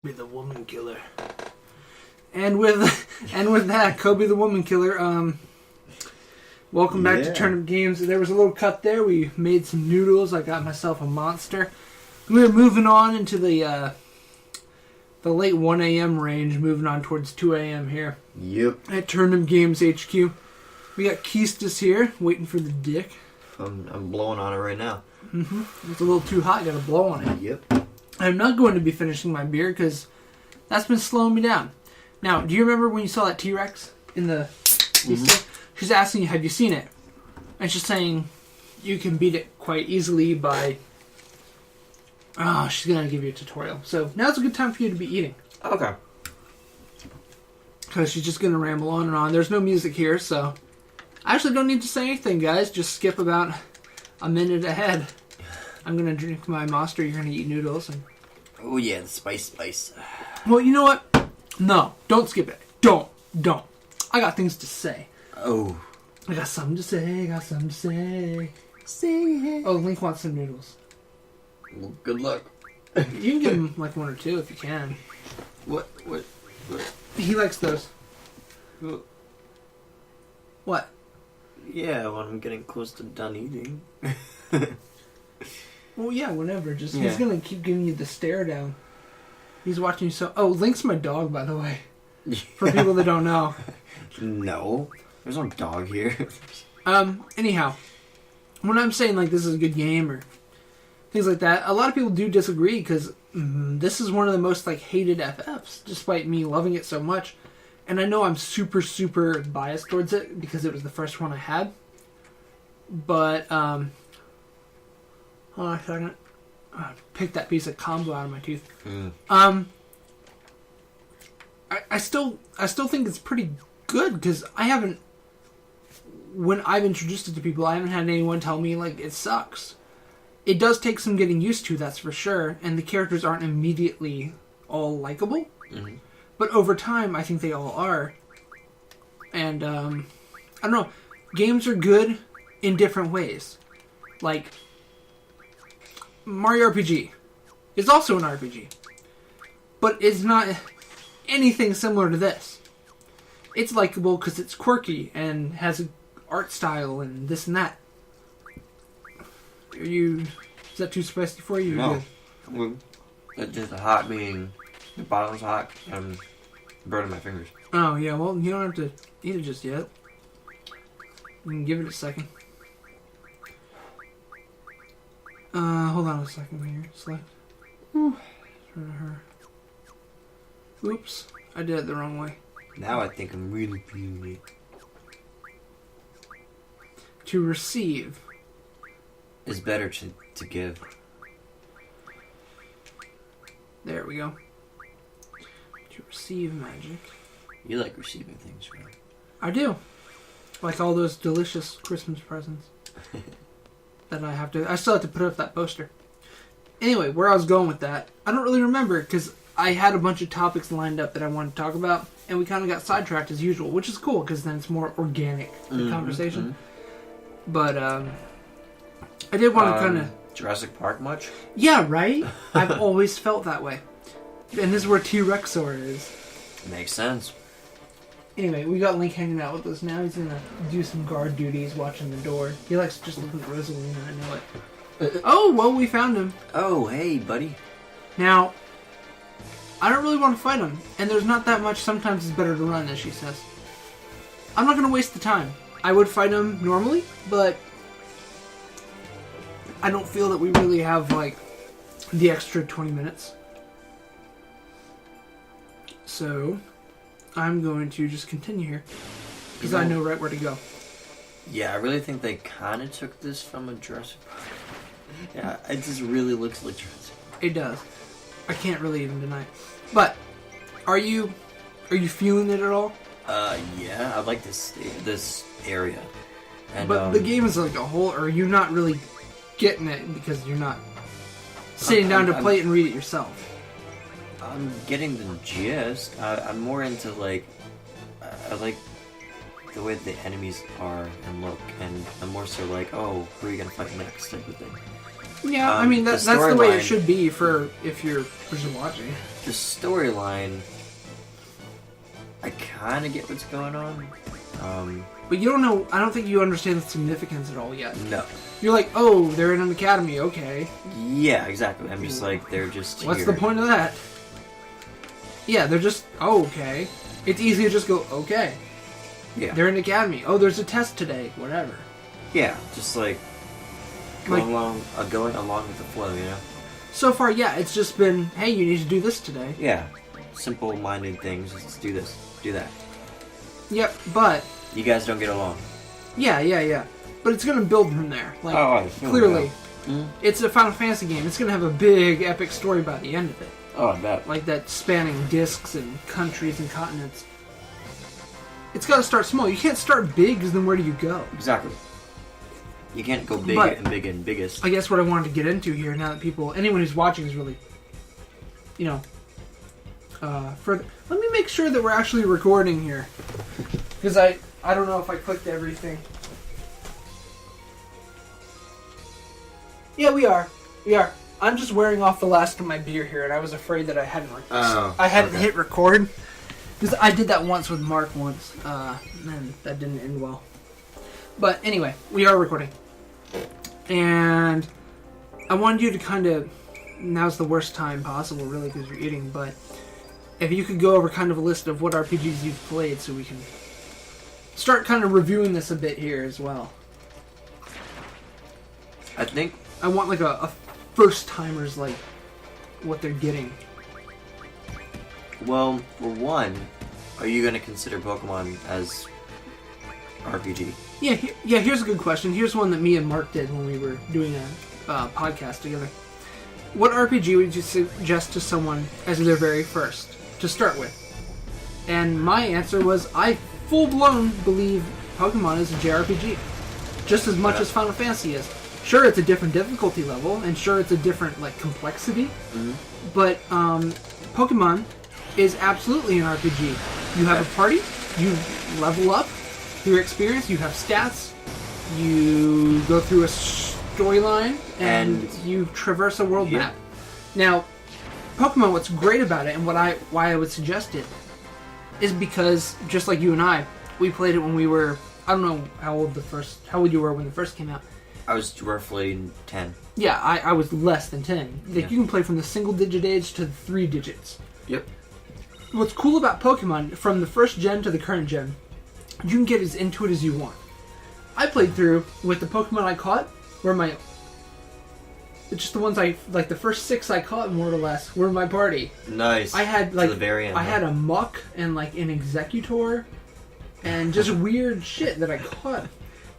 Be the woman killer. And with that, Kobe the woman killer. Welcome back to TurnipGames. There was a little cut there. We made some noodles. I got myself a monster. We're moving on into the late 1 a.m. range, moving on towards 2 a.m. here. Yep. At TurnipGames HQ. We got Keistus here, waiting for the dick. I'm blowing on it right now. Mm-hmm. It's a little too hot. Got to blow on it. Yep. I'm not going to be finishing my beer because that's been slowing me down. Now, do you remember when you saw that T-Rex in the... She's asking you, have you seen it? And she's saying you can beat it quite easily by... Oh, she's going to give you a tutorial. So now's a good time for you to be eating. Okay. Because she's just going to ramble on and on. There's no music here, so... I actually don't need to say anything, guys. Just skip about a minute ahead. I'm going to drink my monster. You're going to eat noodles. And... Oh, yeah, the spice. Well, you know what? No, don't skip it. Don't. I got things to say. Oh. I got something to say. Say it. Oh, Link wants some noodles. Well, good luck. You can give him like one or two if you can. What? He likes those. What? Yeah, when I'm getting close to done eating. Well, yeah, whatever. Just he's gonna keep giving you the stare down. He's watching you so... Oh, Link's my dog, by the way. For people that don't know. No. There's no dog here. Anyhow. When I'm saying, like, this is a good game or things like that, a lot of people do disagree because this is one of the most, like, hated FFs, despite me loving it so much. And I know I'm super, super biased towards it because it was the first one I had. But, hold on a second. Pick that piece of combo out of my tooth. I still think it's pretty good because I haven't. When I've introduced it to people, I haven't had anyone tell me like it sucks. It does take some getting used to, that's for sure, and the characters aren't immediately all likable. Mm-hmm. But over time, I think they all are. And I don't know. Games are good in different ways. Like. Mario RPG is also an RPG, but it's not anything similar to this. It's likable because it's quirky and has an art style and this and that. Is that too spicy for you? No. It's just hot meaning the bottom's hot and burning my fingers. Oh, yeah, well, you don't have to eat it just yet. You can give it a second. Hold on a second here. Select. Oops. I did it the wrong way. Now I think I'm really feeling it. To receive. It's better to give. There we go. To receive magic. You like receiving things, right? I do. Like all those delicious Christmas presents. That I still have to put up that poster. Anyway, where I was going with that, I don't really remember because I had a bunch of topics lined up that I wanted to talk about, and we kind of got sidetracked as usual, which is cool because then it's more organic, the conversation. But I did want to kind of... Jurassic Park much? Yeah, right? I've always felt that way. And this is where T-Rexor is. Makes sense. Anyway, we got Link hanging out with us now. He's going to do some guard duties, watching the door. He likes just looking at Rosalina, I know it. Oh, well, we found him. Oh, hey, buddy. Now, I don't really want to fight him. And there's not that much. Sometimes it's better to run, as she says. I'm not going to waste the time. I would fight him normally, but I don't feel that we really have, like, the extra 20 minutes. So... I'm going to just continue here because I know right where to go. Yeah, I really think they kind of took this from a Jurassic Park. Yeah, it just really looks like Jurassic Park. It does. I can't really even deny it. But are you feeling it at all? Yeah, I like this area. And, but the game is like a whole. Or are you not really getting it because you're not sitting down to play it and read it yourself? I'm getting the gist. I'm more into, like... I like the way the enemies are and look. And I'm more so like, oh, who are you going to fight next type of thing. Yeah, I mean that's the way it storyline- should be for if you're just watching. The storyline, I kind of get what's going on. But you don't know. I don't think you understand the significance at all yet. No. You're like, oh, they're in an academy. Okay. Yeah, exactly. I'm just like, they're just What's here. the point of that? Yeah, they're just, oh, okay. It's easy to just go, okay. Yeah. They're in an academy. Oh, there's a test today. Whatever. Yeah, just like going along with the flow, you know? So far, yeah, it's just been, hey, you need to do this today. Yeah. Simple-minded things. Just do this. Do that. Yep, but... You guys don't get along. Yeah. But it's going to build from there. Like, clearly. It's a Final Fantasy game. It's going to have a big, epic story by the end of it. Oh, I bet. Like that spanning discs and countries and continents. It's got to start small. You can't start big because then where do you go? Exactly. You can't go big But- and big and biggest. I guess what I wanted to get into here, now that anyone who's watching is really, further. Let me make sure that we're actually recording here. Because I don't know if I clicked everything. Yeah, we are. I'm just wearing off the last of my beer here, and I was afraid that I hadn't hit record. Because I did that once with Mark once, and that didn't end well. But anyway, we are recording. And I wanted you to kind of... Now's the worst time possible, really, because you're eating, but... If you could go over kind of a list of what RPGs you've played so we can start kind of reviewing this a bit here as well. I think... I want like a first-timers, like, what they're getting. Well, for one, are you going to consider Pokemon as RPG? Yeah, here's a good question. Here's one that me and Mark did when we were doing a podcast together. What RPG would you suggest to someone as their very first to start with? And my answer was, I full-blown believe Pokemon is a JRPG. Just as much as Final Fantasy is. Sure, it's a different difficulty level, and sure, it's a different, like, complexity. Mm-hmm. But, Pokemon is absolutely an RPG. You have a party, you level up through experience, you have stats, you go through a storyline, and you traverse a world map. Now, Pokemon, what's great about it, and why I would suggest it, is because, just like you and I, we played it when we were, I don't know how old you were when the first came out. I was roughly 10. Yeah, I was less than 10. Like, you can play from the single-digit age to the 3 digits. Yep. What's cool about Pokemon, from the first gen to the current gen, you can get as into it as you want. I played through with the Pokemon I caught, just the ones the first 6 I caught, more or less, were my party. Nice. I had, to the very end, I had a Muck and, like, an Executor, and just weird shit that I caught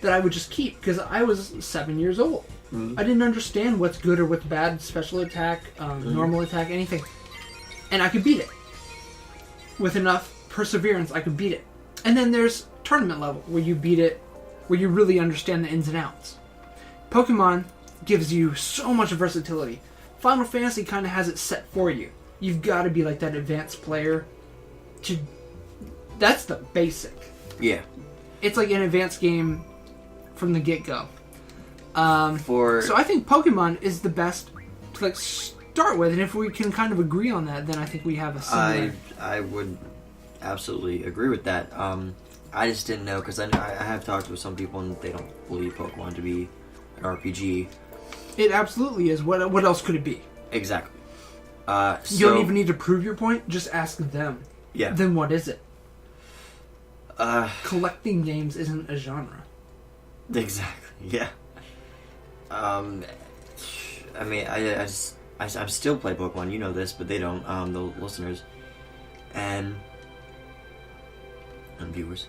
that I would just keep, because I was 7 years old. Mm-hmm. I didn't understand what's good or what's bad, special attack, normal attack, anything. And I could beat it. With enough perseverance, I could beat it. And then there's tournament level, where you beat it, where you really understand the ins and outs. Pokemon gives you so much versatility. Final Fantasy kind of has it set for you. You've got to be like that advanced player. That's the basic. Yeah. It's like an advanced game from the get-go. So I think Pokemon is the best to, like, start with, and if we can kind of agree on that, then I think we have a similar... I would absolutely agree with that. I just didn't know, because I have talked with some people and they don't believe Pokemon to be an RPG. It absolutely is. What else could it be? Exactly. You don't even need to prove your point, just ask them. Yeah. Then what is it? Collecting games isn't a genre. Exactly, yeah. I mean, I still play Pokemon, you know this, but they don't, the listeners. And viewers.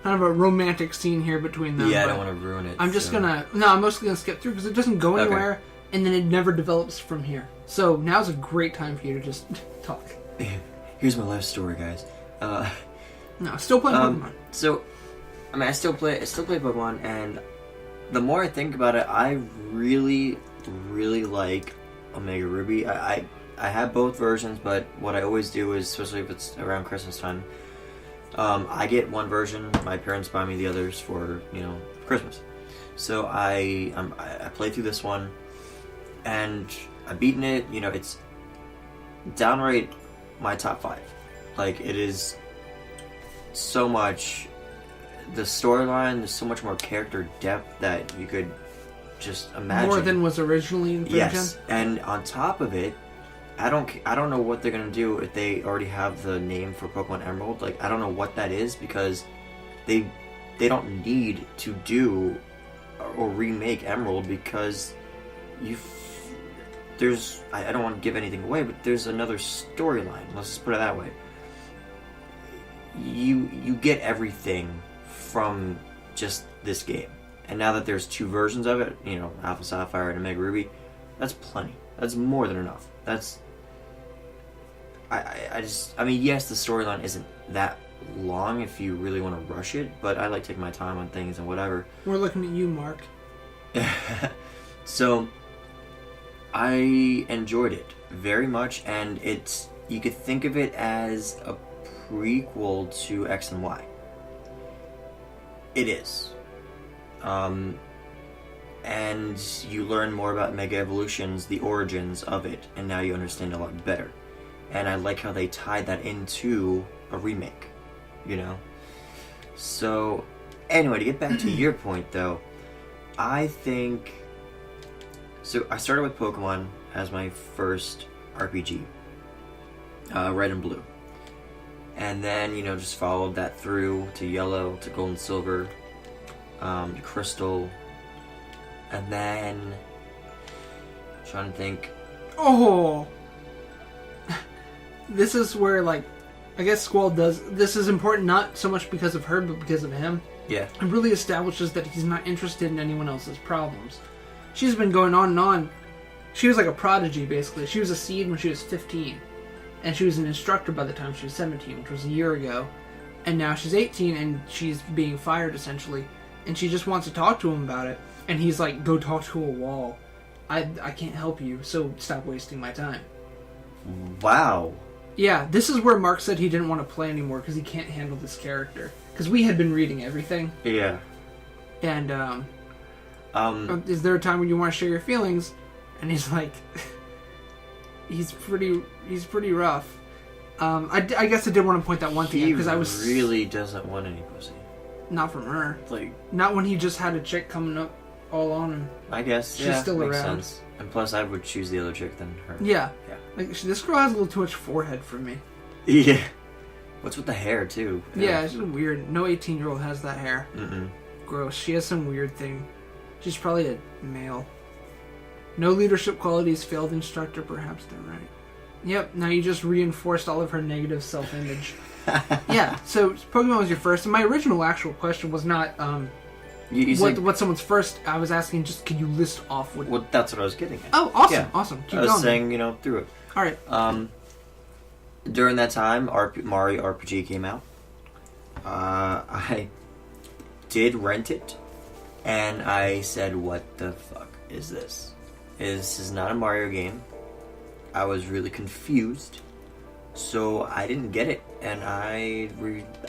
Kind of a romantic scene here between them. Yeah, I don't want to ruin it. I'm mostly going to skip through because it doesn't go anywhere, and then it never develops from here. So now's a great time for you to just talk. Here's my life story, guys. No, still playing Pokemon. So, I mean, I still play Pokemon, and the more I think about it, I really, really like Omega Ruby. I have both versions, but what I always do is, especially if it's around Christmas time, I get one version, my parents buy me the others for, Christmas. So I play through this one, and I've beaten it. You know, it's downright my top 5. Like, it is so much. The storyline, there's so much more character depth that you could just imagine. More than was originally in 3rd Yes, gen? and on top of it, I don't know what they're gonna do if they already have the name for Pokemon Emerald. Like, I don't know what that is, because they don't need to do or remake Emerald, because I don't want to give anything away, but there's another storyline. Let's just put it that way. You get everything from just this game, and now that there's 2 versions of it, you know, Alpha Sapphire and Omega Ruby, that's plenty. That's more than enough. That's I mean, yes, the storyline isn't that long if you really want to rush it, but I like taking my time on things and whatever. We're looking at you, Mark. So I enjoyed it very much, and you could think of it as a prequel to X and Y. It is. And you learn more about Mega Evolutions, the origins of it, and now you understand a lot better. And I like how they tied that into a remake, you know? So, anyway, to get back to your point, though, I think... So, I started with Pokemon as my first RPG, Red and Blue. And then, you know, just followed that through to Yellow, to Gold and Silver, to Crystal, and then... trying to think... Oh! This is where, like, I guess Squall does... This is important not so much because of her, but because of him. Yeah. It really establishes that he's not interested in anyone else's problems. She's been going on and on. She was like a prodigy, basically. She was a seed when she was 15. And she was an instructor by the time she was 17, which was a year ago. And now she's 18, and she's being fired, essentially. And she just wants to talk to him about it. And he's like, go talk to a wall. I can't help you, so stop wasting my time. Wow. Yeah, this is where Mark said he didn't want to play anymore because he can't handle this character. Because we had been reading everything. Yeah. And, is there a time when you want to share your feelings? And he's like, he's pretty rough. I guess I did want to point that one thing out because I was... He really doesn't want any pussy. Not from her. Like... Not when he just had a chick coming up all on him. I guess, She's still makes around. sense. And plus, I would choose the other chick than her. Yeah. Yeah. Like, this girl has a little too much forehead for me. Yeah. What's with the hair, too? Yeah, it's just weird. No 18-year-old has that hair. Mm-mm. Gross. She has some weird thing. She's probably a male. No leadership qualities, failed instructor, perhaps they're right. Yep, now you just reinforced all of her negative self-image. Yeah, so Pokemon was your first, and my original actual question was not what someone's first. I was asking just, can you list off what... Well, that's what I was getting at. Oh, awesome, Yeah. awesome. Keep I was going. saying, you know, through it. All right. During that time, Mario RPG came out. I did rent it, and I said, what the fuck is this? This is not a Mario game. I was really confused, so I didn't get it, and I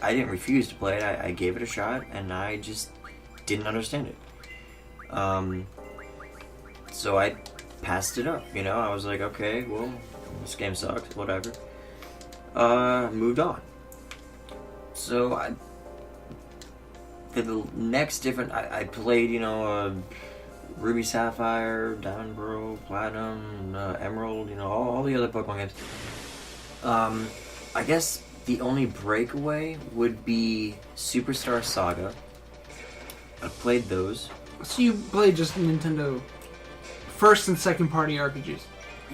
didn't refuse to play it. I gave it a shot, and I just didn't understand it. So I passed it up, you know? I was like, okay, well, this game sucks, whatever. Moved on. So the next different, I played, you know, Ruby Sapphire, Diamond Pearl, Platinum, Emerald, you know, all the other Pokemon games. I guess the only breakaway would be Superstar Saga. I played those. So you played just Nintendo first and second party RPGs?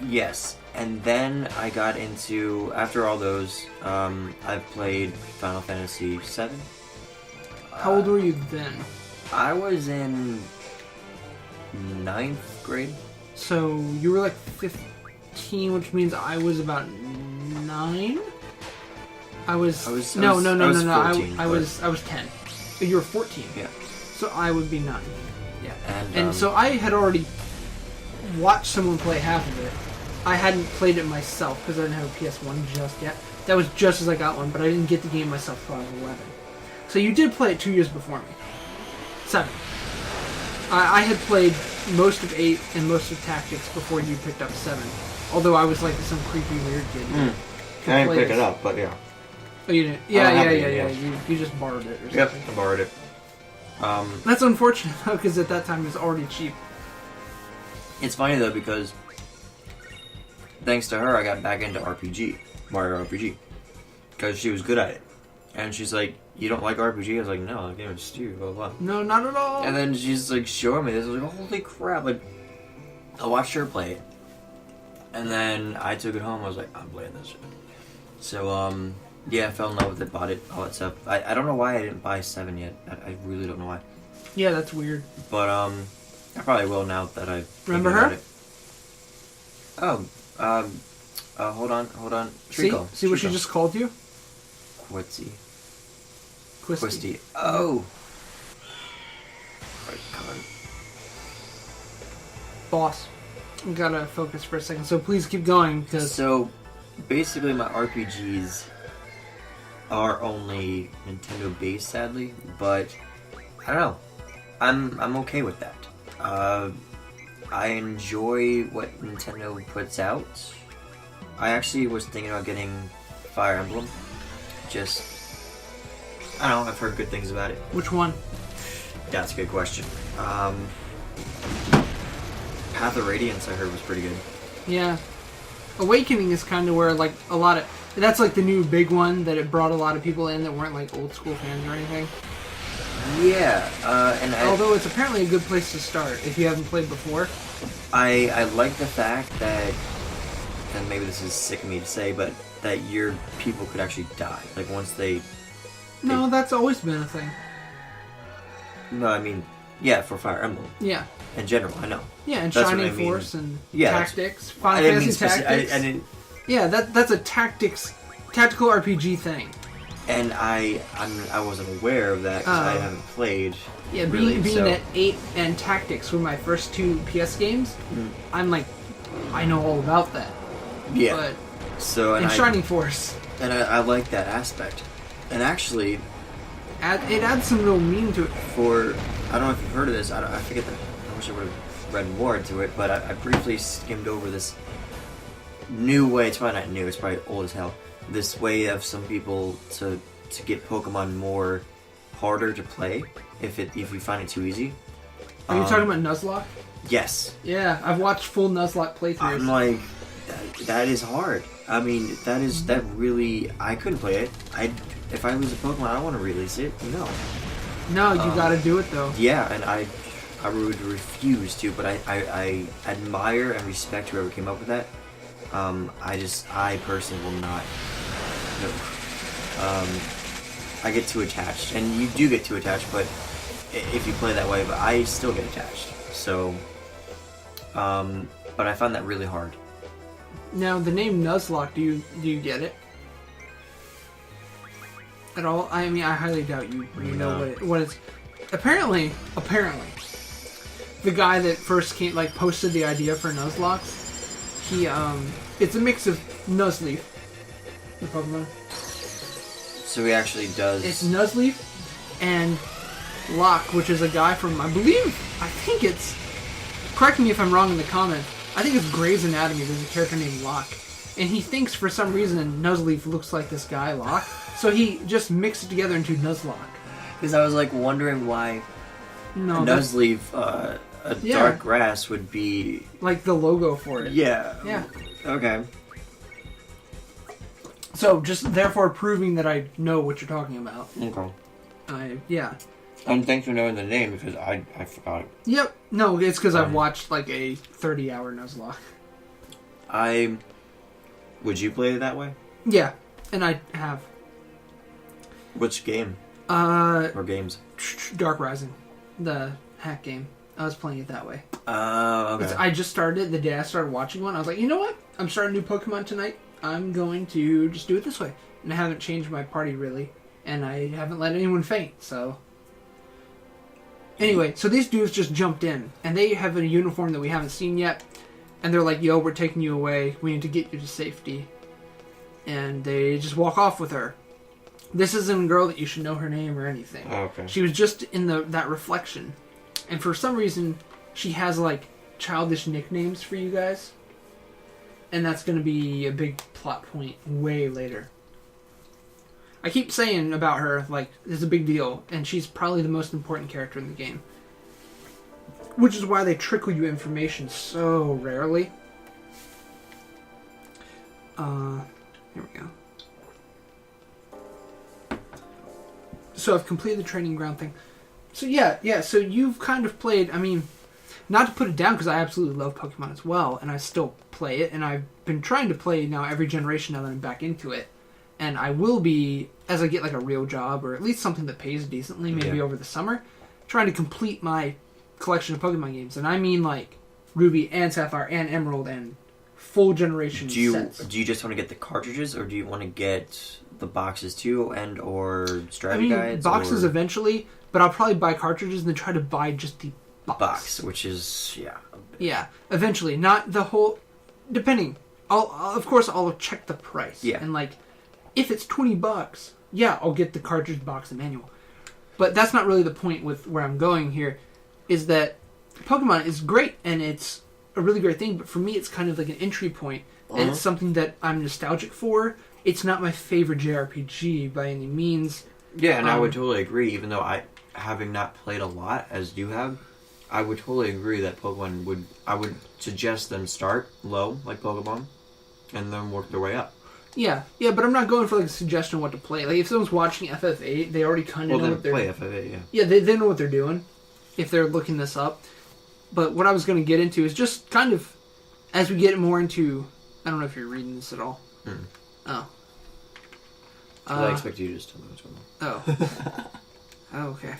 Yes, and then I got into, after all those, I've played Final Fantasy VII. How old were you then? I was in 9th grade. So you were like 15, which means I was about 9. I was 14, I was 10. You were 14. Yeah. So I would be 9. Yeah. And so I had already watched someone play half of it. I hadn't played it myself because I didn't have a PS1 just yet. That was just as I got one, but I didn't get the game myself until I was 11. So you did play it 2 years before me. 7. I had played most of 8 and most of Tactics before you picked up 7. Although I was like some creepy weird kid. I didn't pick it up, but yeah. Oh, you didn't? Yeah. You just borrowed it or something. Yep, I borrowed it. That's unfortunate though, because at that time it was already cheap. It's funny though because thanks to her, I got back into Mario RPG, because she was good at it, and she's like, "You don't like RPG?" I was like, "No, the game is stupid." Blah blah. No, not at all. And then she's like showing me this. I was like, "Holy crap!" Like, I watched her play it, and then I took it home. I was like, "I'm playing this." So yeah, I fell in love with it, bought it, all that stuff. I don't know why I didn't buy 7 yet. I really don't know why. Yeah, that's weird. But I probably will now that I remember her. It. Oh, hold on. See what she just called you? Quitzy. Quisty. Oh. Right, come on. Boss. We gotta focus for a second, so please keep going. So, basically my RPGs are only Nintendo based, sadly, but I don't know. I'm okay with that. I enjoy what Nintendo puts out. I actually was thinking about getting Fire Emblem. Just, I don't know, I've heard good things about it. Which one? Yeah, that's a good question. Path of Radiance I heard was pretty good. Yeah. Awakening is kind of where, like, a lot of... That's, like, the new big one that it brought a lot of people in that weren't, like, old school fans or anything. Yeah, although it's apparently a good place to start if you haven't played before. I like the fact that, and maybe this is sick of me to say, but that your people could actually die. Like, once they... No, that's always been a thing. No, I mean, yeah, for Fire Emblem. Yeah. In general, I know. Yeah, and That's Shining Force and Tactics. I Final didn't mean Fantasy Tactics. I didn't... Yeah, that's a tactical RPG thing. And I wasn't aware of that because I haven't played. Yeah, really, being that 8 and Tactics were my first 2 PS games, I'm like, I know all about that. Yeah. But, and Shining Force. And I like that aspect. And actually... It adds some real meaning to it. I don't know if you've heard of this, I forget that, I wish I would have read more into it, but I briefly skimmed over this new way, it's probably not new, it's probably old as hell, this way of some people to get Pokemon more harder to play if you find it too easy. Are you talking about Nuzlocke? Yes. Yeah, I've watched full Nuzlocke playthroughs. I'm like, that is hard. I mean, that really, I couldn't play it. If I lose a Pokemon, I don't want to release it. No, you gotta do it though. Yeah, and I would refuse to, but I admire and respect whoever came up with that. I personally will not. No. I get too attached, and you do get too attached, but if you play that way, but I still get attached. So, but I find that really hard. Now, the name Nuzlocke, do you get it? At all? I mean, I highly doubt you know what it's... Apparently, the guy that first posted the idea for Nuzlocke, it's a mix of Nuzleaf, the Pokemon. So he actually does... It's Nuzleaf and Locke, which is a guy from, I think it's... Correct me if I'm wrong in the comments. I think it's Grey's Anatomy. There's a character named Locke. And he thinks for some reason Nuzleaf looks like this guy, Locke. So he just mixed it together into Nuzlocke. Because I was wondering why Nuzleaf, dark grass would be... like the logo for it. Yeah. Yeah. Okay. So, just therefore proving that I know what you're talking about. Okay. Yeah. And thanks for knowing the name, because I forgot it. Yep. No, it's because I've watched a 30-hour Nuzlocke. Would you play it that way? Yeah, and I have. Which game? Or games? Dark Rising. The hack game. I was playing it that way. Okay. I just started it the day I started watching one. I was like, you know what? I'm starting a new Pokemon tonight. I'm going to just do it this way. And I haven't changed my party, really. And I haven't let anyone faint, so... Anyway, so these dudes just jumped in. And they have a uniform that we haven't seen yet. And they're like, yo, we're taking you away. We need to get you to safety. And they just walk off with her. This isn't a girl that you should know her name or anything. Okay. She was just in that reflection. And for some reason, she has like childish nicknames for you guys, and that's going to be a big plot point way later. I keep saying about her, like, it's a big deal, and she's probably the most important character in the game. Which is why they trickle you information so rarely. Here we go. So I've completed the training ground thing. So yeah, so you've kind of played, I mean, not to put it down, because I absolutely love Pokemon as well, and I still play it, and I've been trying to play now every generation now that I'm back into it. And I will be, as I get like a real job, or at least something that pays decently, maybe over the summer, trying to complete my collection of Pokemon games. And I mean like Ruby and Sapphire and Emerald and full generation sets. Do you just want to get the cartridges, or do you want to get the boxes too, and or strategy guides? Boxes eventually, but I'll probably buy cartridges and then try to buy just the box. Which is, Yeah, eventually. Not the whole... Depending. Of course, I'll check the price. Yeah. And like, if it's $20, yeah, I'll get the cartridge, box, and manual. But that's not really the point with where I'm going here, is that Pokemon is great, and it's a really great thing, but for me it's kind of like an entry point, and it's something that I'm nostalgic for. It's not my favorite JRPG by any means. Yeah, and I would totally agree, even though having not played a lot, as you have, I would totally agree that I would suggest them start low, like Pokemon, and then work their way up. Yeah, but I'm not going for like a suggestion on what to play. Like if someone's watching FF8, they already kind of know what they're... play FF8, yeah. Yeah, they know what they're doing if they're looking this up. But what I was going to get into is just kind of, as we get more into... I don't know if you're reading this at all. Oh. I expect you to just tell me what's going on. Oh, okay.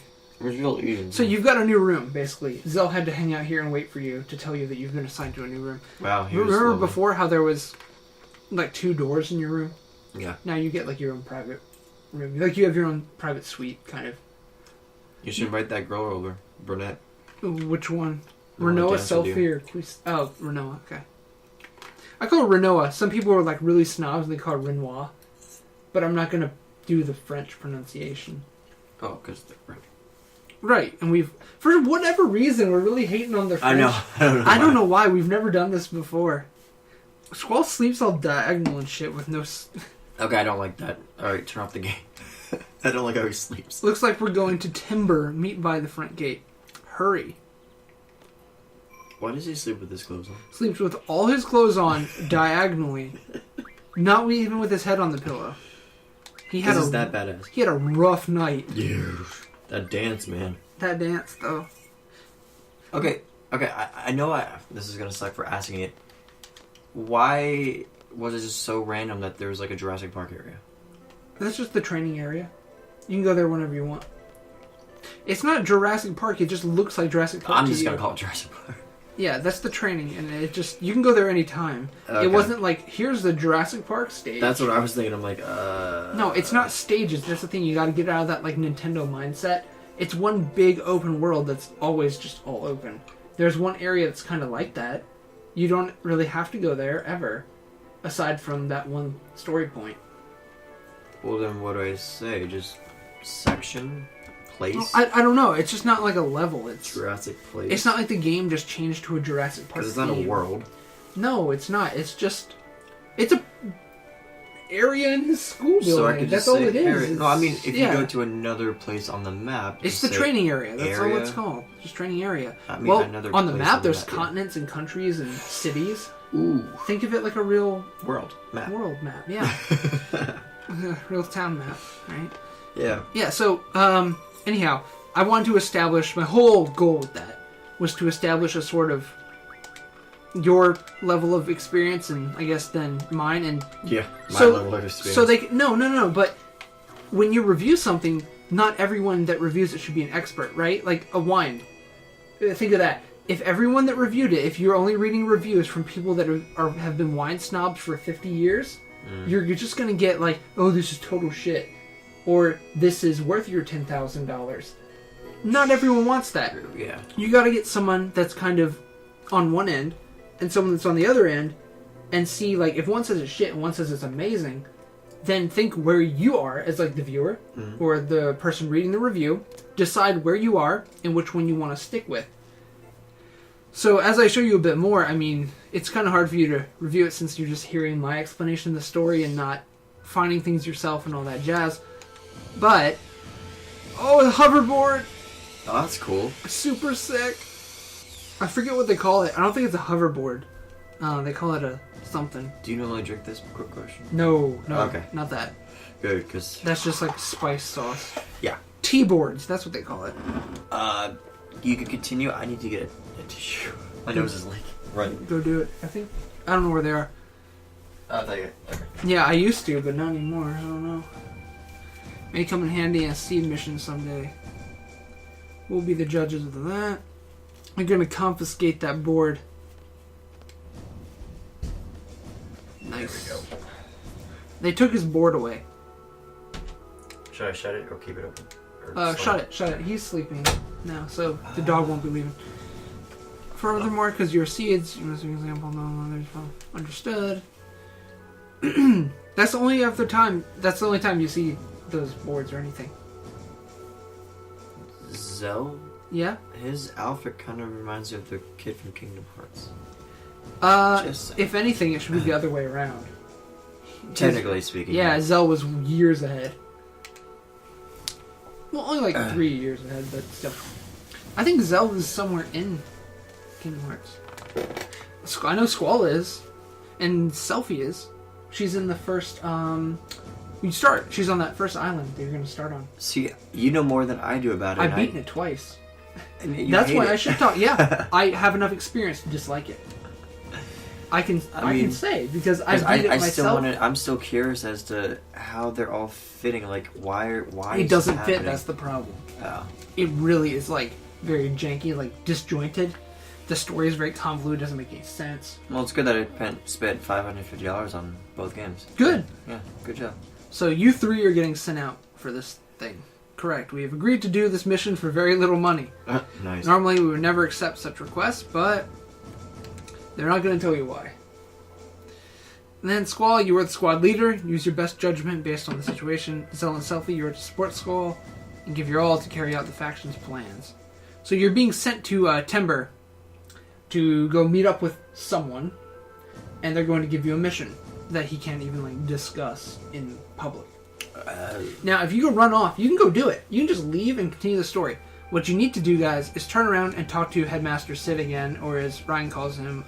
So you've got a new room, basically. Zell had to hang out here and wait for you to tell you that you've been assigned to a new room. Wow. Remember before how there was like 2 doors in your room? Yeah. Now you get like your own private room. Like you have your own private suite, kind of. You should invite that girl over, brunette. Which one? Renoa, Selfie, or... Oh, Renoa, okay. I call her Renoa. Some people are like really snobs and they call her Renoir. But I'm not going to do the French pronunciation. Oh, because they're French. Right, and for whatever reason, we're really hating on the French. I know. I don't know why. We've never done this before. Squall sleeps all diagonal and shit with no... Okay, I don't like that. Alright, turn off the game. I don't like how he sleeps. Looks like we're going to Timber, meet by the front gate. Hurry. Why does he sleep with his clothes on? Sleeps with all his clothes on, diagonally. Not even with his head on the pillow. Is that badass? He had a rough night. Yeah. That dance, man. That dance, though. Okay, I know this is gonna suck for asking it. Why was it just so random that there was like a Jurassic Park area? That's just the training area. You can go there whenever you want. It's not Jurassic Park, it just looks like Jurassic Park. I'm just gonna call it Jurassic Park. Yeah, that's the training, and it just... You can go there anytime. Okay. It wasn't like, here's the Jurassic Park stage. That's what I was thinking. I'm like, No, it's not stages. That's the thing. You gotta get out of that, like, Nintendo mindset. It's one big open world that's always just all open. There's one area that's kind of like that. You don't really have to go there, ever. Aside from that one story point. Well, then what do I say? Just section? Place? I don't know. It's just not like a level. It's Jurassic Place. It's not like the game just changed to a Jurassic Park. Because it's not a world. No, it's not. It's just... It's a area in his school building. So I could just That's all it is. Area. No, I mean, if you go to another place on the map... It's the training area. That's all it's called. Just training area. Well, on the map, there's continents and countries and cities. Ooh. Think of it like a real... World map. World map, yeah. Real town map, right? Yeah. Yeah, so, anyhow, I wanted to establish... My whole goal with that was to establish a sort of... your level of experience, and I guess then mine, and... Yeah, my level of experience. So they... No, but when you review something, not everyone that reviews it should be an expert, right? Like a wine. Think of that. If everyone that reviewed it, if you're only reading reviews from people that have been wine snobs for 50 years, you're just going to get like, oh, this is total shit. Or this is worth your $10,000. Not everyone wants that. Yeah. You got to get someone that's kind of on one end and someone that's on the other end and see, like, if one says it's shit and one says it's amazing, then think where you are as, like, the viewer or the person reading the review. Decide where you are and which one you want to stick with. So as I show you a bit more, I mean, it's kind of hard for you to review it since you're just hearing my explanation of the story and not finding things yourself and all that jazz. But, oh, the hoverboard! Oh, that's cool. Super sick. I forget what they call it. I don't think it's a hoverboard. They call it a something. Do you normally drink this? Quick question. No, Okay. not that. Good, because... That's just like spice sauce. Yeah. Tea-boards, that's what they call it. You can continue. I need to get a tissue. My nose is leaking. Right. Go do it. I don't know where they are. I'll tell you. Okay. Yeah, I used to, but not anymore. I don't know. May come in handy in a seed mission someday. We'll be the judges of that. We're gonna confiscate that board. Nice. There we go. They took his board away. Should I shut it or keep it open? Or Shut it. He's sleeping now, so the dog won't be leaving. Furthermore, because your seeds, you must be an example, no others understood. That's the only time you see those boards or anything. Zell? Yeah? His outfit kind of reminds me of the kid from Kingdom Hearts. If anything, it should be the other way around. Technically speaking. Yeah, Zell was years ahead. Well, only like 3 years ahead, but still. I think Zell was somewhere in Kingdom Hearts. I know Squall is, and Selphie is. She's in the first. She's on that first island that you're going to start on. See, you know more than I do about it. I've beaten it twice. That's why I should talk. Yeah, I have enough experience to dislike it. I can say because I beat it myself. I'm still curious as to how they're all fitting. Like, why? It doesn't fit. That's the problem. Oh. It really is like very janky, like disjointed. The story is very convoluted. Doesn't make any sense. Well, it's good that I spent $550 on both games. Good. Yeah, good job. So you three are getting sent out for this thing. Correct. We have agreed to do this mission for very little money. Nice. Normally, we would never accept such requests, but they're not going to tell you why. And then Squall, you are the squad leader. Use your best judgment based on the situation. Zell and Selphie, you are to support Squall and give your all to carry out the faction's plans. So you're being sent to Timber to go meet up with someone, and they're going to give you a mission that he can't even discuss in public. Now, if you go run off, you can go do it. You can just leave and continue the story. What you need to do, guys, is turn around and talk to Headmaster Sid again, or as Ryan calls him,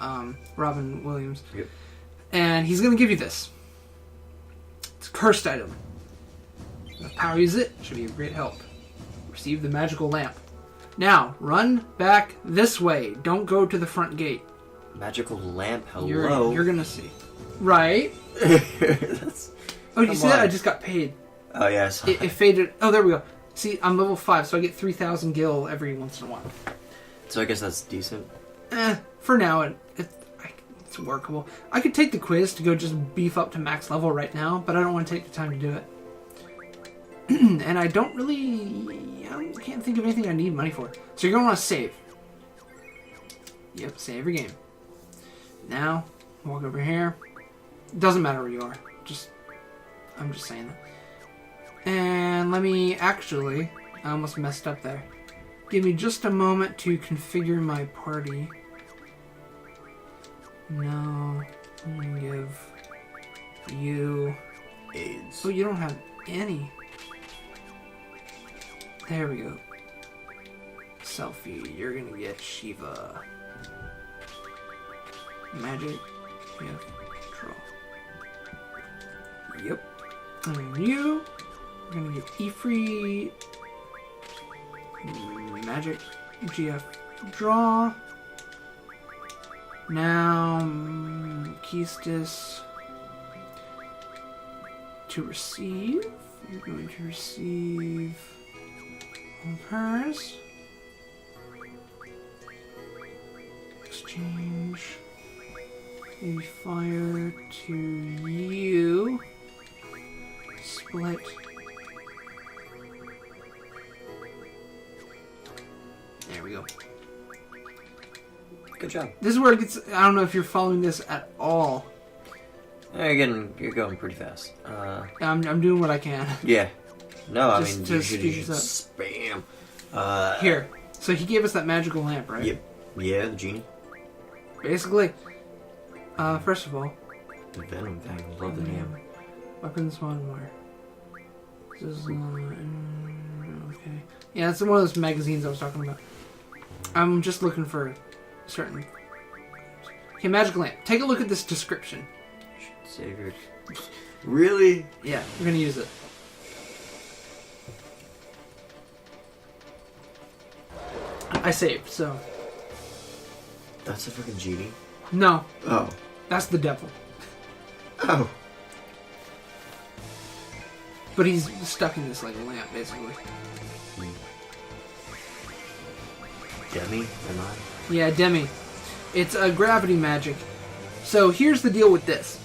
Robin Williams. Yep. And he's going to give you this. It's a cursed item. The power use it should be of great help. Receive the magical lamp. Now, run back this way. Don't go to the front gate. Magical lamp, hello. You're going to see. Right? Oh, you see that? I just got paid. Oh, yes. It faded. Oh, there we go. See, I'm level 5, so I get 3,000 gil every once in a while. So I guess that's decent. For now, it's workable. I could take the quiz to go just beef up to max level right now, but I don't want to take the time to do it. And I don't really... I can't think of anything I need money for. So you're going to want to save. Yep, save your game. Now, walk over here. Doesn't matter where you are. I'm just saying that. And let me actually... I almost messed up there. Give me just a moment to configure my party. No. I'm going to give you... AIDS. Oh, you don't have any. There we go. Selphie, you're gonna get Shiva. Magic. Yeah. Draw. Yep. And you are gonna get Ifrit. Magic. GF. Draw. Now, Keistis. To receive. You're going to receive all of hers. Exchange. Maybe fire to you. Split. There we go. Good job. This is where it gets... I don't know if you're following this at all. You're going pretty fast. I'm doing what I can. Yeah. No, I Just mean, to you speed should this spam. Here. So he gave us that magical lamp, right? Yep. Yeah, the genie. Basically, first of all, The Venom Fang. Love the name. weapons one more. This is okay. Yeah, it's one of those magazines I was talking about. I'm just looking for certain. Okay, magic lamp. Take a look at this description. Save your. Really? Yeah, we're gonna use it. I saved, so. That's a freaking genie. No, Oh. that's the devil. Oh. But he's stuck in this like lamp, basically. Demi? Am I? Yeah, Demi. It's a gravity magic. So here's the deal with this.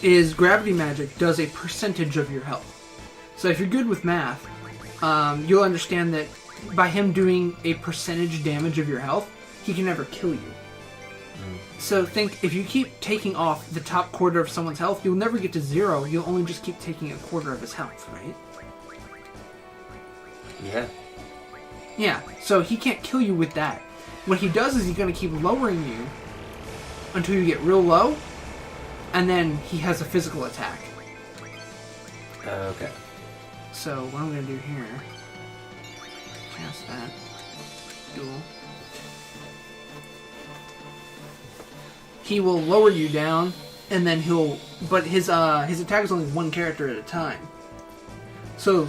Is gravity magic does a percentage of your health. So if you're good with math, you'll understand that by him doing a percentage damage of your health, he can never kill you. So think, if you keep taking off the top quarter of someone's health, you'll never get to 0. You'll only just keep taking a quarter of his health, right? Yeah. Yeah, so he can't kill you with that. What he does is he's going to keep lowering you until you get real low, and then he has a physical attack. Okay. So what I'm going to do here, cast that, duel. He will lower you down, and then but his attack is only one character at a time. So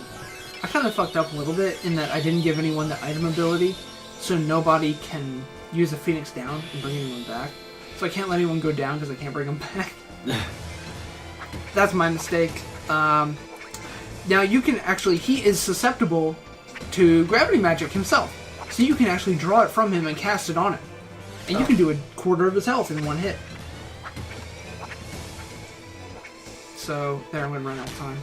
I kind of fucked up a little bit in that I didn't give anyone the item ability, so nobody can use a Phoenix down and bring anyone back. So I can't let anyone go down because I can't bring them back. That's my mistake. Now you can actually, he is susceptible to gravity magic himself, so you can actually draw it from him and cast it on him. And you can do a quarter of his health in one hit. So, there, I'm going to run out of time.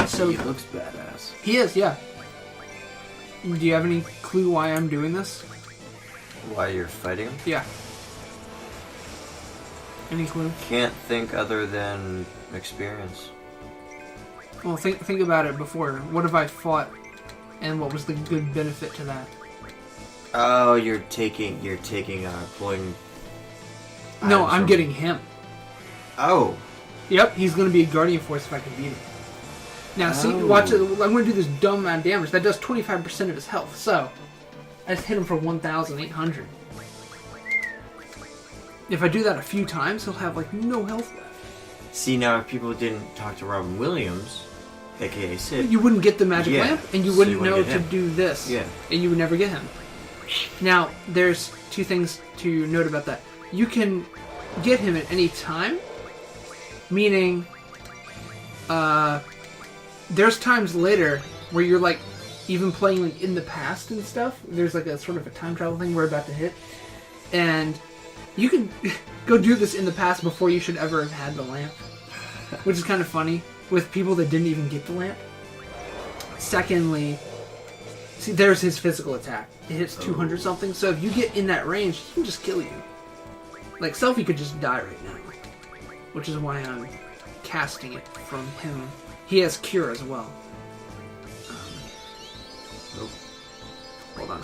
So He looks badass. He is, yeah. Do you have any clue why I'm doing this? Why you're fighting him? Yeah. Any clue? Can't think other than experience. Well, think about it before. What have I fought, and what was the good benefit to that? Oh, you're taking pulling. No, items I'm from- getting him. Oh. Yep, he's going to be a Guardian Force if I can beat him. Now, see, Oh. watch it. I'm going to do this dumb amount of damage. That does 25% of his health. So, I just hit him for 1,800. If I do that a few times, he'll have, like, no health left. See, now if people didn't talk to Robin Williams, aka Sid, You wouldn't get the magic Yeah, lamp, and you so wouldn't you wouldn't know get to him. do this. Yeah. And you would never get him. Now, there's two things to note about that. You can get him at any time, meaning, there's times later where you're, like, even playing, like, in the past and stuff. There's, like, a sort of a time travel thing we're about to hit. And you can go do this in the past before you should ever have had the lamp. Which is kind of funny, with people that didn't even get the lamp. Secondly, see, there's his physical attack. It hits 200 something, so if you get in that range, he can just kill you. Like, Selphie could just die right now. Which is why I'm casting it from him. He has Cure as well. Nope. Hold on.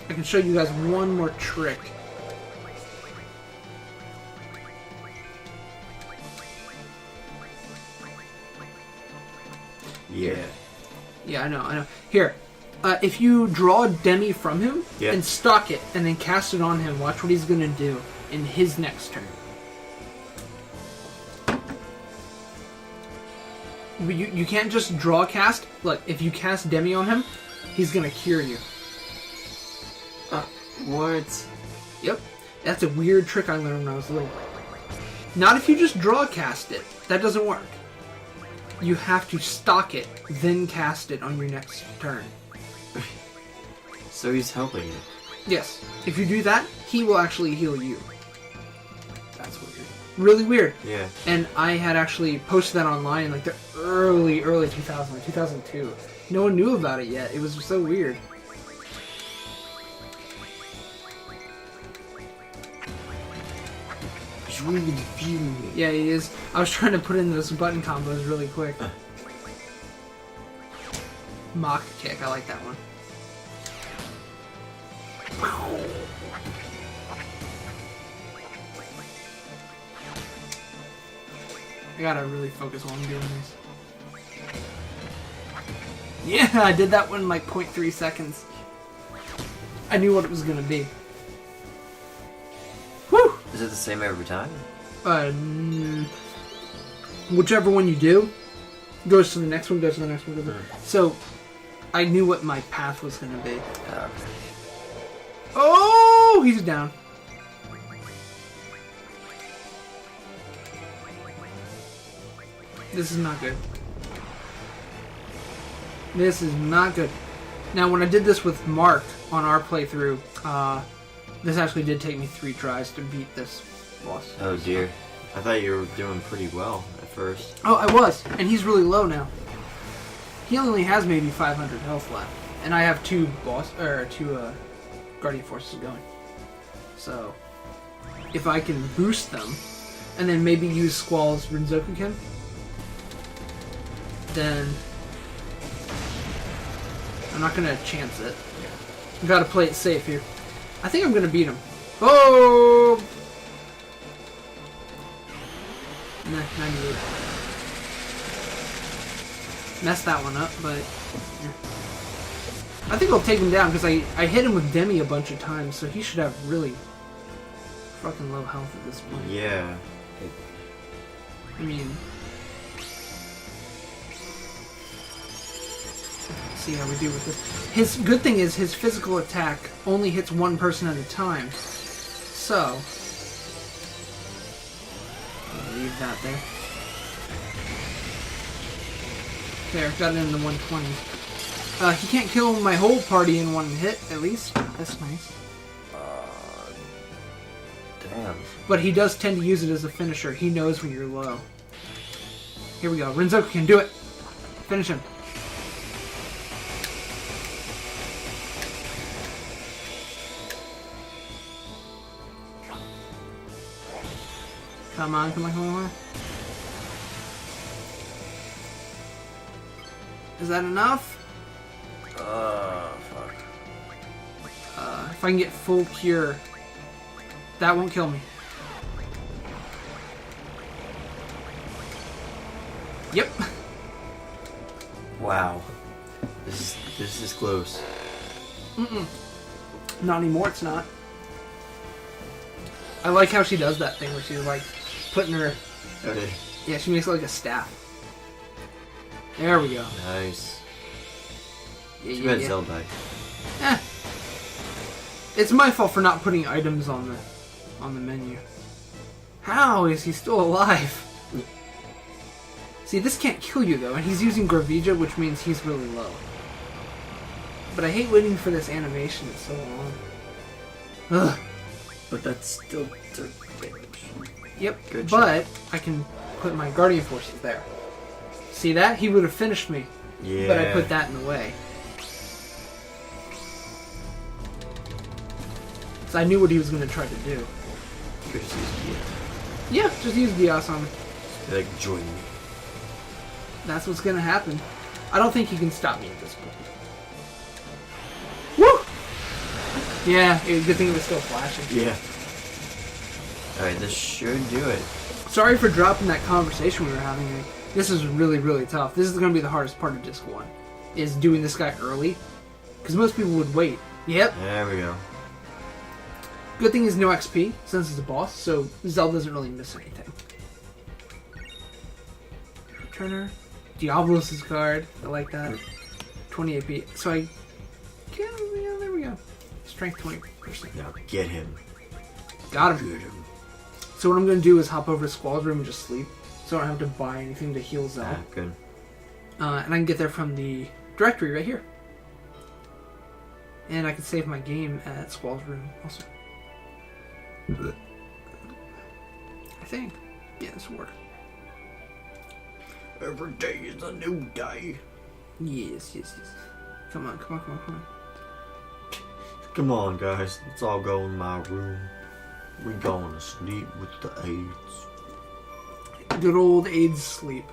I can show you guys one more trick. Yeah. Yeah, I know. Here, if you draw a Demi from him Yeah. and stock it and then cast it on him, watch what he's going to do in his next turn. You can't just draw cast. Look, if you cast Demi on him, he's going to cure you. What? Yep. That's a weird trick I learned when I was little. Not if you just draw cast it. That doesn't work. You have to stock it, then cast it on your next turn. So he's helping you. Yes. If you do that, he will actually heal you. That's weird. Really weird. Yeah. And I had actually posted that online in like the early 2000s, like 2002. No one knew about it yet. It was so weird. He's really defeating me. Yeah, he is. I was trying to put in those button combos really quick. Mock kick. I like that one. I gotta really focus while I'm doing this. Yeah, I did that one in like 0.3 seconds. I knew what it was gonna be. Whew! Is it the same every time? Whichever one you do goes to the next one, goes to the next one, goes to the... So, I knew what my path was gonna be. Okay. Oh, he's down. This is not good. This is not good. Now, when I did this with Mark on our playthrough, this actually did take me 3 tries to beat this boss. Oh dear. I thought you were doing pretty well at first. Oh, I was, and he's really low now. He only has maybe 500 health left, and I have 2 Guardian Forces going. So, if I can boost them, and then maybe use Squall's Rinzokuken, then I'm not gonna chance it. I gotta play it safe here. I think I'm gonna beat him. Oh! Nah, 98. Messed that one up, but yeah. I think I'll take him down because I hit him with Demi a bunch of times, so he should have really fucking low health at this point. Yeah. I mean, let's see how we do with this. His good thing is his physical attack only hits one person at a time, so I'll leave that there. There, got it in the 120. He can't kill my whole party in one hit, at least. That's nice. Damn. But he does tend to use it as a finisher. He knows when you're low. Here we go. Rinzoku can do it. Finish him. Come on, come on, come on. Is that enough? Fuck. If I can get full cure, that won't kill me. Yep. Wow. This is close. Not anymore, it's not. I like how she does that thing where she's like putting her... Okay. Yeah, she makes it like a staff. There we go. Nice. Yeah, Too bad Zell died. Eh. It's my fault for not putting items on the menu. How is he still alive? See, this can't kill you though, and he's using Gravija, which means he's really low. But I hate waiting for this animation, it's so long. Ugh. But that's still damage. Yep, Good but I can put my Guardian Forces there. See that? He would have finished me. Yeah. But I put that in the way. So I knew what he was going to try to do. You could just use Gia. Yeah, just use Gias on him. Be like, join me. That's what's going to happen. I don't think he can stop me at this point. Woo! Yeah, good thing it was still flashing. Yeah. Alright, this should do it. Sorry for dropping that conversation we were having. This is really, really tough. This is going to be the hardest part of Disc 1. Is doing this guy early. Because most people would wait. Yep. There we go. Good thing is no XP, since it's a boss, so Zell doesn't really miss anything. Turner. Diablos' card. I like that. 20 AP. So yeah, there we go. Strength 20%. Now get him. Got him. Get him. So what I'm going to do is hop over to Squall's room and just sleep. So I don't have to buy anything to heal Zell. Ah, good. And I can get there from the directory right here. And I can save my game at Squall's room also. I think. Yeah, this will work. Every day is a new day. Yes, yes, yes. Come on, come on, come on, come on. Come on, guys. Let's all go in my room. We going to sleep with the AIDS. Good old AIDS sleep.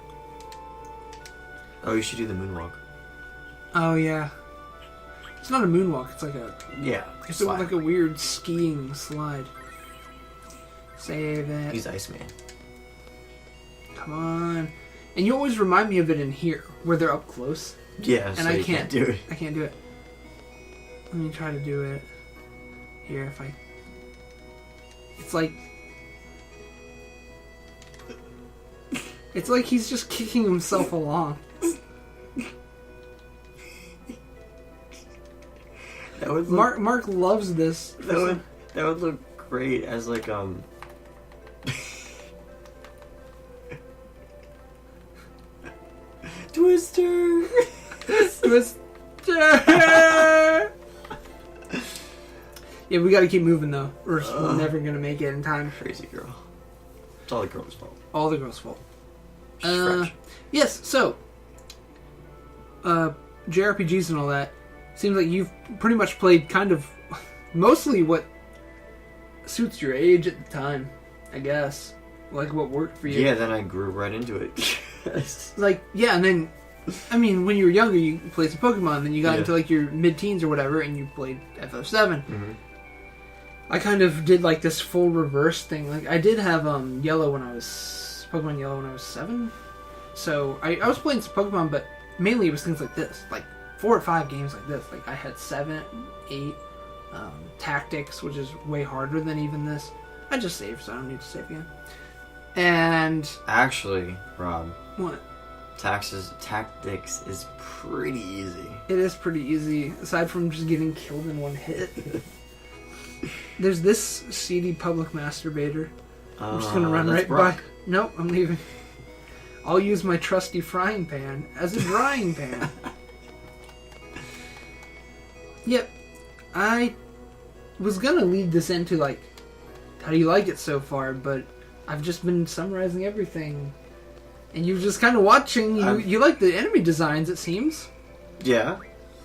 Oh, you should do the moonwalk. Oh, yeah. It's not a moonwalk. It's like a. Yeah. It's like a weird skiing slide. Save it. He's Iceman. Come on. And you always remind me of it in here, where they're up close. Yeah, and so I you can't do it. I can't do it. Let me try to do it. Here, if I... It's like... It's like he's just kicking himself along. That would look, Mark loves this. That would look great as like Twister. Twister. Yeah, we gotta keep moving though, or we're never gonna make it in time. Crazy girl. It's all the girl's fault. All the girl's fault. She's Yes, so JRPGs and all that. Seems like you've pretty much played kind of mostly what suits your age at the time, I guess. Like what worked for you. Yeah, then I grew right into it. Like, yeah, and then, I mean, when you were younger, you played some Pokemon, then you got into like your mid-teens or whatever, and you played FF7. Mm-hmm. I kind of did like this full reverse thing. Like, I did have Pokemon Yellow when I was 7. So, I was playing some Pokemon, but mainly it was things like this. Like, 4 or 5 games like this. Like, I had 7, 8, Tactics, which is way harder than even this. I just saved, so I don't need to save again. And... Actually, Rob. What? Tactics is pretty easy. It is pretty easy, aside from just getting killed in one hit. There's this seedy public masturbator. I'm just gonna run right by. Nope, I'm leaving. I'll use my trusty frying pan as a drying pan. Yep, I was gonna lead this into like, how do you like it so far? But I've just been summarizing everything. And you're just kind of watching. You like the enemy designs, it seems. Yeah.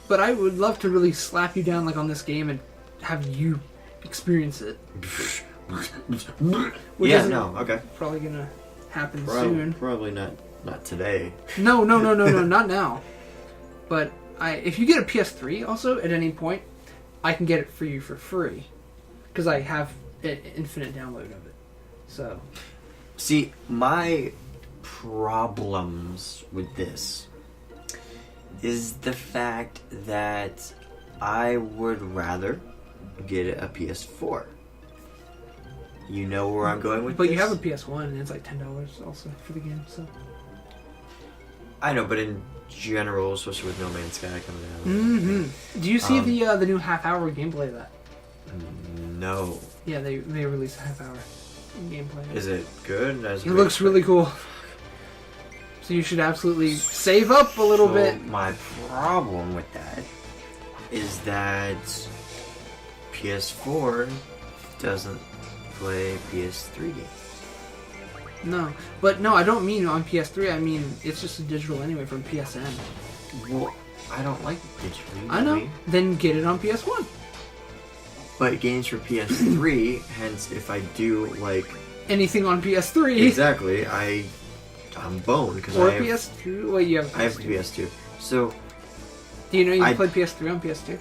But I would love to really slap you down like on this game and have you experience it. Which yeah, no, okay. Probably gonna happen soon. Probably not today. No, not now. But if you get a PS3 also at any point, I can get it for you for free. Because I have an infinite download of it. So. See, my problems with this is the fact that I would rather get a PS4. You know where I'm going with this? But you have a PS1 and it's like $10 also for the game, so. I know, but in general, especially with No Man's Sky coming out. Mm-hmm. Do you see the new half-hour gameplay of that? No. Yeah, they released a half-hour gameplay. Is it good? It looks really cool. So you should absolutely save up a little bit. My problem with that is that PS4 doesn't play PS3 games. No, but no, I don't mean on PS3. I mean it's just a digital anyway from PSN. Well, I don't like digital. I know. Then get it on PS1. But games for PS3, hence if I do like anything on PS3, exactly, I'm boned because or PS2. Well, you have. I have PS2. So. Do you know you can play PS3 on PS2?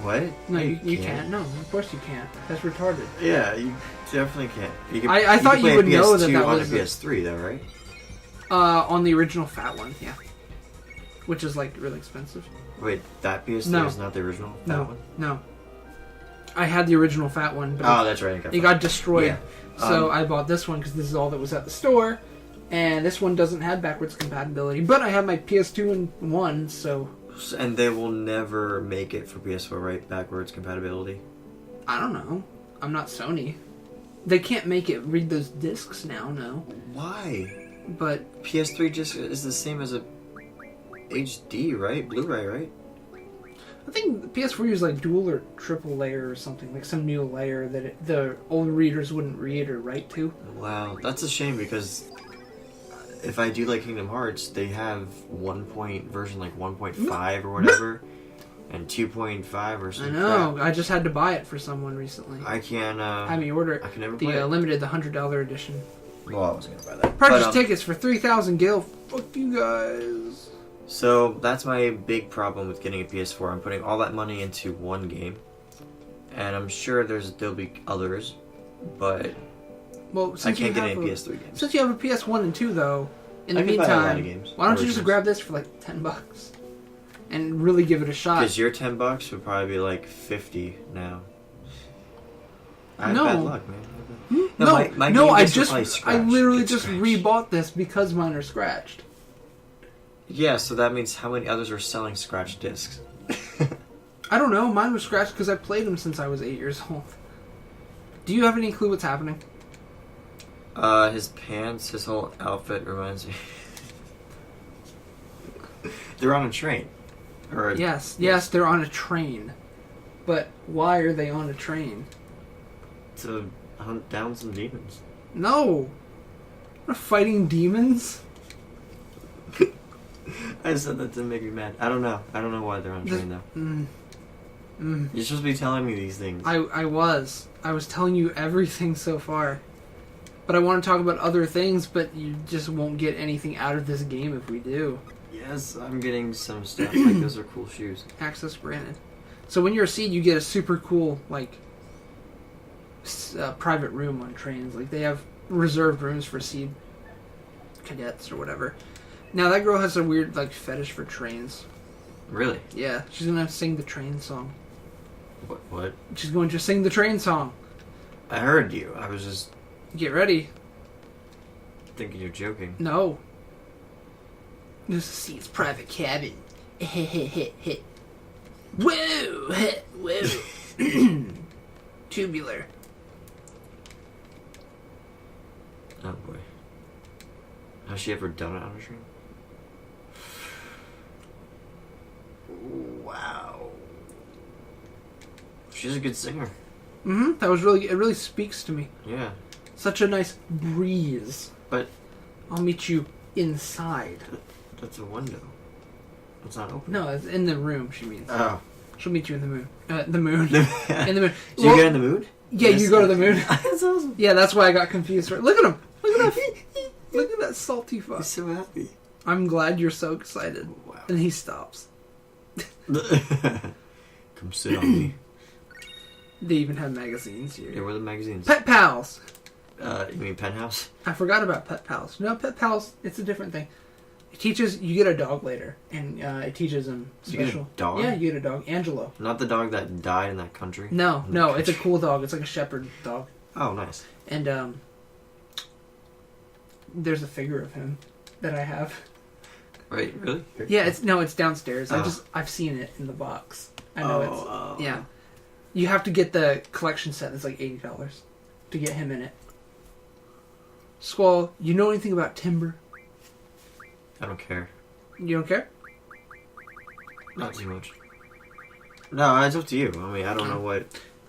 What? No, you can't. No, of course you can't. That's retarded. Yeah, you definitely can't. You can, I thought you would know that on was the PS3 though, right? On the original fat one, yeah. Which is like really expensive. Wait, that PS3 is not the original fat one? No. I had the original fat one, but that's right. It got destroyed. Yeah. So I bought this one because this is all that was at the store, and this one doesn't have backwards compatibility. But I have my PS2 and 1, so. And they will never make it for PS4, right? Backwards compatibility. I don't know. I'm not Sony. They can't make it read those discs now. No. Why? But PS3 just is the same as a HD, right? Blu-ray, right? I think PS4 used like dual or triple layer or something, like some new layer that the old readers wouldn't read or write to. Wow, that's a shame because if I do like Kingdom Hearts, they have version like 1.5 or whatever, and 2.5 or something. I know. Crap. I just had to buy it for someone recently. I can have me order it. I can never play the limited, the $100 edition. Well, I wasn't gonna buy that. Purchase tickets for 3,000 gil. Fuck you guys. So that's my big problem with getting a PS4. I'm putting all that money into one game, and I'm sure there'll be others, but Well, I can't get any PS3 games. Since you have a PS1 and 2, though, in the I can buy a lot of meantime, games, why don't you just versions. grab this for like $10 and really give it a shot? Because your $10 would probably be like 50 now. I have No. bad luck, man. No, my no, game I gets just, probably I scratched. literally Gets just scratched. rebought this because mine are scratched. Yeah, so that means how many others are selling scratched discs? I don't know, mine was scratched because I played them since I was 8 years old. Do you have any clue what's happening? His pants, his whole outfit reminds me. They're on a train. Or Yes, they're on a train. But why are they on a train? to hunt down some demons. No! We're fighting demons? I said that to make me mad. I don't know. I don't know why they're on a train though. You're supposed to be telling me these things. I was telling you everything so far. But I want to talk about other things, but you just won't get anything out of this game if we do. Yes, I'm getting some stuff. Like those are cool shoes. Access granted. So when you're a seed, you get a super cool, like, private room on trains. Like, they have reserved rooms for seed cadets or whatever. Now, that girl has a weird, like, fetish for trains. Really? Yeah, she's gonna sing the train song. What? She's going to sing the train song. I heard you. I was just Get ready. thinking you're joking. No. This is Seed's private cabin. Whoa! Whoa! Tubular. Oh boy. Has she ever done it on a train? Wow. She's a good singer. Mm-hmm. That was it really speaks to me. Yeah. Such a nice breeze. But I'll meet you inside. that's a window. It's not open. No, it's in the room, she means. Oh. She'll meet you in the moon. The moon. In In the moon. Do you get in the mood? Yeah, Yes. you go to the moon. That's awesome. Yeah, that's why I got confused. Look at him. Look at that. Look at that salty fuck. He's so happy. I'm glad you're so excited. Wow. And he stops. Come sit on me. They even have magazines here. Yeah, where are the magazines? Pet Pals. You mean Penthouse? I forgot about Pet Pals. No, Pet Pals, it's a different thing. It teaches, you get a dog later, and it teaches them You get a special. dog? Yeah, you get a dog. Angelo. Not the dog that died in that country? No, it's a cool dog. It's like a shepherd dog. Oh, nice. And, there's a figure of him that I have. Right, really? Yeah, it's downstairs. Oh. I've seen it in the box. I know Oh. yeah. You have to get the collection set. It's like $80 to get him in it. Squall, you know anything about timber? I don't care. You don't care? Not too much. No, it's up to you. I mean, I don't know what...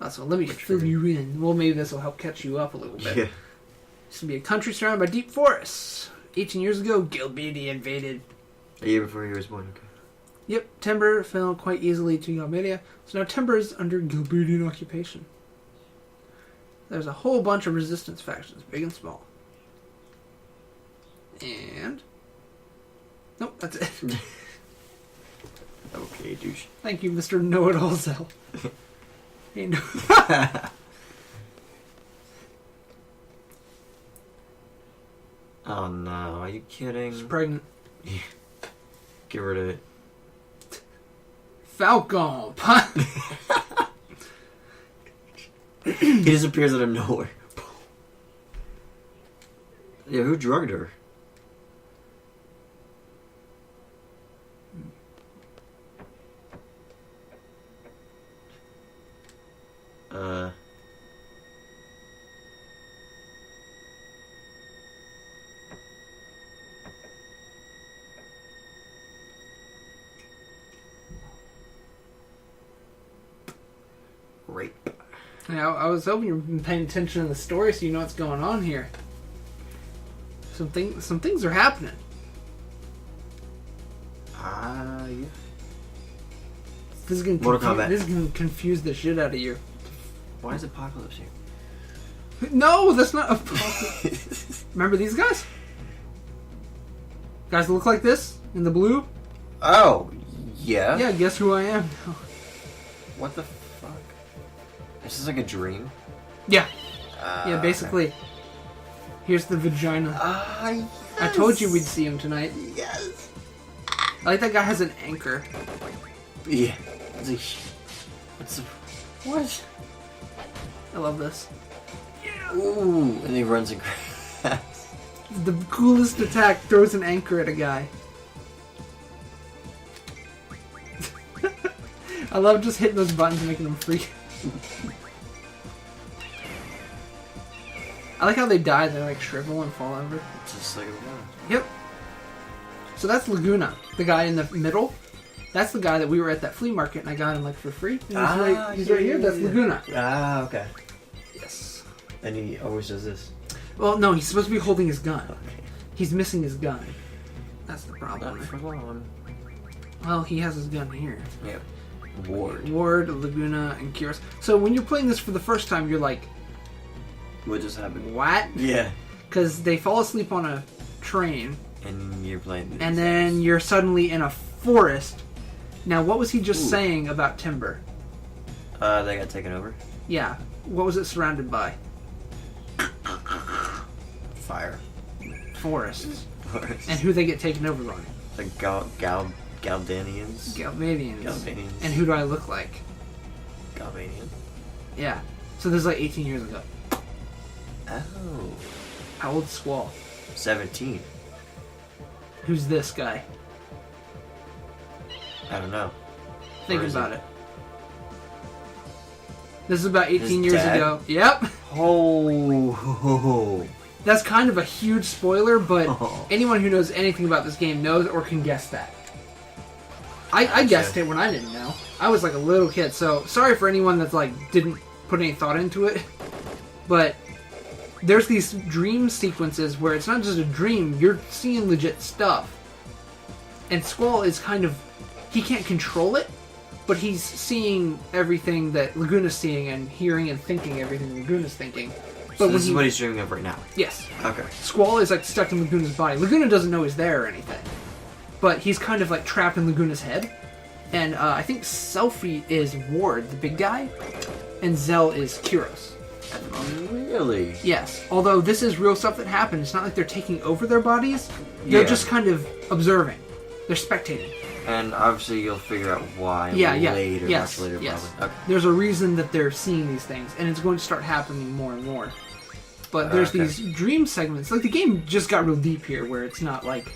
So let me fill you in. Well, maybe this will help catch you up a little bit. Yeah. This will be a country surrounded by deep forests. 18 years ago, Gilbidi invaded. A year before he was born, okay. Yep, timber fell quite easily to Galbadia, so now timber is under Gilbadian occupation. There's a whole bunch of resistance factions, big and small. And... Nope, that's it. Okay, douche. Thank you, Mr. Know-It-All Zell. Hey, no. Oh no, are you kidding? She's pregnant. Get rid of it. Falcon! He disappears out of nowhere. Yeah, who drugged her? Rape. Now, I was hoping you've been paying attention to the story so you know what's going on here. Some things are happening. Yeah. This is gonna Mortal Kombat. this is gonna confuse the shit out of you. Why is Apocalypse here? No, that's not a Remember these guys? Guys that look like this in the blue? Oh, yeah? Yeah, guess who I am? What the fuck? This is like a dream? Yeah. Yeah, basically. Here's the vagina. Yes. I told you we'd see him tonight. Yes! I like that guy has an anchor. Yeah. What? I love this. Ooh, and he runs across. The coolest attack throws an anchor at a guy. I love just hitting those buttons and making them freak. I like how they die, they like shrivel and fall over. Just like a gun. Yep. So that's Laguna, the guy in the middle. That's the guy that we were at that flea market and I got him like for free. He's right here. That's Laguna. Ah, okay. Yes. And he always does this. Well, no, he's supposed to be holding his gun. Okay. He's missing his gun. That's the problem. Not for long. Well, he has his gun here. Yeah. Ward. Ward, Laguna, and Kiros. So when you're playing this for the first time, you're like, What just happened? what? Yeah. Because they fall asleep on a train, And you're playing this. and then you're suddenly in a forest. Now, what was he just saying about timber? They got taken over. Yeah. What was it surrounded by? Fire. Forests. Forest. And who they get taken over by? The Galdanians. Galvanians. Galvanians. And who do I look like? Galvanian. Yeah. So this is like 18 years ago. Oh. How old's Squall? 17. Who's this guy? I don't know. Think Where is about he? it. This is about 18 His years dad? ago. Yep. Oh. That's kind of a huge spoiler, but Oh. anyone who knows anything about this game knows or can guess that. I guessed it when I didn't know. I was like a little kid, so sorry for anyone that's like didn't put any thought into it. But there's these dream sequences where it's not just a dream, you're seeing legit stuff. And Squall is kind of, he can't control it, but he's seeing everything that Laguna's seeing and hearing and thinking everything Laguna's thinking. So this is what he's dreaming of right now. Yes. Okay. Squall is like stuck in Laguna's body. Laguna doesn't know he's there or anything, but he's kind of like trapped in Laguna's head. And I think Selfie is Ward, the big guy, and Zell is Kiros at the moment. Really? Yes. Although this is real stuff that happened. It's not like they're taking over their bodies. They're just kind of observing. They're spectating. And obviously you'll figure out why Yeah. later, Yes. much later Yes. probably. Okay. There's a reason that they're seeing these things, and it's going to start happening more and more. But there's Okay. these dream segments. Like the game just got real deep here, where it's not like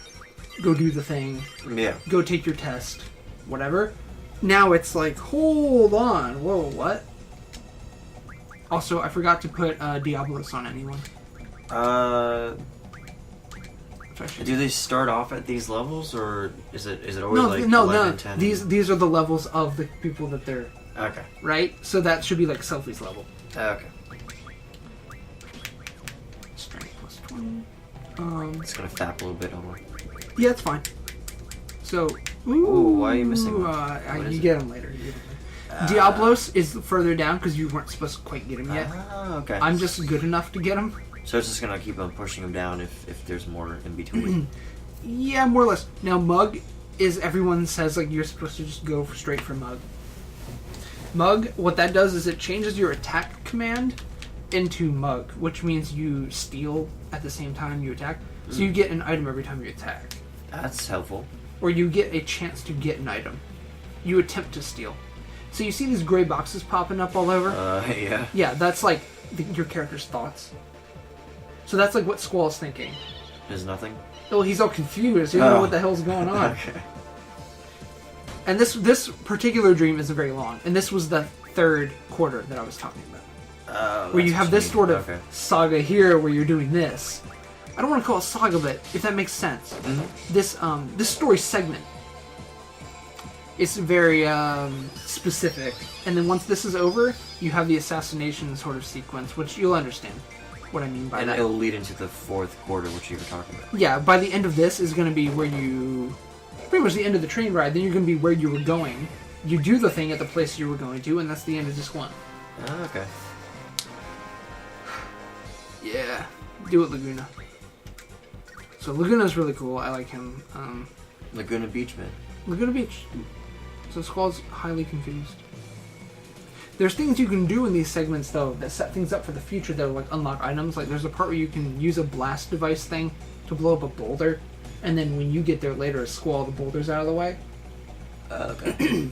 go do the thing, Yeah. go take your test, whatever. Now it's like, hold on, whoa, what? Also, I forgot to put Diablos on anyone. Which I should- Do they start off at these levels, or is it always No, like no, 11, no. 10? These are the levels of the people that they're Okay. right. So that should be like Selfie's level. Okay. Strength plus 20. It's gonna fap a little bit on. Yeah, it's fine. So, Ooh, why are you missing one? What is You it? get him later. Diablos is further down because you weren't supposed to quite get him yet. Ah, okay. I'm just good enough to get him. So it's just gonna keep on pushing him down if there's more in between. Yeah, more or less. Now, Mug is everyone says like you're supposed to just go straight for Mug. Mug, what that does is it changes your attack command into Mug, which means you steal at the same time you attack. So you get an item every time you attack. That's helpful. Or you get a chance to get an item. You attempt to steal. So you see these gray boxes popping up all over? Yeah. Yeah, that's like your character's thoughts. So that's like what Squall's thinking. There's nothing? Oh, he's all confused. He doesn't know what the hell's going on. Okay. And this particular dream isn't very long. And this was the third quarter that I was talking about. Where you have this sort of saga here where you're doing this. I don't want to call it saga, but if that makes sense. Mm-hmm. This story segment is very specific. And then once this is over, you have the assassination sort of sequence, which you'll understand what I mean by And that. it'll lead into the fourth quarter, which you were talking about. Yeah, by the end of this is going to be where you... Pretty much the end of the train ride, then you're going to be where you were going. You do the thing at the place you were going to, and that's the end of this one. Oh, okay. Yeah, do it, Laguna. So Laguna's really cool. I like him. Laguna Beachman. Laguna Beach. So Squall's highly confused. There's things you can do in these segments, though, that set things up for the future that are, like, unlock items. Like, there's a part where you can use a blast device thing to blow up a boulder, and then when you get there later, a Squall, the boulder's out of the way. Okay.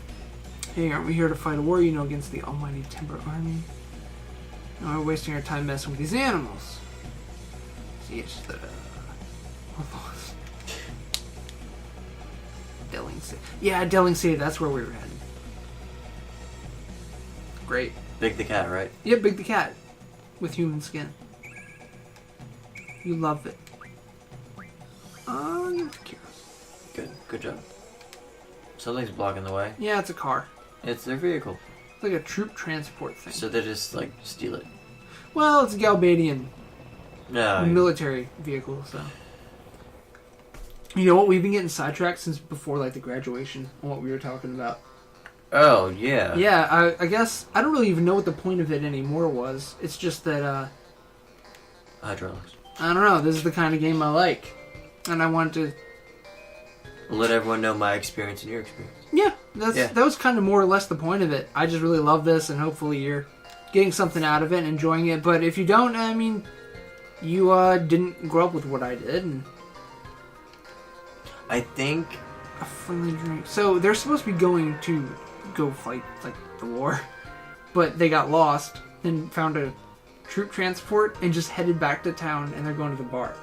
Hey, aren't we here to fight a war, against the almighty Timber Army? No, we're wasting our time messing with these animals. See, it's just that, we're lost. Delling City. Yeah, Delling City, that's where we were heading. Great. Big the cat, right? Yep, Big the cat. With human skin. You love it. Good. Good job. Something's blocking the way. Yeah, it's a car. It's their vehicle. It's like a troop transport thing. So they just, like, steal it. Well, it's a Galbadian No. military vehicle, so. You know what? We've been getting sidetracked since before, like, the graduation and what we were talking about. Oh, yeah. Yeah, I guess I don't really even know what the point of it anymore was. It's just that, Hydraulics. I don't know. This is the kind of game I like. And I want to... Let everyone know my experience and your experience. Yeah, that was kind of more or less the point of it. I just really love this, and hopefully you're getting something out of it and enjoying it. But if you don't, I mean, you didn't grow up with what I did. And I think... a friendly drink. So they're supposed to be going to go fight, like, the war. But they got lost and found a troop transport and just headed back to town, and they're going to the bar.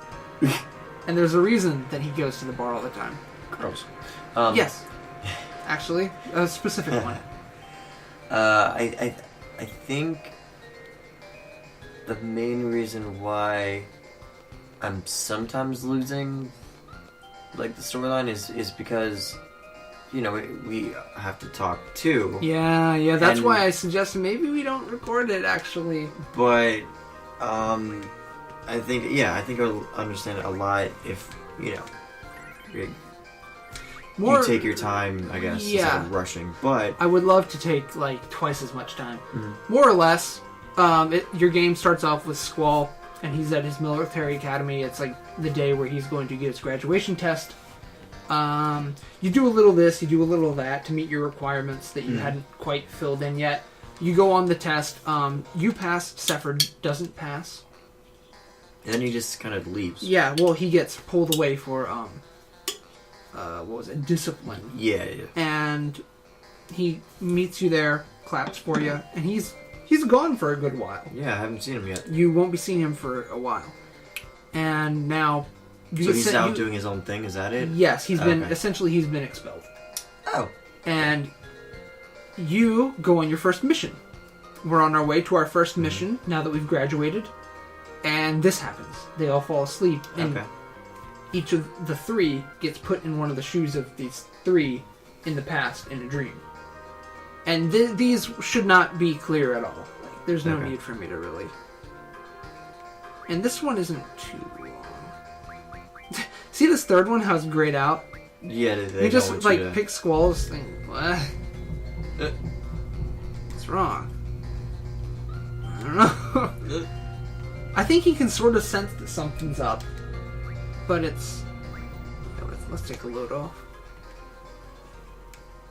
And there's a reason that he goes to the bar all the time. Gross. Yes. Actually, a specific one. I think the main reason why I'm sometimes losing, like, the storyline is because, we have to talk too. Yeah, that's why I suggested maybe we don't record it, actually. But, I think I'll understand it a lot if, you take your time, I guess, instead of rushing. But I would love to take, like, twice as much time. Mm-hmm. More or less. Your game starts off with Squall, and he's at his military academy. It's, like, the day where he's going to get his graduation test. You do a little this, you do a little that to meet your requirements that you hadn't quite filled in yet. You go on the test. You pass. Sefford doesn't pass. And then he just kind of leaves. Yeah, well, he gets pulled away for, what was it? Discipline. Yeah. And he meets you there, claps for you, and he's gone for a good while. Yeah, I haven't seen him yet. You won't be seeing him for a while. And now... So he's out doing his own thing, is that it? Yes, he's been expelled. Oh. And you go on your first mission. We're on our way to our first mission, now that we've graduated. And this happens. They all fall asleep, and each of the three gets put in one of the shoes of these three in the past in a dream. And these should not be clear at all. Like, there's no need for me to really... And this one isn't too long. See this third one, how it's grayed out? Yeah, they you just, like, pick Squall's thing. What? What's wrong? I don't know. I think he can sort of sense that something's up. But it's... Let's take a load off.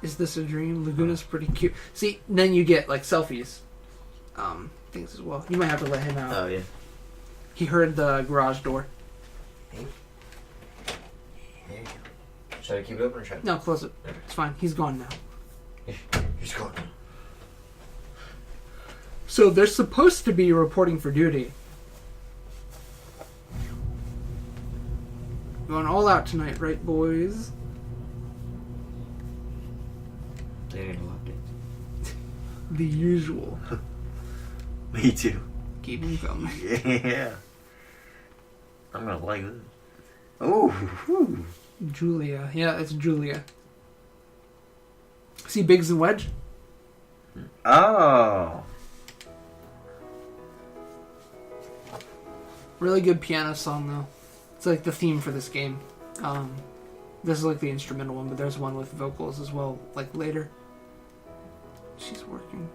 Is this a dream? Laguna's pretty cute. See, then you get, like, selfies. Things as well. You might have to let him out. Oh, yeah. He heard the garage door. Hey. There you go. Should I keep it open or should I? No, close it. It's fine. He's gone now. He's gone. So they're supposed to be reporting for duty. Going all out tonight, right, boys? They ain't a lot, dude. The usual. Me too. Keep him coming. Yeah. I'm gonna like this. Oh. Julia. Yeah, it's Julia. See Biggs and Wedge? Oh. Really good piano song, though. It's like the theme for this game. This is like the instrumental one, but there's one with vocals as well, like later. She's working.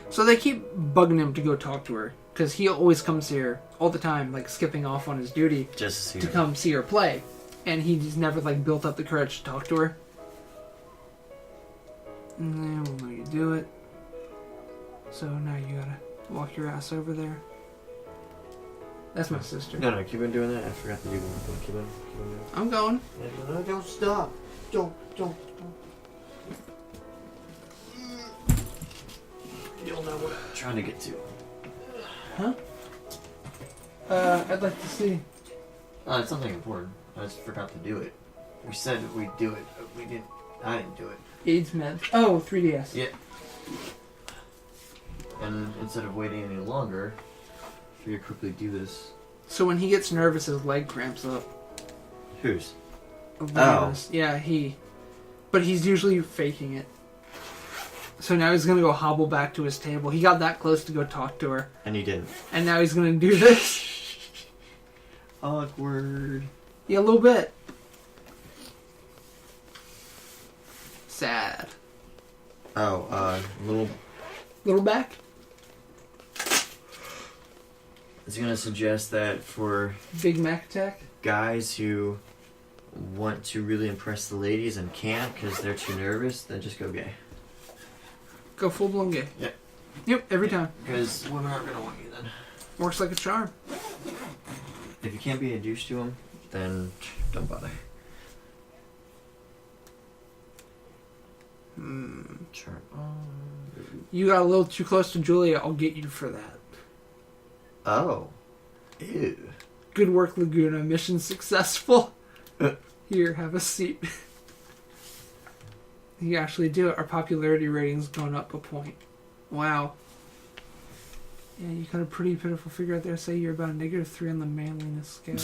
So they keep bugging him to go talk to her, because he always comes here all the time, like skipping off on his duty Just to come see her play. and he just never like built up the courage to talk to her. And then we'll let you do it. So now you gotta walk your ass over there. That's my sister. No, keep on doing that. I forgot to do one. Keep on doing it. I'm going. No, don't stop. Don't. You'll know what I'm trying to get to. Huh? I'd like to see. It's nothing important. I just forgot to do it. We said we'd do it, but we didn't. I didn't do it. AIDS meds. Oh, 3DS. Yeah. And instead of waiting any longer, we could quickly do this. So when he gets nervous, his leg cramps up. Whose? Oh. Yeah, he. But he's usually faking it. So now he's gonna go hobble back to his table. He got that close to go talk to her. And he didn't. And now he's gonna do this. Awkward. Yeah, a little bit. Sad. Oh, Little back? I was gonna suggest that for Big Mac attack? guys who want to really impress the ladies and can't because they're too nervous, then just go gay. Go full blown gay. Yep. Yep, every time. Because women aren't gonna want you then. Works like a charm. If you can't be a douche to them, then don't bother. Turn on. You got a little too close to Julia, I'll get you for that. Oh. Ew. Good work, Laguna. Mission successful. Here, have a seat. You actually do it. Our popularity rating's gone up a point. Wow. Yeah, you got a pretty pitiful figure out there. Say you're about a -3 on the manliness scale.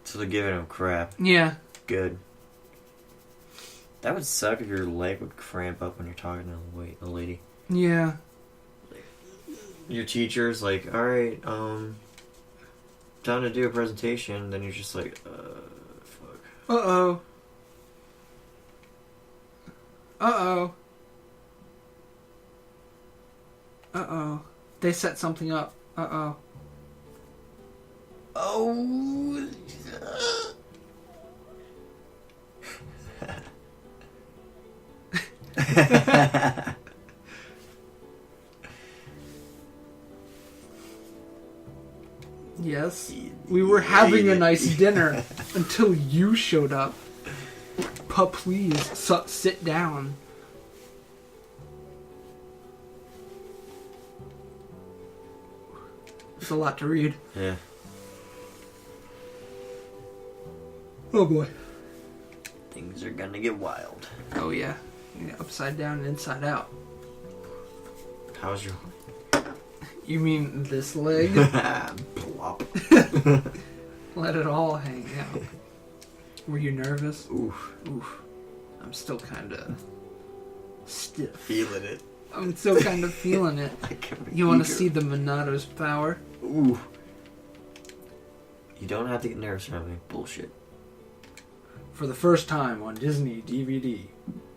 So they're giving him crap. Yeah. Good. That would suck if your leg would cramp up when you're talking to a lady. Yeah. Your teacher's like, alright, time to do a presentation, then you're just like, fuck. Uh-oh. Uh-oh. Uh-oh. They set something up. Uh-oh. Oh. Yes. We were having a nice dinner until you showed up. Please, sit down. It's a lot to read. Yeah. Oh boy. Things are gonna get wild. Oh yeah. Upside down and inside out. How's your... You mean this leg? Plop. Let it all hang out. Were you nervous? Oof. Oof. I'm still kind of stiff. Feeling it. I'm still kind of feeling it. You want to see the Monato's power? Ooh. You don't have to get nervous around me. Bullshit. For the first time on Disney DVD,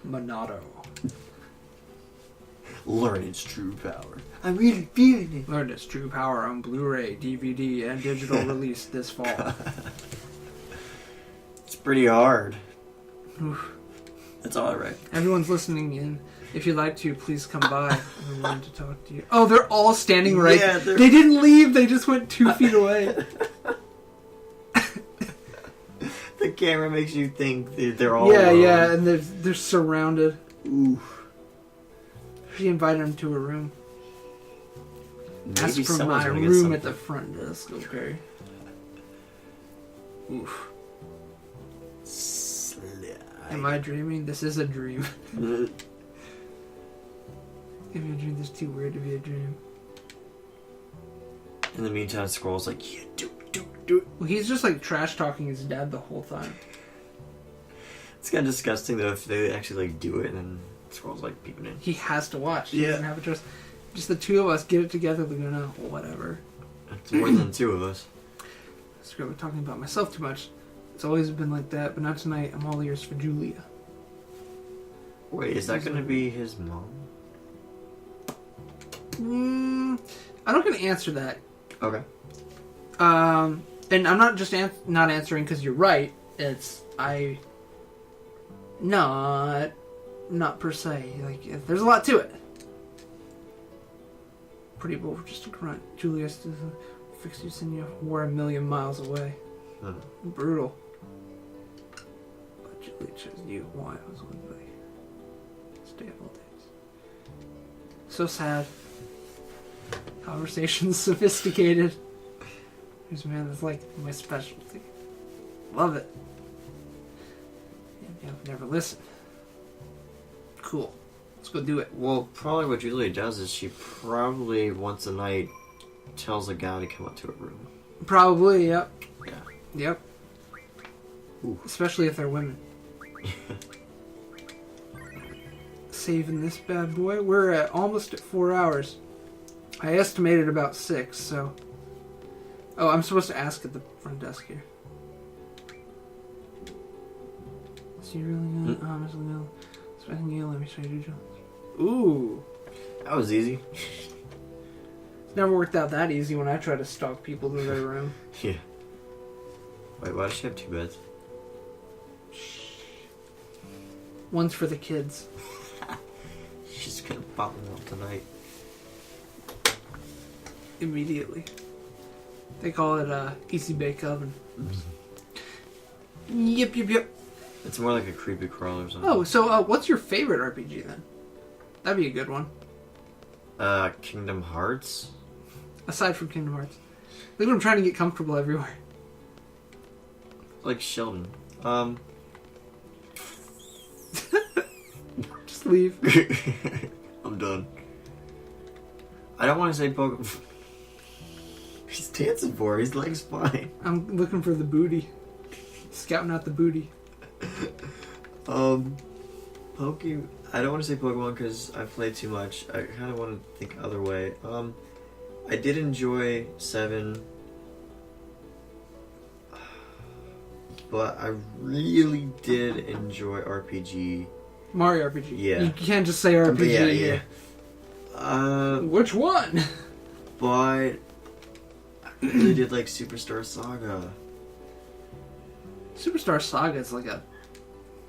Monato. Learn its true power. I'm really feeling it. Learn its true power on Blu-ray, DVD, and digital release this fall. It's pretty hard. Oof. That's all right. Everyone's listening in. If you'd like to, please come by. We want to talk to you. Oh, they're all standing right. Yeah, they didn't leave. They just went 2 feet away. The camera makes you think they're all Yeah, alone. yeah, and they're surrounded. Ooh. She invited him to her room. Maybe Ask for someone's my gonna get room something. at the front desk, okay? Oof. Am I dreaming? This is a dream. If you dream, this is too weird to be a dream. In the meantime, Squirrel's like, yeah, do it. Well, he's just like trash talking his dad the whole time. It's kind of disgusting though if they actually like do it and then Squirrel's like peeping in. He has to watch. He Yeah. doesn't have a choice. Just the two of us get it together. Laguna, whatever. It's more than 2 of us. Screw it, we're talking about myself too much. It's always been like that, but not tonight. I'm all ears for Julia. Wait, is that going to be his mom? I'm not going to answer that. Okay. And I'm not just not answering because you're right. It's not per se. Like there's a lot to it. Pretty bold, just a grunt. Julius fix you, send you war 1,000,000 miles away. Brutal. But Julia chose you. Why I was one day. Stay up all days. So sad. Conversations sophisticated. There's a man that's like my specialty. Love it. Yeah, never listen. Cool. Let's go do it. Well, probably what Julia does is she probably once a night tells a guy to come up to her room. Probably, yep. Yeah. Yep. Ooh. Especially if they're women. Saving this bad boy. We're at almost at 4 hours. I estimated about 6, so... Oh, I'm supposed to ask at the front desk here. So you really gonna... I'm just gonna... Expecting you, let me show you your jobs. Ooh. That was easy. It's never worked out that easy when I try to stalk people to their room. Yeah. Wait, why does she have 2 beds? One's for the kids. She's gonna pop them up tonight. Immediately. They call it a easy bake oven. Yep. It's more like a creepy crawler or something. Oh, so what's your favorite RPG then? That'd be a good one. Kingdom Hearts? Aside from Kingdom Hearts. Look at I'm trying to get comfortable everywhere. Like Sheldon. Just leave. I'm done. I don't want to say Pokemon. He's dancing for her. His leg's fine. I'm looking for the booty. Scouting out the booty. Pokemon. I don't want to say Pokemon because I've played too much. I kind of want to think other way. I did enjoy 7, but I really did enjoy RPG. Mario RPG. Yeah. You can't just say RPG. Yeah. Which one? But I really did like Superstar Saga. Superstar Saga is like a...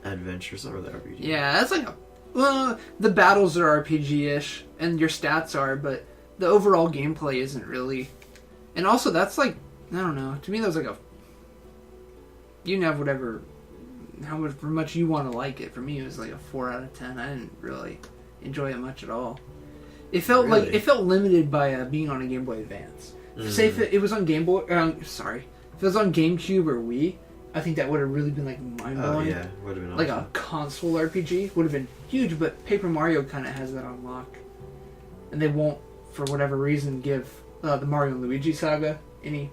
Adventure, some of the RPG. Yeah, that's like a... Well, the battles are RPG-ish, and your stats are, but the overall gameplay isn't really. And also, that's like... I don't know. To me, that was like a... You can have whatever... However much you want to like it. For me, it was like a 4 out of 10. I didn't really enjoy it much at all. It felt Really? like... It felt limited by being on a Game Boy Advance. Say if it was on Game Boy... sorry. If it was on GameCube or Wii... I think that would have really been like mind-blowing. Oh yeah, would have been like awesome. a console RPG would have been huge, but Paper Mario kind of has that on lock, and they won't, for whatever reason, give the Mario and Luigi saga any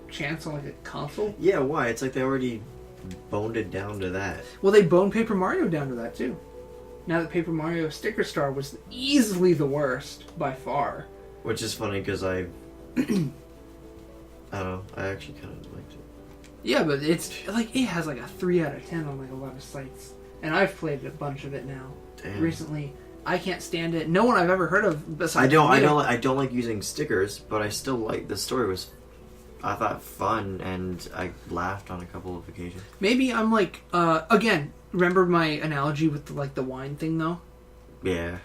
chance on like a console. Yeah, why? It's like they already boned it down to that. Well, they boned Paper Mario down to that too. Now that Paper Mario Sticker Star was easily the worst by far. Which is funny because I don't know. I actually kind of liked it. Yeah, but it's like it has like a 3 out of 10 on like a lot of sites, and I've played a bunch of it now. Damn. Recently. I can't stand it. No one I've ever heard of besides I don't like using stickers, but I still like the story was, I thought, fun, and I laughed on a couple of occasions. Maybe I'm like again. Remember my analogy with the wine thing though? Yeah.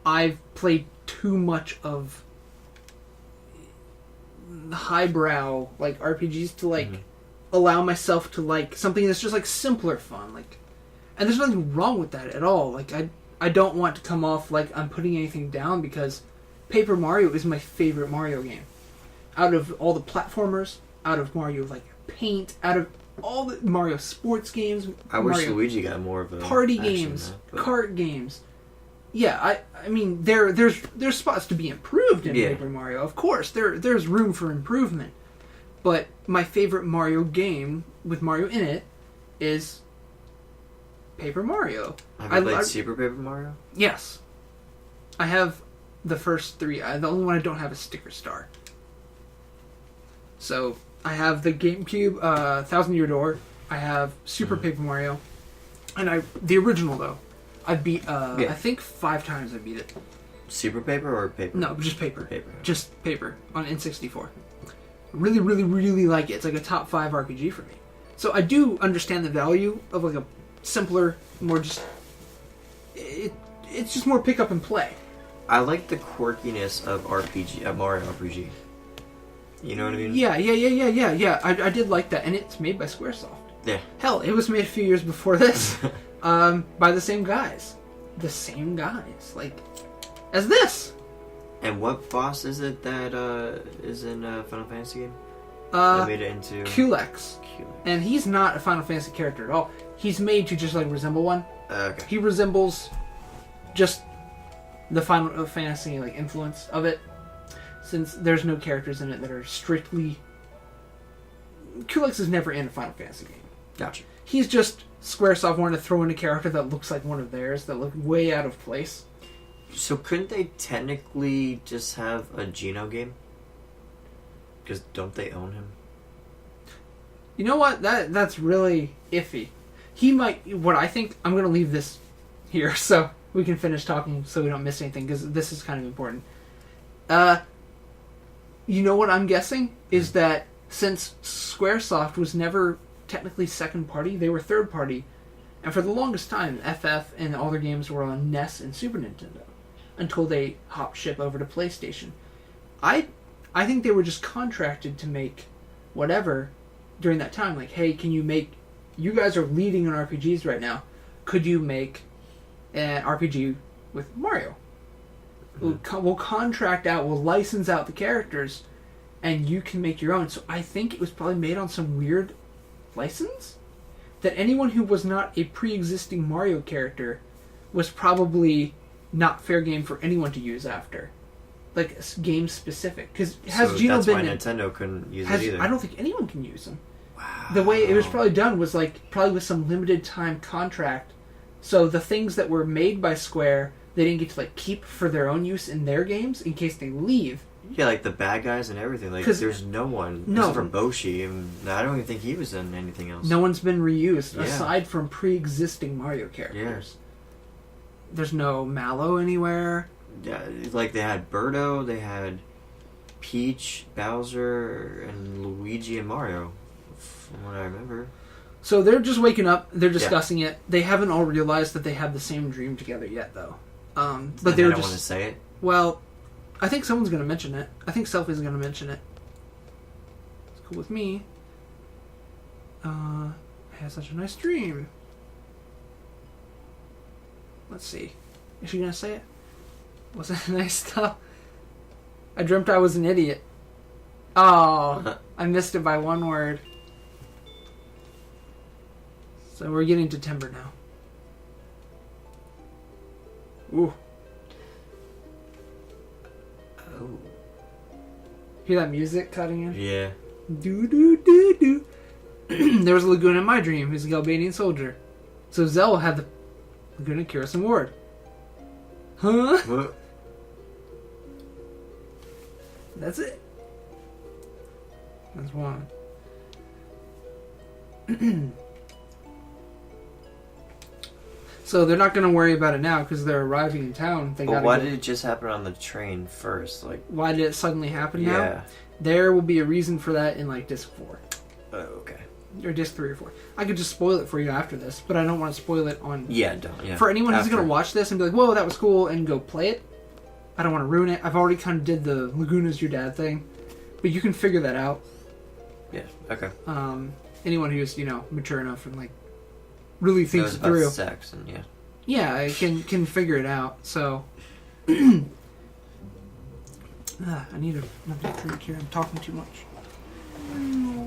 I've played too much of highbrow like RPGs to like allow myself to like something that's just like simpler fun, like, and there's nothing wrong with that at all. Like I don't want to come off like I'm putting anything down because Paper Mario is my favorite Mario game. Out of all the platformers, out of Mario like Paint, out of all the Mario sports games, I wish Mario Luigi got more of a party action games, in that, kart games. Yeah, I mean there's spots to be improved in Paper Mario. Of course, there's room for improvement. But my favorite Mario game with Mario in it is Paper Mario. Have you played Super Paper Mario? Yes. I have the first 3. The only one I don't have is Sticker Star. So, I have the GameCube, Thousand Year Door. I have Super Paper Mario. And the original, though. I beat, I think 5 times I beat it. Super Paper or Paper? No, just Paper. Paper. Just Paper on N64. Really, really, really like it. It's like a top 5 RPG for me. So I do understand the value of like a simpler, more just... It's just more pick up and play. I like the quirkiness of Mario RPG. You know what I mean? Yeah. I did like that, and it's made by SquareSoft. Yeah. Hell, it was made a few years before this, by the same guys. The same guys, like, as this. And what boss is it that is in a Final Fantasy game? That made it into... Kulex. And he's not a Final Fantasy character at all. He's made to just, like, resemble one. Okay. He resembles just the Final Fantasy, like, influence of it. Since there's no characters in it that are strictly... Kulex is never in a Final Fantasy game. Gotcha. He's just SquareSoft wanted to throw in a character that looks like one of theirs, that looked way out of place. So couldn't they technically just have a Geno game? Because don't they own him? You know what? That's really iffy. He might... What I think... I'm going to leave this here so we can finish talking so we don't miss anything, because this is kind of important. You know what I'm guessing? Is that since Squaresoft was never technically second party, they were third party. And for the longest time, FF and all their games were on NES and Super Nintendo. Until they hopped ship over to PlayStation. I think they were just contracted to make whatever during that time. Like, hey, can you make... You guys are leading in RPGs right now. Could you make an RPG with Mario? We'll contract out, we'll license out the characters, and you can make your own. So I think it was probably made on some weird license? That anyone who was not a pre-existing Mario character was probably not fair game for anyone to use after. Like, game specific. Because has so Geno that's been... why Nintendo couldn't use it either. I don't think anyone can use them. Wow. The way it was probably done was like probably with some limited time contract. So the things that were made by Square, they didn't get to like keep for their own use in their games in case they leave. Yeah, like the bad guys and everything. Like, there's no one except for Boshi, and I don't even think he was in anything else. No one's been reused aside from pre-existing Mario characters. Yeah. There's no Mallow anywhere. Yeah, like they had Birdo, they had Peach, Bowser, and Luigi and Mario, from what I remember. So they're just waking up. They're discussing it. They haven't all realized that they have the same dream together yet, though. But they don't want to say it. Well, I think someone's going to mention it. I think Selfie's going to mention it. It's cool with me. I had such a nice dream. Let's see. Is she going to say it? Was it nice stuff? I dreamt I was an idiot. Oh, I missed it by one word. So we're getting to timber now. Ooh. Oh. Hear that music cutting in? Yeah. Do do do do. There was a Laguna in my dream. He's a Galbanian soldier. So Zell had the Laguna cure some ward. Huh? What? That's it. That's one. So they're not going to worry about it now because they're arriving in town. But why did it just happen on the train first? Like, why did it suddenly happen now? Yeah. There will be a reason for that in like disc 4. Oh, okay. Or disc 3 or 4. I could just spoil it for you after this, but I don't want to spoil it on... Yeah, don't. Yeah. For anyone who's going to watch this and be like, whoa, that was cool, and go play it, I don't want to ruin it. I've already kind of did the Laguna's your dad thing, but you can figure that out. Yeah, okay. Anyone who's, mature enough and, like, really thinks it through. About sex and, yeah. Yeah, I can figure it out, so... I need another drink here. I'm talking too much.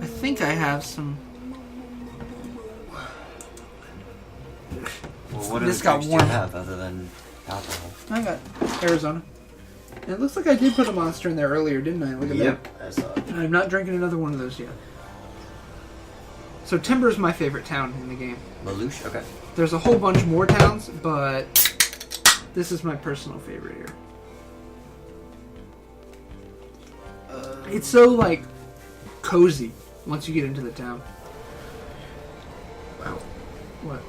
I think I have some... Well, what This other got drinks do warm. you have other than alcohol? I got Arizona. And it looks like I did put a Monster in there earlier, didn't I? Look at Yep, I saw it. that. I'm not drinking another one of those yet. So Timber's my favorite town in the game. Malouche? Okay. There's a whole bunch more towns, but this is my personal favorite here. It's so, like, cozy once you get into the town. Wow. What?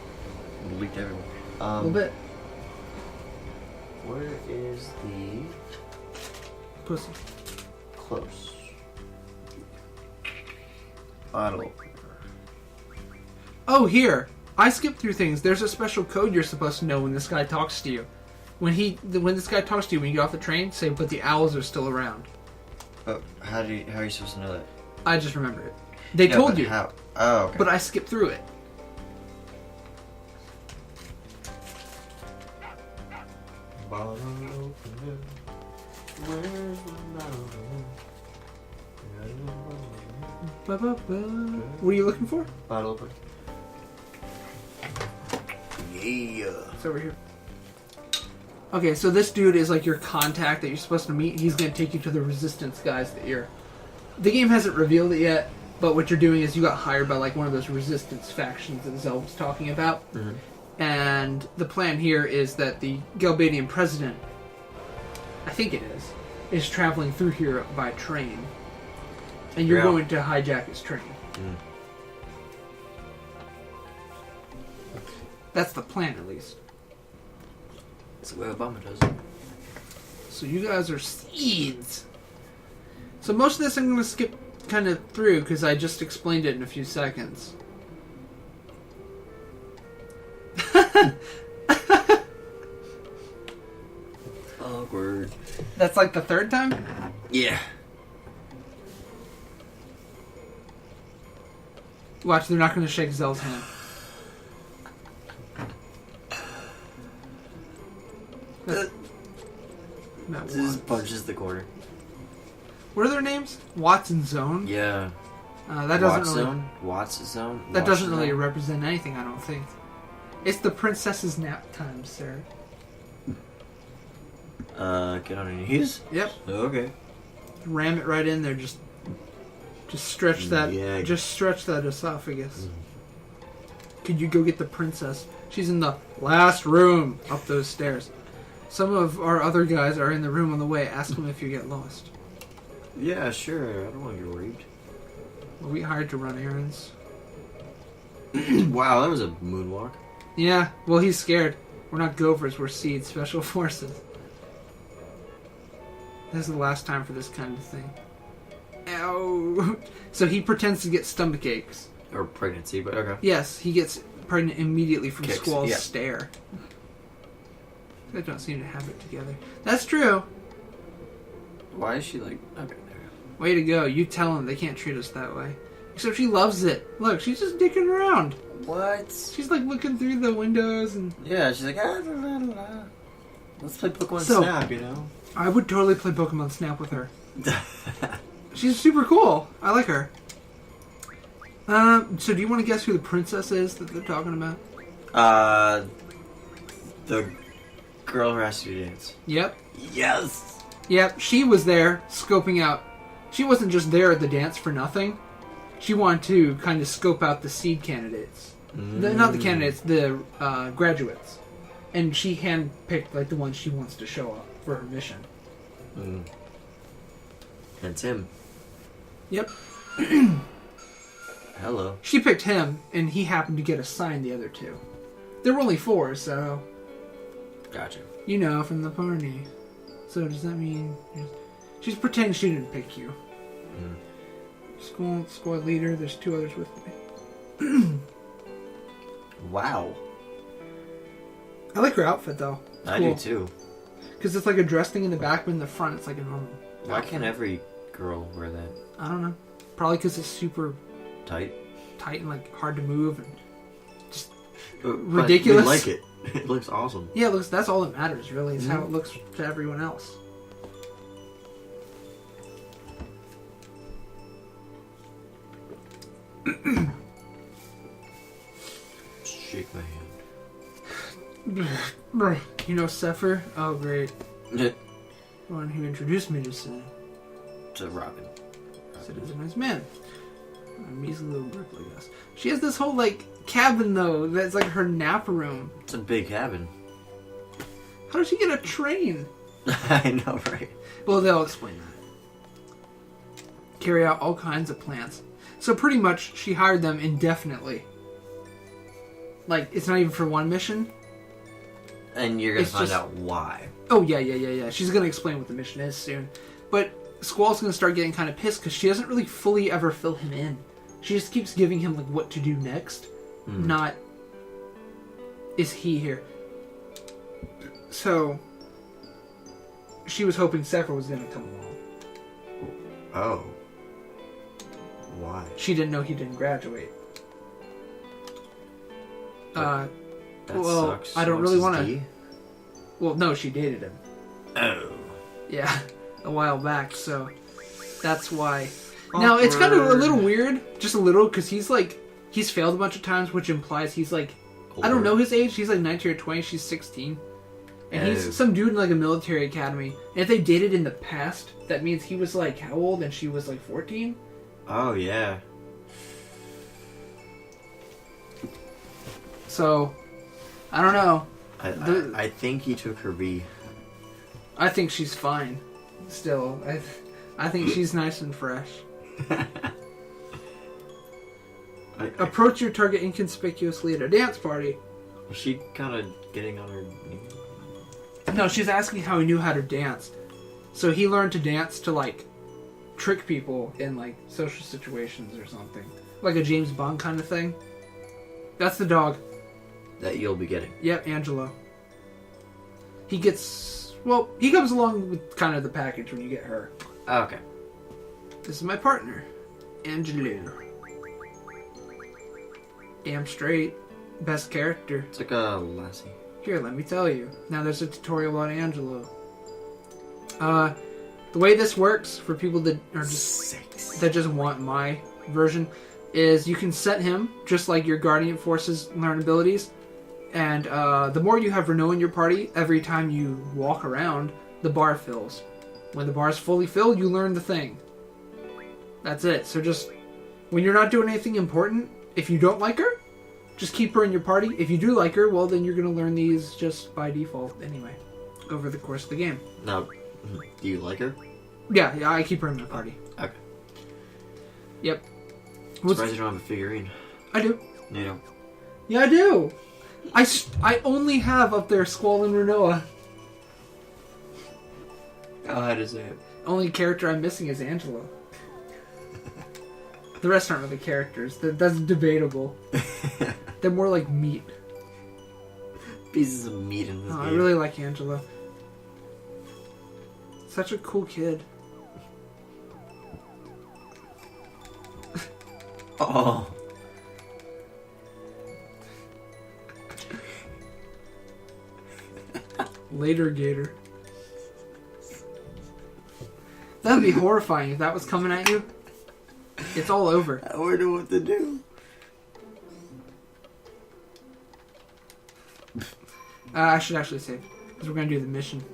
Leaked everywhere. A little bit. Where is the... Pussy. Close. Bottle. Oh, here. I skipped through things. There's a special code you're supposed to know when this guy talks to you. When this guy talks to you when you get off the train, say, but the owls are still around. Oh, how are you supposed to know that? I just remember it. They told you. How? Oh, okay. But I skipped through it. Bottle opener, where's the What are you looking for? bottle opener? Yeah. It's over here. Okay, so this dude is like your contact that you're supposed to meet. He's going to take you to the resistance guys that you're... The game hasn't revealed it yet, but what you're doing is you got hired by like one of those resistance factions that Zell was talking about. Mm-hmm. And the plan here is that the Galbadian president, I think it is traveling through here by train. And you're going to hijack his train. Mm. That's the plan, at least. That's the way Obama does it. So you guys are seeds. So most of this I'm going to skip kind of through because I just explained it in a few seconds. Awkward. That's like the third time? Yeah. Watch, they're not going to shake Zell's hand. Matt This punches the corner. What are their names? Watts and Zone? Yeah. That doesn't Watts really... zone? Watts zone? That Watch doesn't really zone? represent anything, I don't think. It's the princess's nap time, sir. Get on your knees? Yep. Okay. Ram it right in there, just stretch that, Yeah. just stretch that esophagus. Could you go get the princess? She's in the last room up those stairs. Some of our other guys are in the room on the way. Ask them if you get lost. Yeah, sure. I don't want to get raped. Were we hired to run errands? Wow, that was a moonwalk. Yeah, well, he's scared. We're not gophers, we're seeds, special forces. This is the last time for this kind of thing. Ow! So he pretends to get stomach aches. Or pregnancy, but okay. Yes, he gets pregnant immediately from Kicks, Squall's yeah. stare. They don't seem to have it together. That's true. Why is she like... Okay, there. Way to go. You tell them they can't treat us that way. Except she loves it. Look, she's just dicking around. What? She's like looking through the windows and... Yeah, she's like... Ah, la, la, la. Let's play Pokemon So- Snap, you know? I would totally play Pokemon Snap with her. She's super cool. I like her. So do you want to guess who the princess is that they're talking about? The girl who has to dance. Yep. Yes! Yep, she was there scoping out. She wasn't just there at the dance for nothing. She wanted to kind of scope out the seed candidates. Not the candidates, the graduates. And she handpicked like the ones she wants to show up for her mission. That's him. Yep. Hello. She picked him, and he happened to get assigned the other two. There were only 4, so... Gotcha. You know, from the party. So does that mean... She's pretending she didn't pick you. Squad leader, there's 2 others with me. Wow. I like her outfit, though. It's I cool. do too. Because it's like a dress thing in the back, but in the front it's like a normal. Why can't every girl wear that? I don't know. Probably because it's super Tight? tight and like hard to move and just But ridiculous. we like it. It looks awesome. Yeah, looks. That's all that matters, really, is how it looks to everyone else. Shake my hand. You know Sepher? Oh, great. Yeah. The one who introduced me to Sin. To Robin. Said he's a nice man. A measly little brick, I guess. She has this whole, like, cabin, though, that's like her nap room. It's a big cabin. How does she get a train? I know, right? Well, they'll explain that. Carry out all kinds of plans. So pretty much, she hired them indefinitely. Like, it's not even for one mission. And you're gonna It's find just- out why. Oh, yeah. She's gonna explain what the mission is soon. But Squall's gonna start getting kind of pissed because she doesn't really fully ever fill him in She just keeps giving him like what to do next, not is he here. So she was hoping Sephiroth was going to come along. Oh. Why? She didn't know he didn't graduate. That well, sucks. I don't What's really his want to. D? Well, no, she dated him. Oh. Yeah, a while back. So that's why. Now it's kind of a little weird, just a little, because he's failed a bunch of times, which implies he's like, I don't know his age. He's like 19 or 20. She's 16. And he's some dude in like a military academy. And if they dated in the past, that means he was like how old and she was like 14? Oh, yeah. So, I don't know. I think he took her B. I think she's fine. Still, I think she's nice and fresh. Approach your target inconspicuously at a dance party. Was she kind of getting on her knees? No, she's asking how he knew how to dance. So he learned to dance to, like, trick people in, like, social situations or something. Like a James Bond kind of thing. That's the dog. That you'll be getting. Yep, Angelo. He gets... Well, he comes along with kind of the package when you get her. Oh, okay. This is my partner, Angelo. Damn straight. Best character. It's like a lassie. Here, let me tell you. Now there's a tutorial about Angelo. The way this works for people that are just want my version is you can set him just like your Guardian Forces learn abilities, and the more you have Renault in your party, every time you walk around, the bar fills. When the bar is fully filled, you learn the thing. That's it. So just when you're not doing anything important, if you don't like her, just keep her in your party. If you do like her, well, then you're going to learn these just by default anyway, over the course of the game. Now, do you like her? Yeah, I keep her in my party. Okay. Yep. I'm surprised you don't have a figurine. I do. You know. Yeah, I do. I only have up there Squall and Renoa. Oh, how to say it? Only character I'm missing is Angelo. The rest aren't really characters. That's debatable. They're more like meat. Pieces of meat in this game. I really like Angelo. Such a cool kid. Oh. Later, Gator. That'd be horrifying if that was coming at you. It's all over. I don't know what to do. I should actually save, because we're going to do the mission.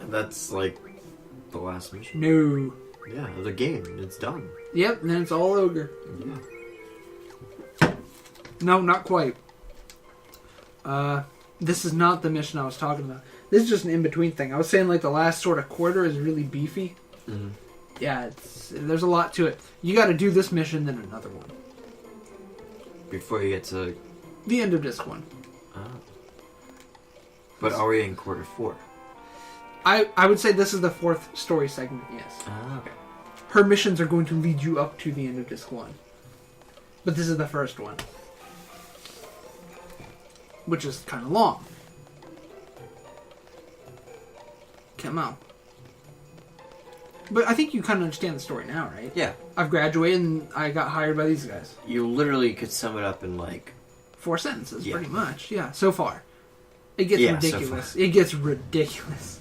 That's like the last mission. No. Yeah, the game. It's done. Yep, and then it's all over. Yeah. No, not quite. This is not the mission I was talking about. This is just an in-between thing. I was saying like the last sort of quarter is really beefy. Mm-hmm. Yeah, there's a lot to it. You got to do this mission, then another one. Before you get to the end of disc 1. Oh. But are we in quarter 4? I would say this is the 4th story segment, yes. Ah, okay. Her missions are going to lead you up to the end of disc 1. But this is the first one. Which is kind of long. Come on. But I think you kind of understand the story now, right? Yeah. I've graduated and I got hired by these guys. You literally could sum it up in like 4 sentences, pretty much. Yeah, so far. It gets ridiculous. So it gets ridiculous.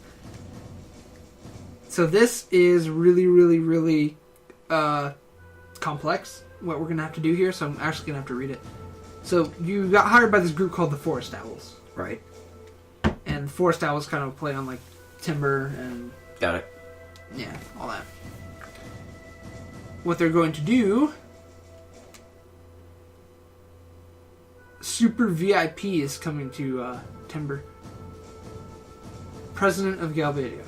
So this is really, really, really complex, what we're going to have to do here, so I'm actually going to have to read it. So you got hired by this group called the Forest Owls. Right. And Forest Owls kind of play on like timber and... Got it. Yeah, all that. What they're going to do... Super VIP is coming to Timber. President of Galbadia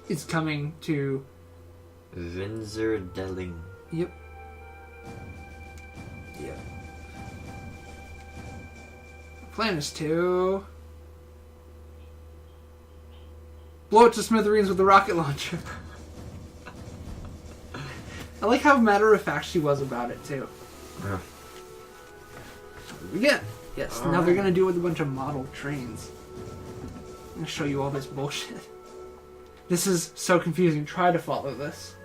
is coming to... Windsor Delling. Yep. Yep. Plan is to... blow it to smithereens with a rocket launcher. I like how matter of fact she was about it too. Yeah. Again, yes. Now they're gonna do it with a bunch of model trains. I'm gonna show you all this bullshit. This is so confusing. Try to follow this.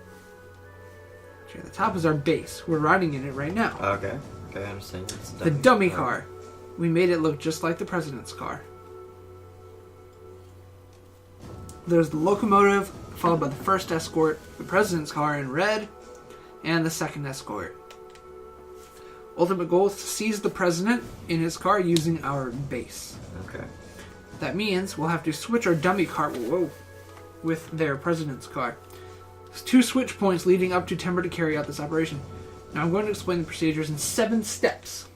Okay, the top is our base. We're riding in it right now. Okay. Okay, I understand. It's The dummy car. We made it look just like the president's car. There's the locomotive, followed by the first escort, the president's car in red, and the second escort. Ultimate goal is to seize the president in his car using our base. Okay. That means we'll have to switch our dummy car with their president's car. There's 2 switch points leading up to Timber to carry out this operation. Now I'm going to explain the procedures in 7 steps.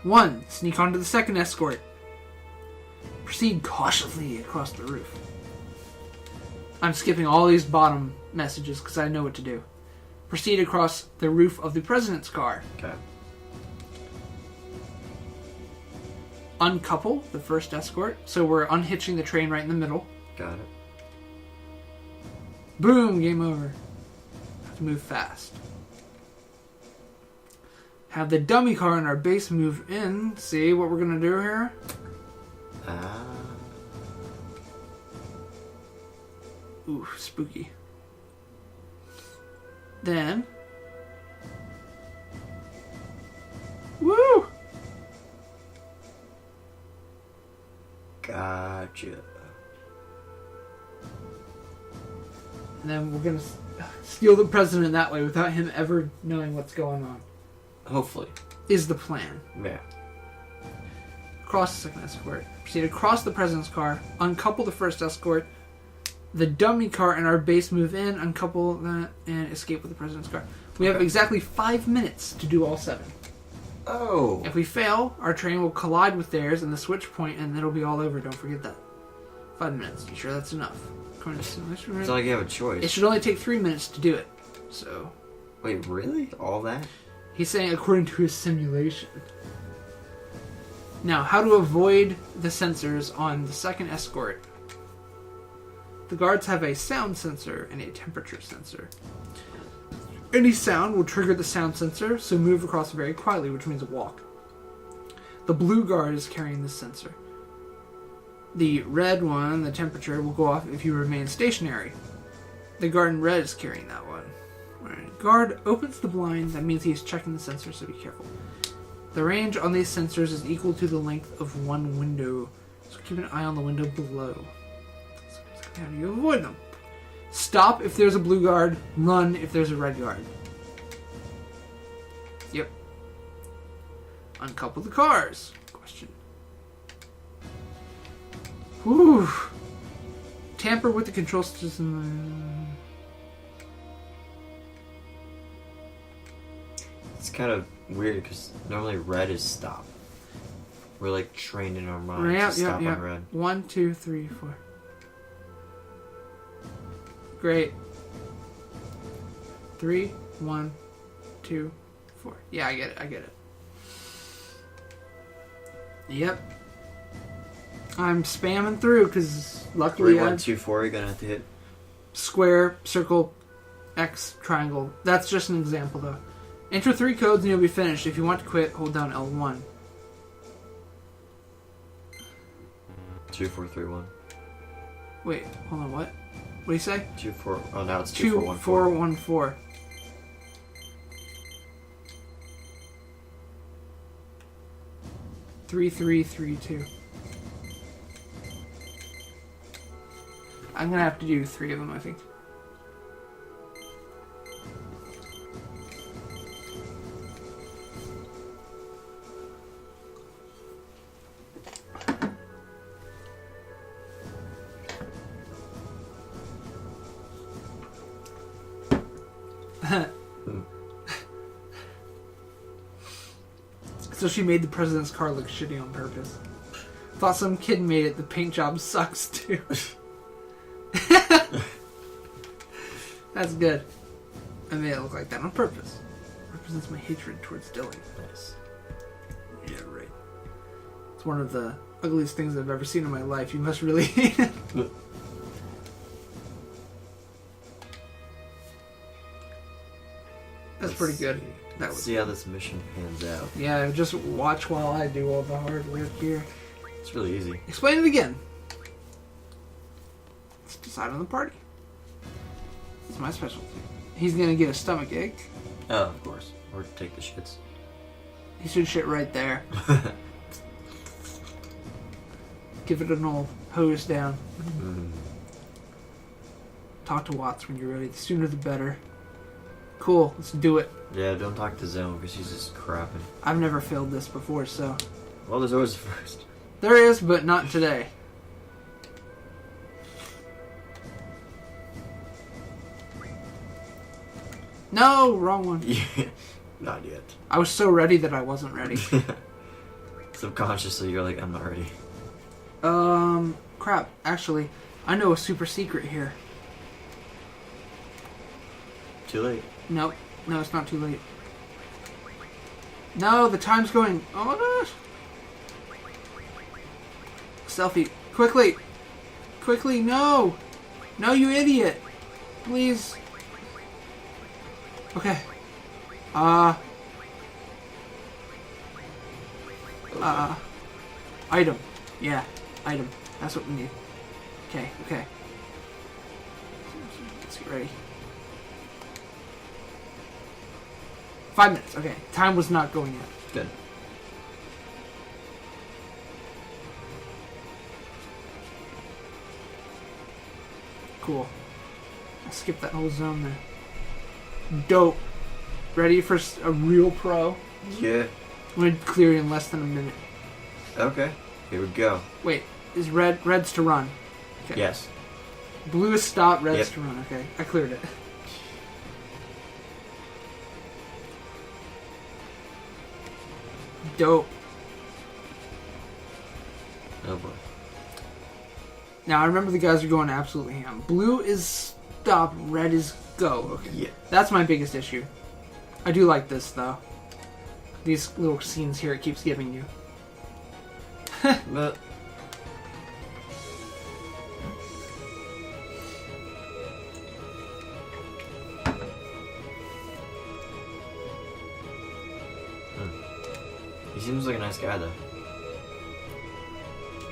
1. Sneak onto the second escort. Proceed cautiously across the roof. I'm skipping all these bottom messages because I know what to do. Proceed across the roof of the president's car. Okay. Uncouple the first escort. So we're unhitching the train right in the middle. Got it. Boom, game over. Have to move fast. Have the dummy car and our base move in. See what we're going to do here? Ooh, spooky. Then... Woo! Gotcha. And then we're going to steal the president that way without him ever knowing what's going on. Hopefully. Is the plan. Yeah. Cross the second escort. Proceed across the president's car. Uncouple the first escort. The dummy car and our base move in. Uncouple that and escape with the president's car. We have exactly 5 minutes to do all 7. Oh. If we fail, our train will collide with theirs in the switch point and it'll be all over. Don't forget that. 5 minutes. You sure that's enough? According to simulation, It's not like you have a choice. it should only take 3 minutes to do it. So... Wait, really? All that? He's saying according to his simulation. Now, how to avoid the sensors on the second escort. The guards have a sound sensor and a temperature sensor. Any sound will trigger the sound sensor, so move across very quietly, which means walk. The blue guard is carrying this sensor. The red one, the temperature, will go off if you remain stationary. The guard in red is carrying that one. When a guard opens the blind, that means he's checking the sensor, so be careful. The range on these sensors is equal to the length of one window, so keep an eye on the window below. So how do you avoid them? Stop if there's a blue guard, run if there's a red guard. Yep. Uncouple the cars. Question. Whew. Tamper with the control system. It's kind of weird because normally red is stop. We're like trained in our minds to stop on red. 1, 2, 3, 4. Great. 3, 1, 2, 4. Yeah, I get it. Yep. I'm spamming through because luckily 3, 1, 2, 4. You're gonna have to hit square, circle, X, triangle. That's just an example though. Enter 3 codes and you'll be finished. If you want to quit, hold down L1. 2, 4, 3, 1. Wait, hold on, what? What do you say? 2, 4. Oh, now it's 2, 4, 1, 4. 4, 1, 4. Three, 3, 3, 2. I'm gonna have to do 3 of them, I think. So she made the president's car look shitty on purpose. Thought some kid made it. The paint job sucks too. That's good. I made it look like that on purpose. Represents my hatred towards Dylan. Nice. Yeah, right. It's one of the ugliest things I've ever seen in my life. You must really hate it. That's pretty good. That Let's was see how this mission pans out. Yeah, just watch while I do all the hard work here. It's really easy. Explain it again. Let's decide on the party. It's my specialty. He's gonna get a stomach ache. Oh, of course. Or take the shits. He should shit right there. Give it an old hose down. Talk to Watts when you're ready. The sooner the better. Cool, let's do it. Yeah, don't talk to Zone because she's just crapping. I've never failed this before, so... Well, there's always a first. There is, but not today. No, wrong one. Yeah, not yet. I was so ready that I wasn't ready. Subconsciously, you're like, I'm not ready. Crap. Actually, I know a super secret here. Too late. Nope. No, it's not too late. No, the time's going... Oh my gosh. Selfie. Quickly. Quickly, no. No, you idiot. Please. Okay. Item. Yeah, item. That's what we need. Okay, okay. Let's get ready. 5 minutes. Okay, time was not going yet. Good. Cool. I skipped that whole zone there. Dope. Ready for a real pro? Yeah. I'm gonna clear in less than a minute. Okay. Here we go. Wait, is red's to run? Okay. Yes. Blue is stop, red's Yep. to run. Okay, I cleared it. Dope. Oh boy. Now I remember the guys are going absolutely ham. Blue is stop, red is go. Okay. Yeah. That's my biggest issue. I do like this though. These little scenes here it keeps giving you. But he seems like a nice guy though.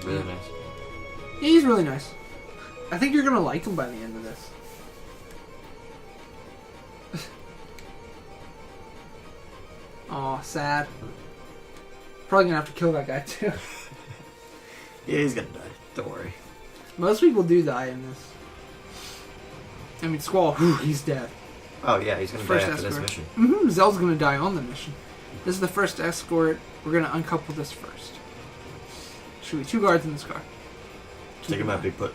Really Yeah. nice. Yeah, he's really nice. I think you're gonna like him by the end of this. Aw, sad. Probably gonna have to kill that guy too. Yeah, he's gonna die. Don't worry. Most people do die in this. I mean, Squall, he's dead. Oh yeah, he's gonna die First after this escort. mission. Zell's gonna die on the mission. This is the first escort. We're gonna uncouple this first. Should we 2 guards in this car? Take him out, big put.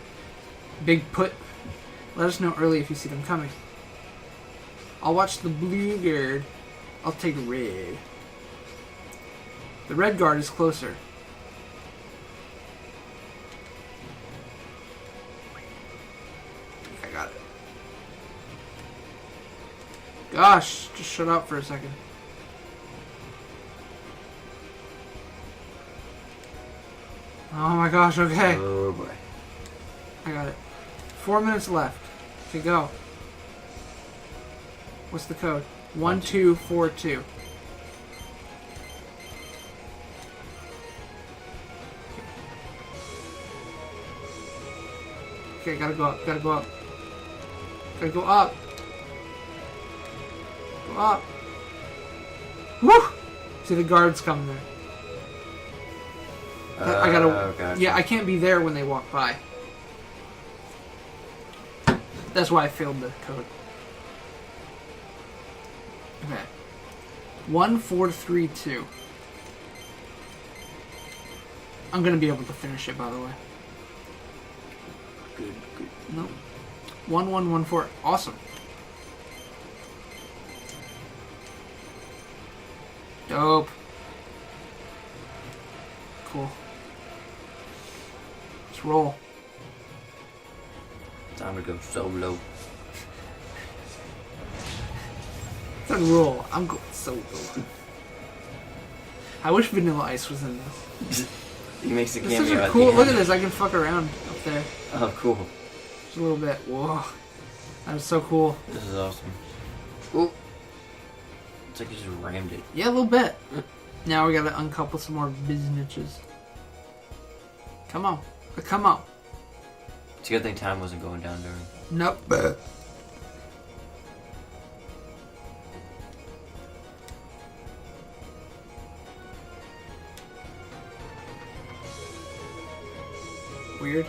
Big put. Let us know early if you see them coming. I'll watch the blue guard. I'll take red. The red guard is closer. I got it. Gosh, just shut up for a second. Oh my gosh, okay. Oh boy. I got it. 4 minutes left. Okay, go. What's the code? 1242. Okay, gotta go up, gotta go up. Gotta go up. Go up. Woo! See, the guards coming there. I gotta... Gotcha. Yeah, I can't be there when they walk by. That's why I failed the code. Okay. 1432. I'm gonna be able to finish it, by the way. Good, good. Nope. 1114. Awesome. Dope. Cool. Let's roll. Time to go solo. It's a roll. I'm going solo. I wish Vanilla Ice was in this. He makes a This cameo is a at cool. the Look at end. this. I can fuck around up there. Oh, cool. Just a little bit. Whoa. That was so cool. This is awesome. Ooh. It's like you just rammed it. Yeah, a little bit. Now we gotta uncouple some more businesses. Come on. Come on. It's a good thing time wasn't going down during. Nope. Weird.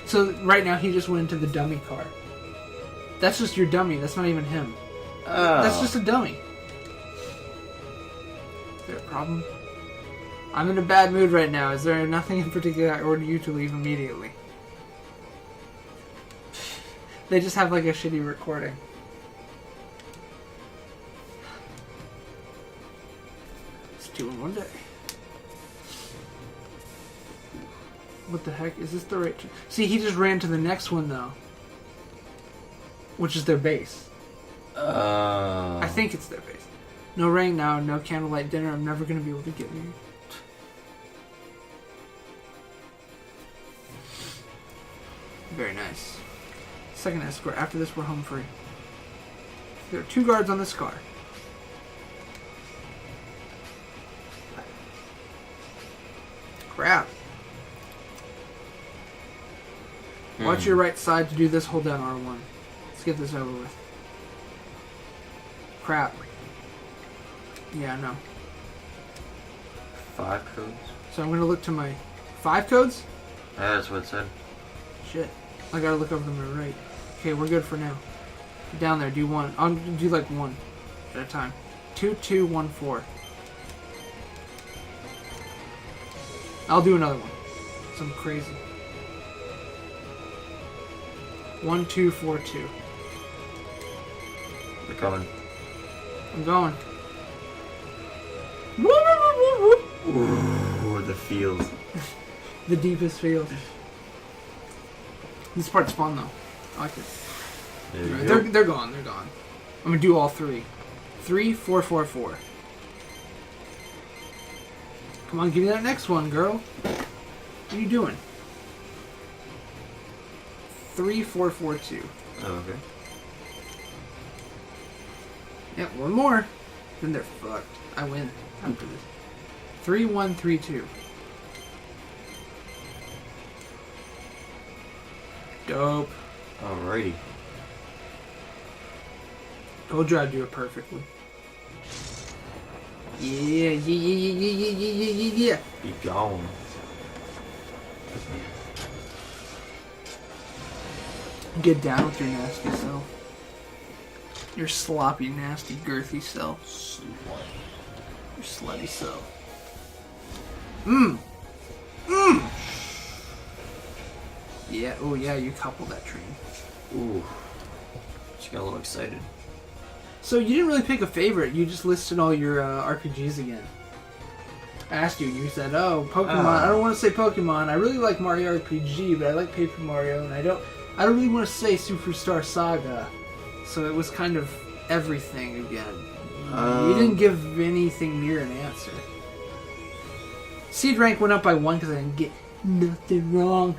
So right now he just went into the dummy car. That's just your dummy. That's not even him. Oh. That's just a dummy. Is there a problem? I'm in a bad mood right now. Is there nothing in particular I order you to leave immediately? They just have like a shitty recording. It's 2 in 1 day. What the heck? Is this the right... See, he just ran to the next one though. Which is their base. I think it's their base. No rain now, no candlelight dinner. I'm never going to be able to get you. Very nice. Second escort. After this, we're home free. There are 2 guards on this car. Crap. Watch your right side to do this. Hold down R1. Let's get this over with. Crap. Yeah, I know. 5 codes? So I'm going to look to my... 5 codes? Yeah, that's what it said. Shit. I gotta look over to my right. Okay, we're good for now. Get down there, do 1. I'll do like 1 at a time. 2, 2, 1, 4. I'll do another one. Something crazy. 1, 2, 4, 2. They're coming. I'm going. Ooh, the field. The deepest field. This part's fun though. I like it. There you Right, go. they're gone. They're gone. I'm gonna do all 3. 3, 4, 4, 4. Come on, give me that next one, girl. What are you doing? 3, 4, 4, 2. Oh, okay. Yep, 1 more. Then they're fucked. I win after this. 3, 1, 3, 2. Dope. Alrighty. Told you I'd do it perfectly. Yeah, yeah, yeah, yeah, yeah, yeah, yeah, yeah. Be gone. Get down with your nasty self. Your sloppy, nasty, girthy self. Your slutty self. Yeah, oh yeah, you coupled that train. Ooh. She got a little excited. So you didn't really pick a favorite, you just listed all your RPGs again. I asked you, and you said, oh, Pokemon. I don't want to say Pokemon. I really like Mario RPG, but I like Paper Mario, and I don't really want to say Superstar Saga. So it was kind of everything again. You didn't give anything near an answer. Seed rank went up by 1 because I didn't get nothing wrong.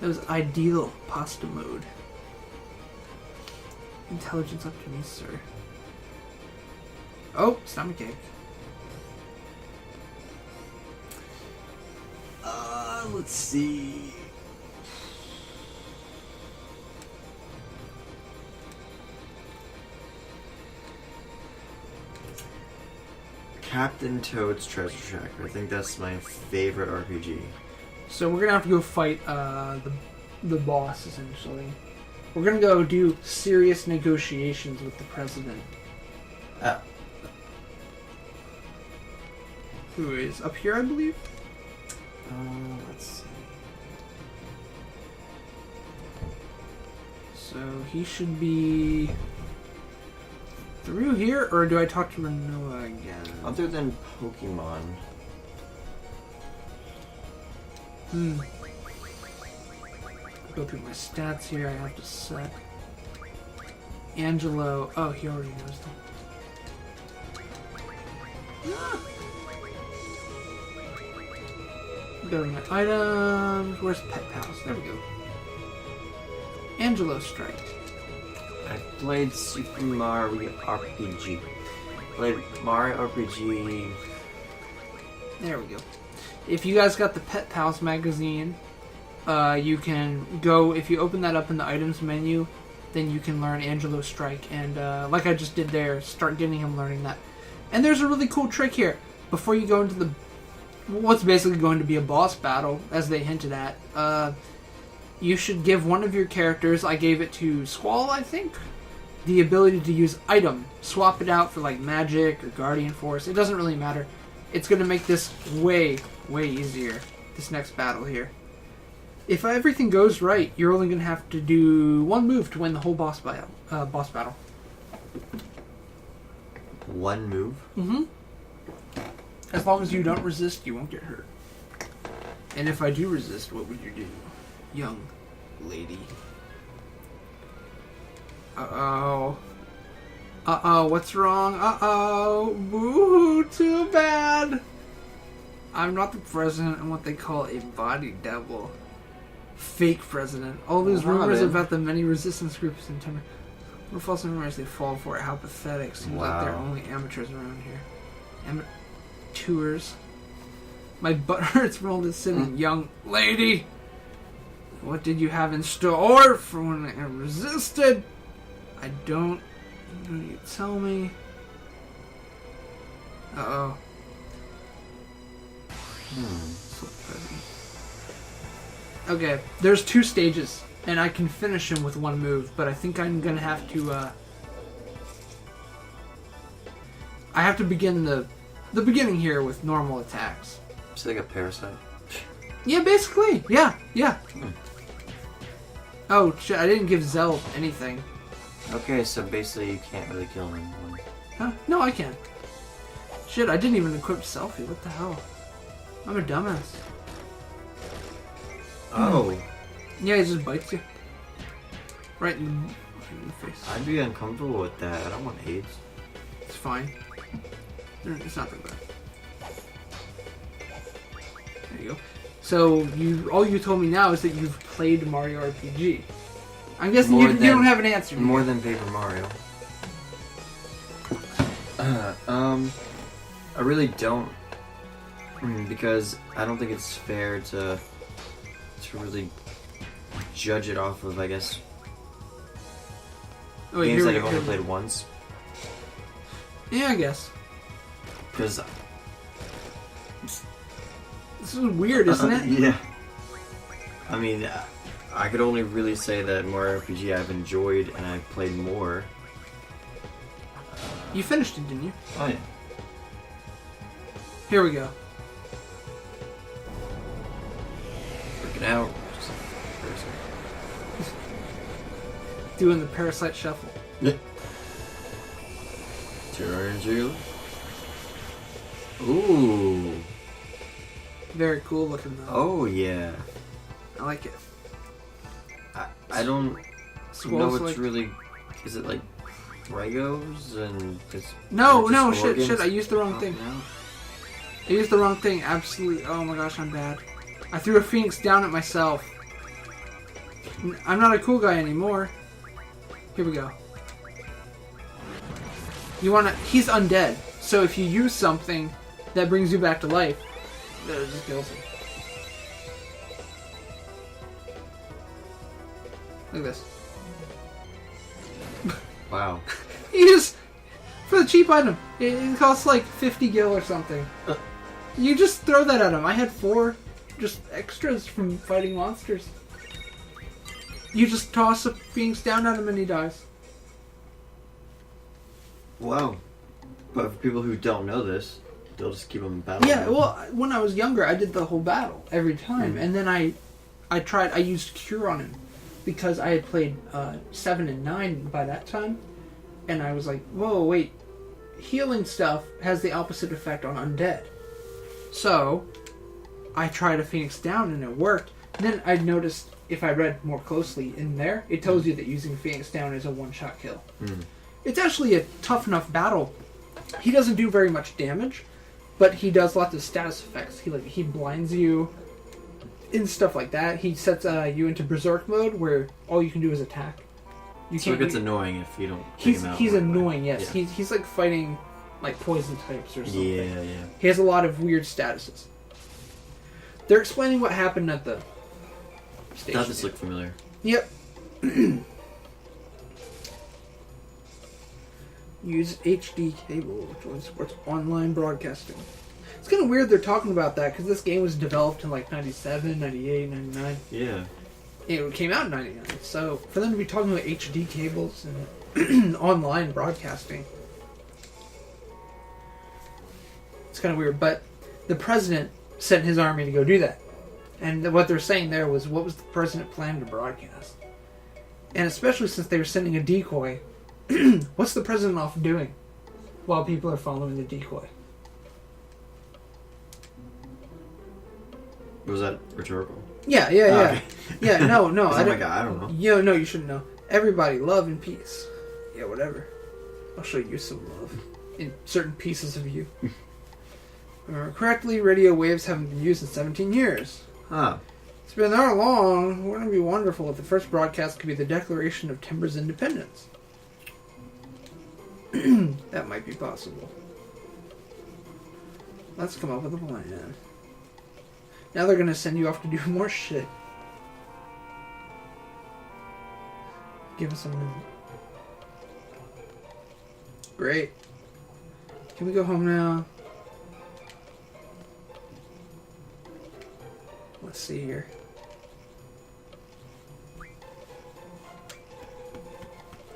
That was ideal pasta mode. Intelligence up to me, sir. Oh, stomach ache. Let's see. Captain Toad's Treasure Shack. I think that's my favorite RPG. So we're gonna have to go fight the boss, essentially. We're gonna go do serious negotiations with the president. Who is up here, I believe? Let's see. So he should be through here, or do I talk to Renoa again? Other than Pokemon. Go through my stats here. I have to set Angelo. Oh, he already knows them. Go to my items. Where's Pet Pals? There we go. Angelo Strike. I played Super Mario RPG. played Mario RPG. There we go. If you guys got the Pet Pals magazine, you can go, if you open that up in the items menu, then you can learn Angelo's Strike. And like I just did there, start getting him learning that. And there's a really cool trick here. Before you go into what's basically going to be a boss battle, as they hinted at, you should give one of your characters, I gave it to Squall, I think, the ability to use item. Swap it out for like magic or guardian force. It doesn't really matter. It's going to make this way, way easier, this next battle here. If everything goes right, you're only going to have to do one move to win the whole boss battle. One move? Mm-hmm. As long as you don't resist, you won't get hurt. And if I do resist, what would you do, young lady? Uh-oh. Uh-oh, what's wrong? Uh-oh. Boo-hoo, too bad. I'm not the president. I'm what they call a body double. Fake president. All those rumors about the many resistance groups in Timor. What false rumors they fall for it. How pathetic. Seems like they're only amateurs around here. Amateurs. My butt hurts from all this sitting. Young lady. What did you have in store for when I resisted? I don't... You tell me. Uh-oh. Okay, there's 2 stages, and I can finish him with one move, but I think I'm gonna have to, I have to begin the beginning here with normal attacks. It's like a parasite? Yeah, basically. Yeah. Oh, shit, I didn't give Zell anything. Okay, so basically you can't really kill him. Huh? No, I can. Shit, I didn't even equip Selfie. What the hell? I'm a dumbass. Oh. Yeah, he just bites you. Right in the face. I'd be uncomfortable with that. I don't want AIDS. It's fine. It's not that bad. There you go. So, all you told me now is that you've played Mario RPG. I'm guessing you don't have an answer. More than Paper Mario. I really don't. Because I don't think it's fair to really judge it off of, I guess, games that I've only played once. Yeah, I guess. Because this is weird, isn't it? Yeah. I mean, I could only really say that Mario RPG I've enjoyed and I've played more. You finished it, didn't you? Oh yeah. Here we go. Freaking out. Doing the parasite shuffle. Yeah. Turn you. Ooh. Very cool looking though. Oh yeah. I like it. I don't know what's like... really... Is it like Legos and... No, shit, I used the wrong thing. No. I used the wrong thing, absolutely. Oh my gosh, I'm bad. I threw a phoenix down at myself. I'm not a cool guy anymore. Here we go. He's undead, so if you use something that brings you back to life, that just kills him. Look at this. Wow. You just, for the cheap item, it costs like 50 gil or something. You just throw that at him. I had 4 just extras from fighting monsters. You just toss a phoenix down at him and he dies. Wow. But for people who don't know this, they'll just keep him in battle. Yeah, well, when I was younger, I did the whole battle every time. And then I used Cure on him. Because I had played 7 and 9 by that time. And I was like, whoa, wait. Healing stuff has the opposite effect on undead. So, I tried a Phoenix down and it worked. And then I noticed, if I read more closely in there, it tells you that using Phoenix down is a one-shot kill. It's actually a tough enough battle. He doesn't do very much damage, but he does lots of status effects. He blinds you and stuff like that. He sets you into Berserk mode where all you can do is attack. So it gets annoying if you don't take him out. He's annoying, yes. Yeah. He's like fighting like poison types or something. Yeah. He has a lot of weird statuses. They're explaining what happened at the station. Does this look familiar? Yep. Use HD cable, which only supports online broadcasting. It's kind of weird they're talking about that, because this game was developed in like 97, 98, 99. Yeah. It came out in 99, so for them to be talking about HD cables and online broadcasting, it's kind of weird. But the president sent his army to go do that. And what they're saying there was, what was the president planning to broadcast? And especially since they were sending a decoy, what's the president off doing while people are following the decoy? Was that rhetorical? Yeah. Okay. Yeah, no. I don't know. No, you shouldn't know. Everybody, love and peace. Yeah, whatever. I'll show you some love in certain pieces of you. If I remember correctly, radio waves haven't been used in 17 years. Huh. It's been that long. Wouldn't it be wonderful if the first broadcast could be the declaration of Timber's independence? That might be possible. Let's come up with a plan. Now they're going to send you off to do more shit. Give us a minute. Great. Can we go home now? Let's see here.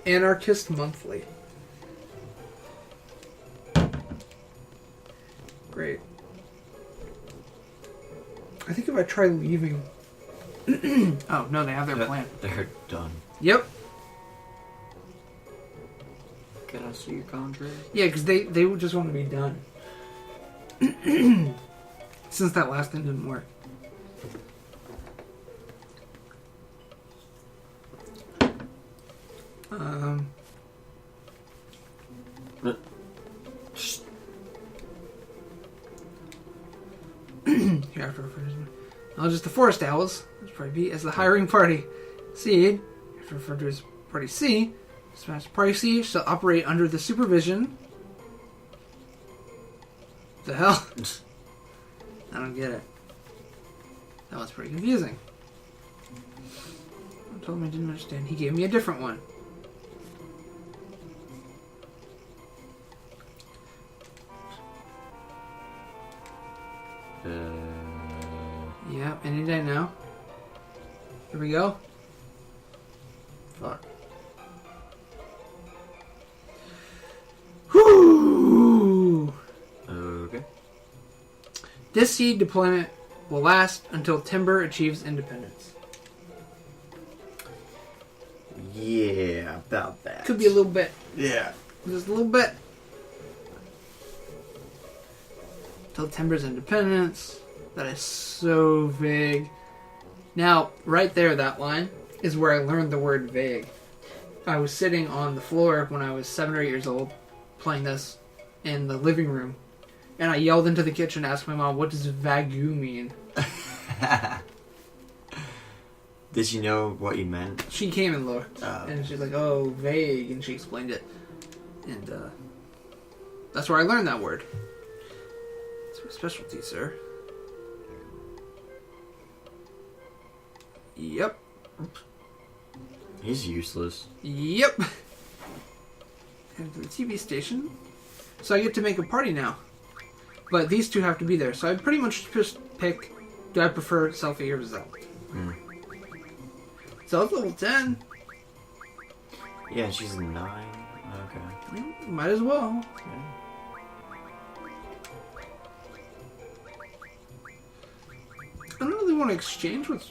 Anarchist Monthly. Great. I think if I try leaving... Oh, no, they have their plan. They're done. Yep. Can I see your contract? Yeah, because they would just want to be done. Since that last one didn't work. I'll just the Forest Owls, which probably B, as the hiring party. Seed, referred to as Party C, Party C shall operate under the supervision. The hell? I don't get it. That was pretty confusing. I told him I didn't understand. He gave me a different one. Yeah, any day now. Here we go. Fuck. Whoo! Okay. This seed deployment will last until Timber achieves independence. Yeah, about that. Could be a little bit. Yeah. Just a little bit. Till Timber's independence. That is so vague. Now, right there, that line is where I learned the word vague. I was sitting on the floor when I was 7 or 8 years old, playing this in the living room, and I yelled into the kitchen, asked my mom, "What does vague mean?" Did she know what you meant? She came and looked, and she's like, "Oh, vague," and she explained it, and that's where I learned that word. It's my specialty, sir. Yep. He's useless. Yep. And the TV station. So I get to make a party now. But these two have to be there. So I pretty much just pick, do I prefer Selfie or Zell? Zell's level 10. Yeah, she's 9. Okay. Might as well. Yeah. I don't really want to exchange with...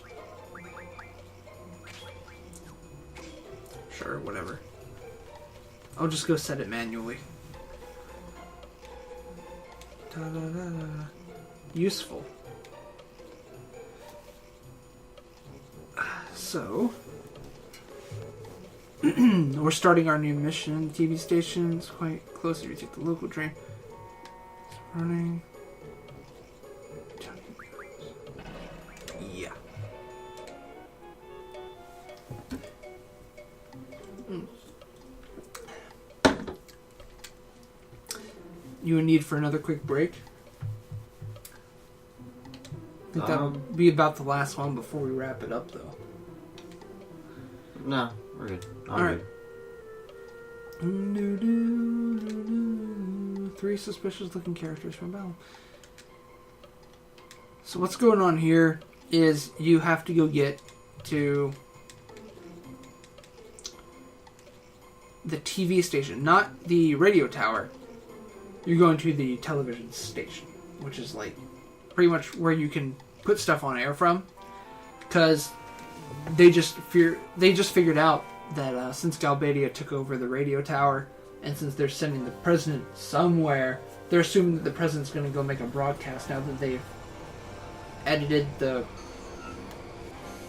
Sure, whatever. I'll just go set it manually. Da-da-da-da. Useful. So... we're starting our new mission. The TV station is quite close if you take the local train. It's running... Yeah. you in need for another quick break? I think that'll be about the last one before we wrap it up, though. No, we're good. All right. 3 suspicious-looking characters from battle. So what's going on here is you have to go get to the TV station, not the radio tower. You're going to the television station, which is like pretty much where you can put stuff on air from, because they just figured out that since Galbadia took over the radio tower, and since they're sending the president somewhere, they're assuming that the president's going to go make a broadcast now that they've edited the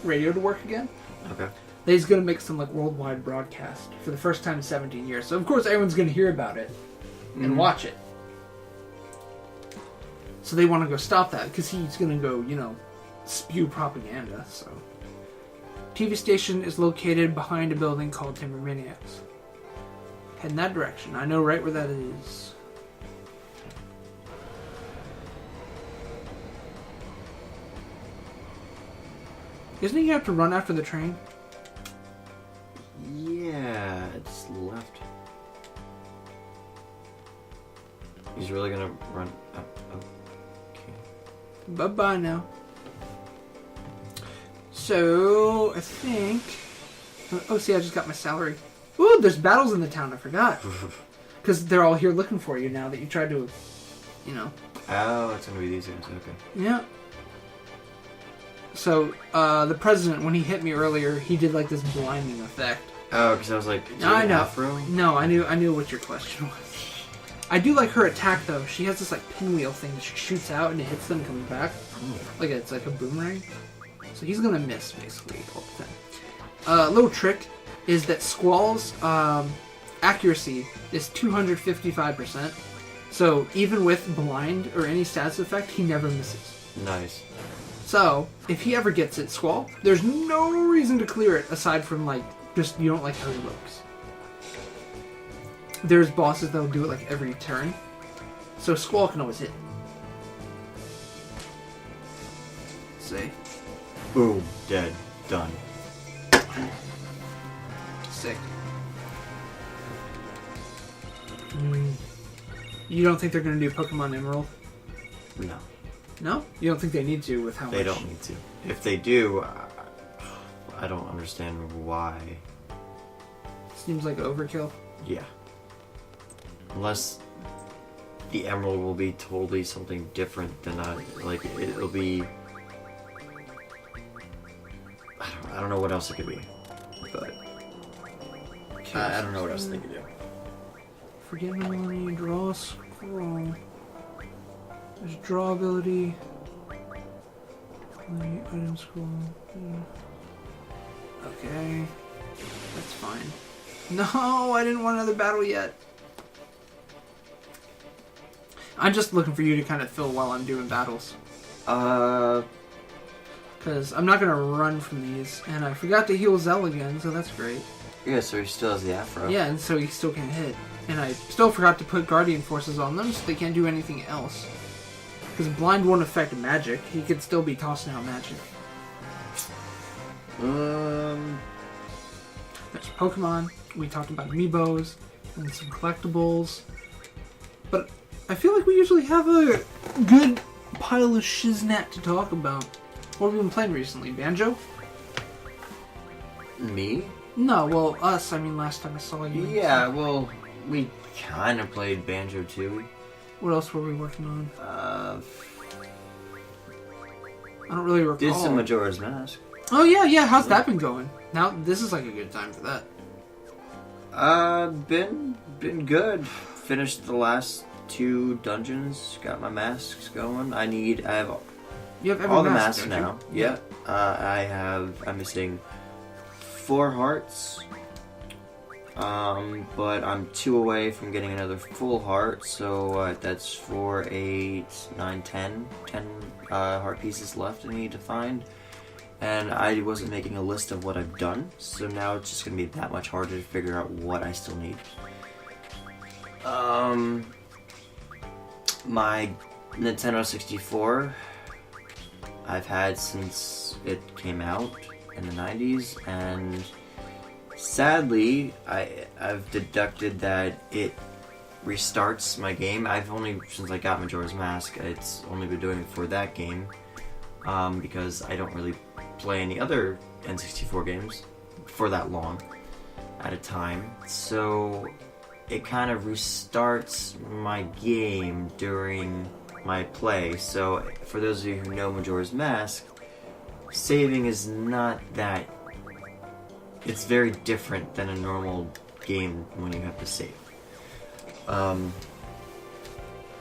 radio to work again. Okay. He's going to make some like worldwide broadcast for the first time in 17 years. So of course everyone's going to hear about it and watch it. So they want to go stop that because he's going to go, spew propaganda. So TV station is located behind a building called Timber Maniacs. Head in that direction. I know right where that is. Isn't he have to run after the train? Yeah, it's left. He's really gonna run up. Okay. Bye-bye now. So, I think... Oh, see, I just got my salary. Ooh, there's battles in the town, I forgot. Because they're all here looking for you now that you tried to, Oh, it's gonna be these guys, okay. Yeah. So, the president, when he hit me earlier, he did like this blinding effect. Oh, because I was like, I know. Afro? No, I knew what your question was. I do like her attack though. She has this like pinwheel thing that she shoots out and it hits them and comes back. Like it's like a boomerang. So he's gonna miss basically all the time. A little trick is that Squall's accuracy is 255%. So even with blind or any stats effect, he never misses. Nice. So if he ever gets it, Squall, there's no reason to clear it aside from like just you don't like how he looks. There's bosses that'll do it like every turn. So Squall can always hit. See? Boom. Dead. Done. Sick. You don't think they're going to do Pokemon Emerald? No. No? You don't think they need to with how much? They don't need to. If they do, I don't understand why. Seems like overkill. Yeah. Unless the Emerald will be totally something different than it'll be. I don't know what else it could be, but I don't know what else they could do. Forget Melanie, draw a scroll. There's draw ability. Item scroll. Okay, that's fine. No, I didn't want another battle yet. I'm just looking for you to kind of fill while I'm doing battles. Because I'm not going to run from these. And I forgot to heal Zell again, so that's great. Yeah, so he still has the Afro. Yeah, and so he still can hit. And I still forgot to put Guardian Forces on them, so they can't do anything else. Because Blind won't affect magic. He could still be tossing out magic. There's Pokemon. We talked about Amiibos. And some collectibles. But I feel like we usually have a good pile of shiznat to talk about. What have we been playing recently? Banjo? Me? No, well, us. I mean, last time I saw you. Yeah, well, we kind of played Banjo too. What else were we working on? I don't really recall. did some Majora's Mask. Oh, yeah. How's that been going? Now, this is like a good time for that. Been good. Finished the last 2 dungeons. Got my masks going. You have every all the mask masks now. Yeah. I'm missing 4 hearts. But I'm 2 away from getting another full heart. So that's 4, 8, 9, 10 heart pieces left I need to find. And I wasn't making a list of what I've done, so now it's just going to be that much harder to figure out what I still need. My Nintendo 64, I've had since it came out in the 90s, and sadly, I've deducted that it restarts my game. I've only, since I got Majora's Mask, it's only been doing it for that game, because I don't really play any other N64 games for that long at a time. So it kind of restarts my game during my play. So for those of you who know Majora's Mask, saving is not that... It's very different than a normal game when you have to save.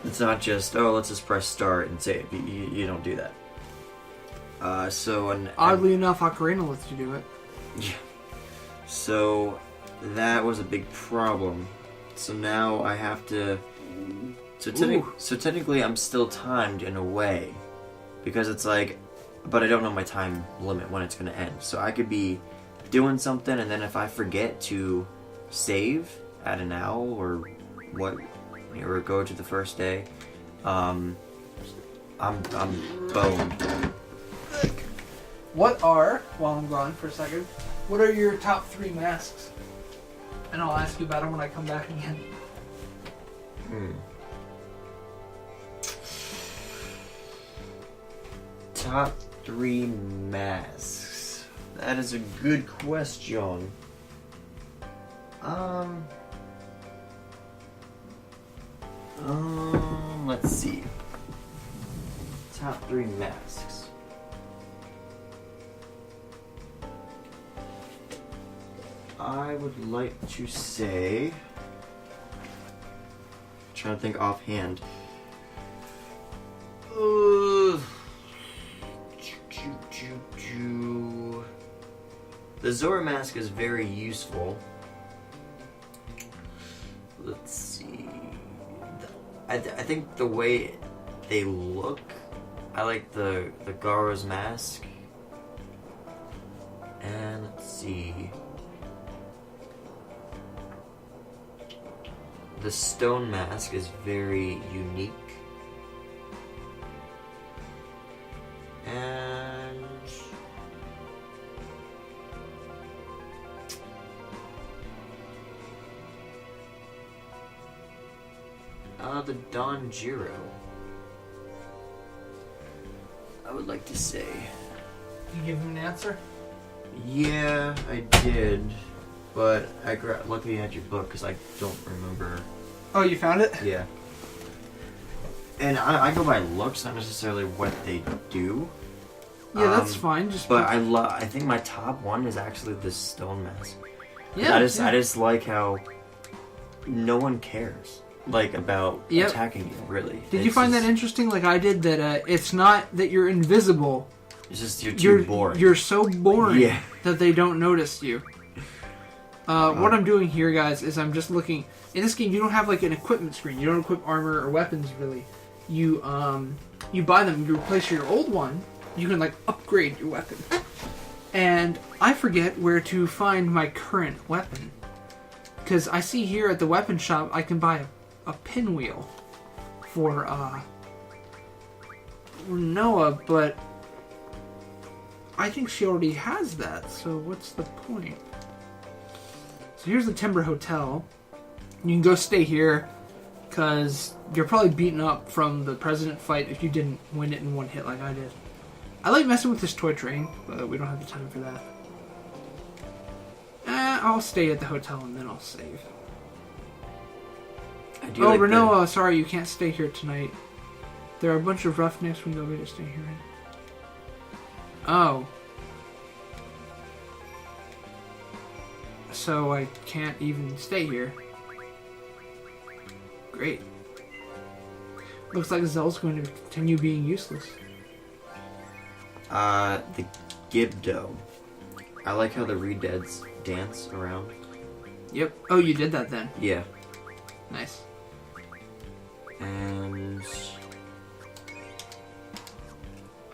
It's not just, oh, let's just press start and save. You don't do that. Oddly enough, Ocarina lets you do it. Yeah. So that was a big problem. So now I have to... So technically I'm still timed in a way. Because it's like... But I don't know my time limit when it's going to end. So I could be doing something, and then if I forget to save at an owl or go to the first day, I'm boned. While I'm gone for a second, what are your top 3 masks? And I'll ask you about them when I come back again. Top 3 masks. That is a good question. Let's see. Top 3 masks. I would like to say... trying to think offhand. The Zora mask is very useful. Let's see. I think the way they look, I like the Garo's mask. And let's see. The stone mask is very unique. And the Donjiro, I would like to say. You give him an answer? Yeah, I did. But I luckily had your book because I don't remember. Oh, you found it? Yeah. And I go by looks, not necessarily what they do. Yeah, that's fine. But I think my top one is actually the stone mask. Yeah. I just like how no one cares about attacking you. Really. Did you find that interesting? Like I did. That it's not that you're invisible. It's just you're too boring. You're so boring that they don't notice you. What I'm doing here, guys, is I'm just looking. In this game, you don't have like an equipment screen. You don't equip armor or weapons really. You buy them. You replace your old one. You can like upgrade your weapon. And I forget where to find my current weapon, because I see here at the weapon shop I can buy a pinwheel for Noah, but I think she already has that. So what's the point? So here's the Timber Hotel. You can go stay here, because you're probably beaten up from the president fight if you didn't win it in one hit like I did. I like messing with this toy train, but we don't have the time for that. I'll stay at the hotel and then I'll save. Renoa, sorry, you can't stay here tonight. There are a bunch of roughnecks we nobody to stay here in. Oh. So I can't even stay here. Great. Looks like Zell's going to continue being useless. The Gibdo. I like how the Redeads dance around. Yep. Oh, you did that then? Yeah. Nice. And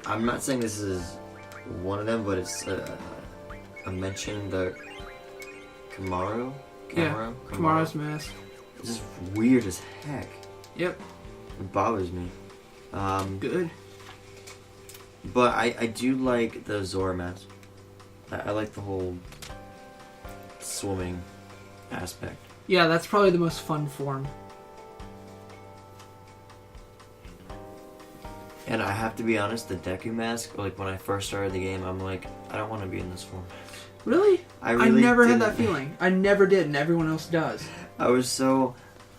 I'm not saying this is one of them, but it's I mentioned the Kamaro's mask. Kamaro's mask. It's just weird as heck. Yep. It bothers me. Good. But I do like the Zora mask. I like the whole swimming aspect. Yeah, that's probably the most fun form. And I have to be honest, the Deku mask, like when I first started the game, I'm like, I don't want to be in this form. Really? I really never didn't. had that feeling. I never did, and everyone else does. I was so,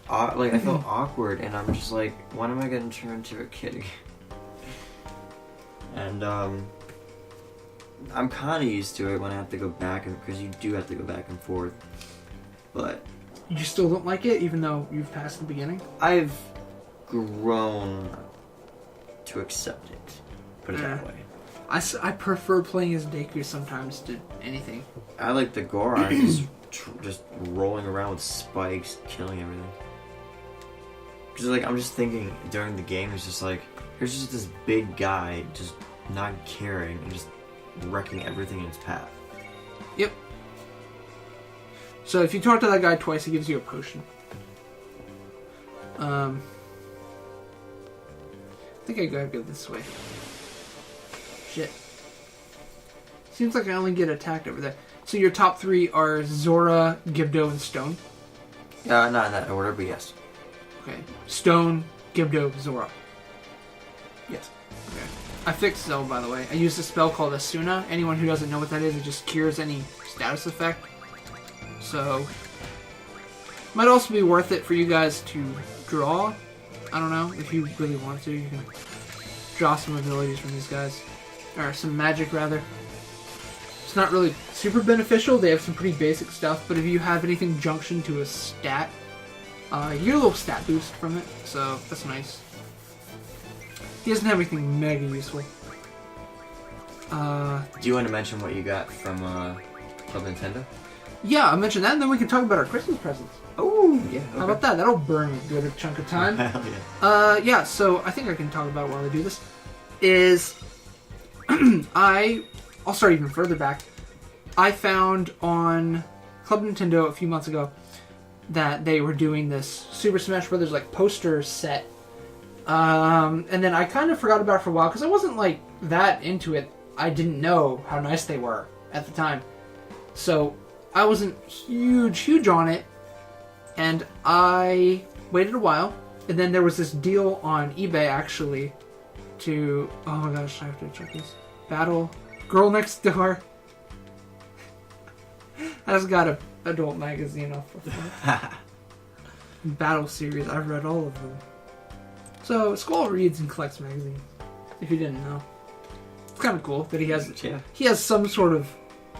I felt awkward, and I'm just like, when am I going to turn into a kid again? And I'm kind of used to it when I have to go back, because you do have to go back and forth. But You still don't like it, even though you've passed the beginning? I've grown to accept it. Put it that way. I prefer playing as Deku sometimes to anything. I like the Goron just rolling around with spikes, killing everything. Because like I'm just thinking during the game, it's just like here's just this big guy just not caring and just wrecking everything in its path. Yep. So if you talk to that guy twice, he gives you a potion. I think I gotta go this way. Shit. Seems like I only get attacked over there. So your top three are Zora, Gibdo, and Stone? Not in that order, but yes. Okay. Stone, Gibdo, Zora. Yes. Okay. I fixed Zell, by the way. I used a spell called Asuna. Anyone who doesn't know what that is, it just cures any status effect. So, might also be worth it for you guys to draw. I don't know, if you really want to, you can draw some abilities from these guys. Or some magic, rather. It's not really super beneficial. They have some pretty basic stuff, but if you have anything junction to a stat, you get a little stat boost from it, so that's nice. He doesn't have anything mega useful. Do you want to mention what you got from Club Nintendo? Yeah, I'll mention that, and then we can talk about our Christmas presents. Oh, yeah. Okay. How about that? That'll burn a good chunk of time. Hell yeah. Yeah, so I think I can talk about it while I do this. I'll start even further back. I found on Club Nintendo a few months ago that they were doing this Super Smash Brothers like poster set. And then I kind of forgot about it for a while because I wasn't like that into it. I didn't know how nice they were at the time. So I wasn't huge on it. And I waited a while. And then there was this deal on eBay actually to... Oh my gosh, I have to check this. Battle Girl Next Door. I just got an adult magazine off of that. Battle series. I've read all of them. So, Squall reads and collects magazines. If you didn't know. It's kind of cool that he has some sort of...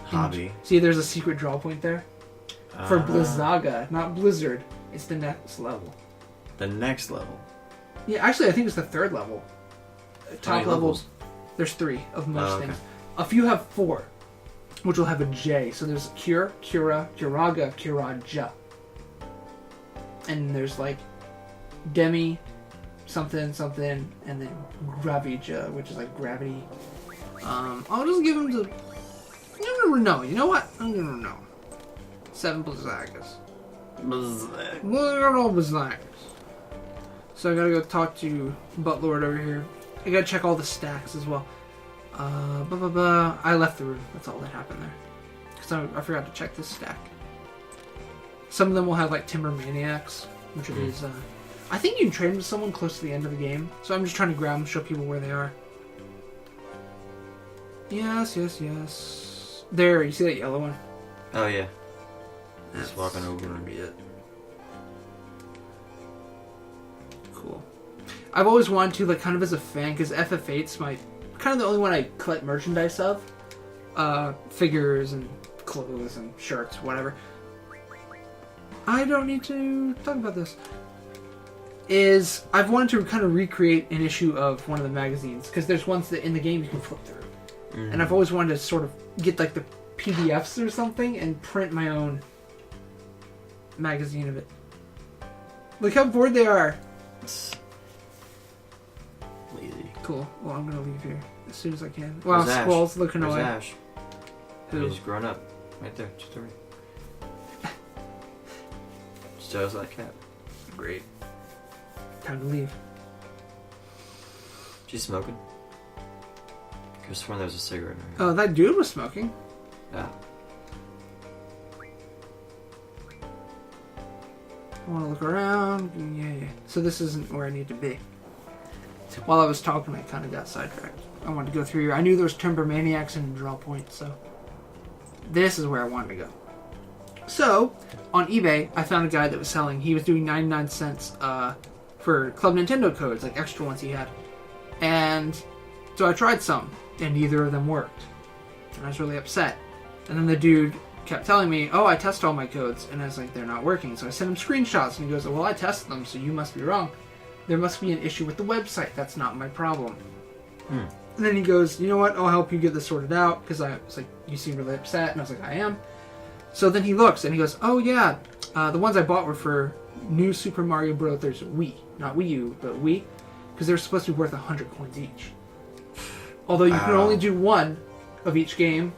hobby. See, there's a secret draw point there. For Blizzaga, not Blizzard. It's the next level. The next level? Yeah, actually, I think it's the third level. Top levels. levels? There's 3 of most okay. things. A few have 4, which will have a J. So there's Cure, Cura, Curaga, Curaja. And there's like Demi, something, and then Gravija, which is like gravity. I'll just give him to... No, you know what? I'm gonna know. 7 Blizzagas. Look at all Blizzagas. So I gotta go talk to Buttlord over here. I gotta check all the stacks as well. I left the room. That's all that happened there. Because I forgot to check this stack. Some of them will have like Timber Maniacs, which is... I think you can trade them with someone close to the end of the game. So I'm just trying to grab them, show people where they are. Yes. There, you see that yellow one? Oh, yeah. That's Just walking over gonna and be it. Cool. I've always wanted to, like, kind of as a fan, because FF8's kind of the only one I collect merchandise of. Figures and clothes and shirts, whatever. I don't need to talk about this. I've wanted to kind of recreate an issue of one of the magazines, because there's ones that in the game you can flip through. Mm. And I've always wanted to sort of get, like, the PDFs or something and print my own magazine of it. Look how bored they are. Lazy. Cool. Well, I'm gonna leave here as soon as I can. Wow, Squall's looking Where's away. Ash? Who? He's grown up. Right there. Just over here. Just like that cat. Great. Time to leave. She's smoking? I could have sworn there was a cigarette in her. Oh, that dude was smoking. Yeah. I want to look around. Yeah. So this isn't where I need to be. While I was talking, I kind of got sidetracked. I wanted to go through here. I knew there was Timber Maniacs and Draw Points, so this is where I wanted to go. So, on eBay, I found a guy that was selling. He was doing 99 cents for Club Nintendo codes, like extra ones he had. And so I tried some, and neither of them worked. And I was really upset. And then the dude kept telling me, oh, I test all my codes. And I was like, they're not working. So I sent him screenshots, and he goes, well, I tested them, so you must be wrong. There must be an issue with the website. That's not my problem. And then he goes, you know what? I'll help you get this sorted out. Because I was like, you seem really upset. And I was like, I am. So then he looks, and he goes, oh, yeah. The ones I bought were for New Super Mario Bros. Wii. Not Wii U, but Wii. Because they're supposed to be worth 100 coins each. Although you can only do one of each game.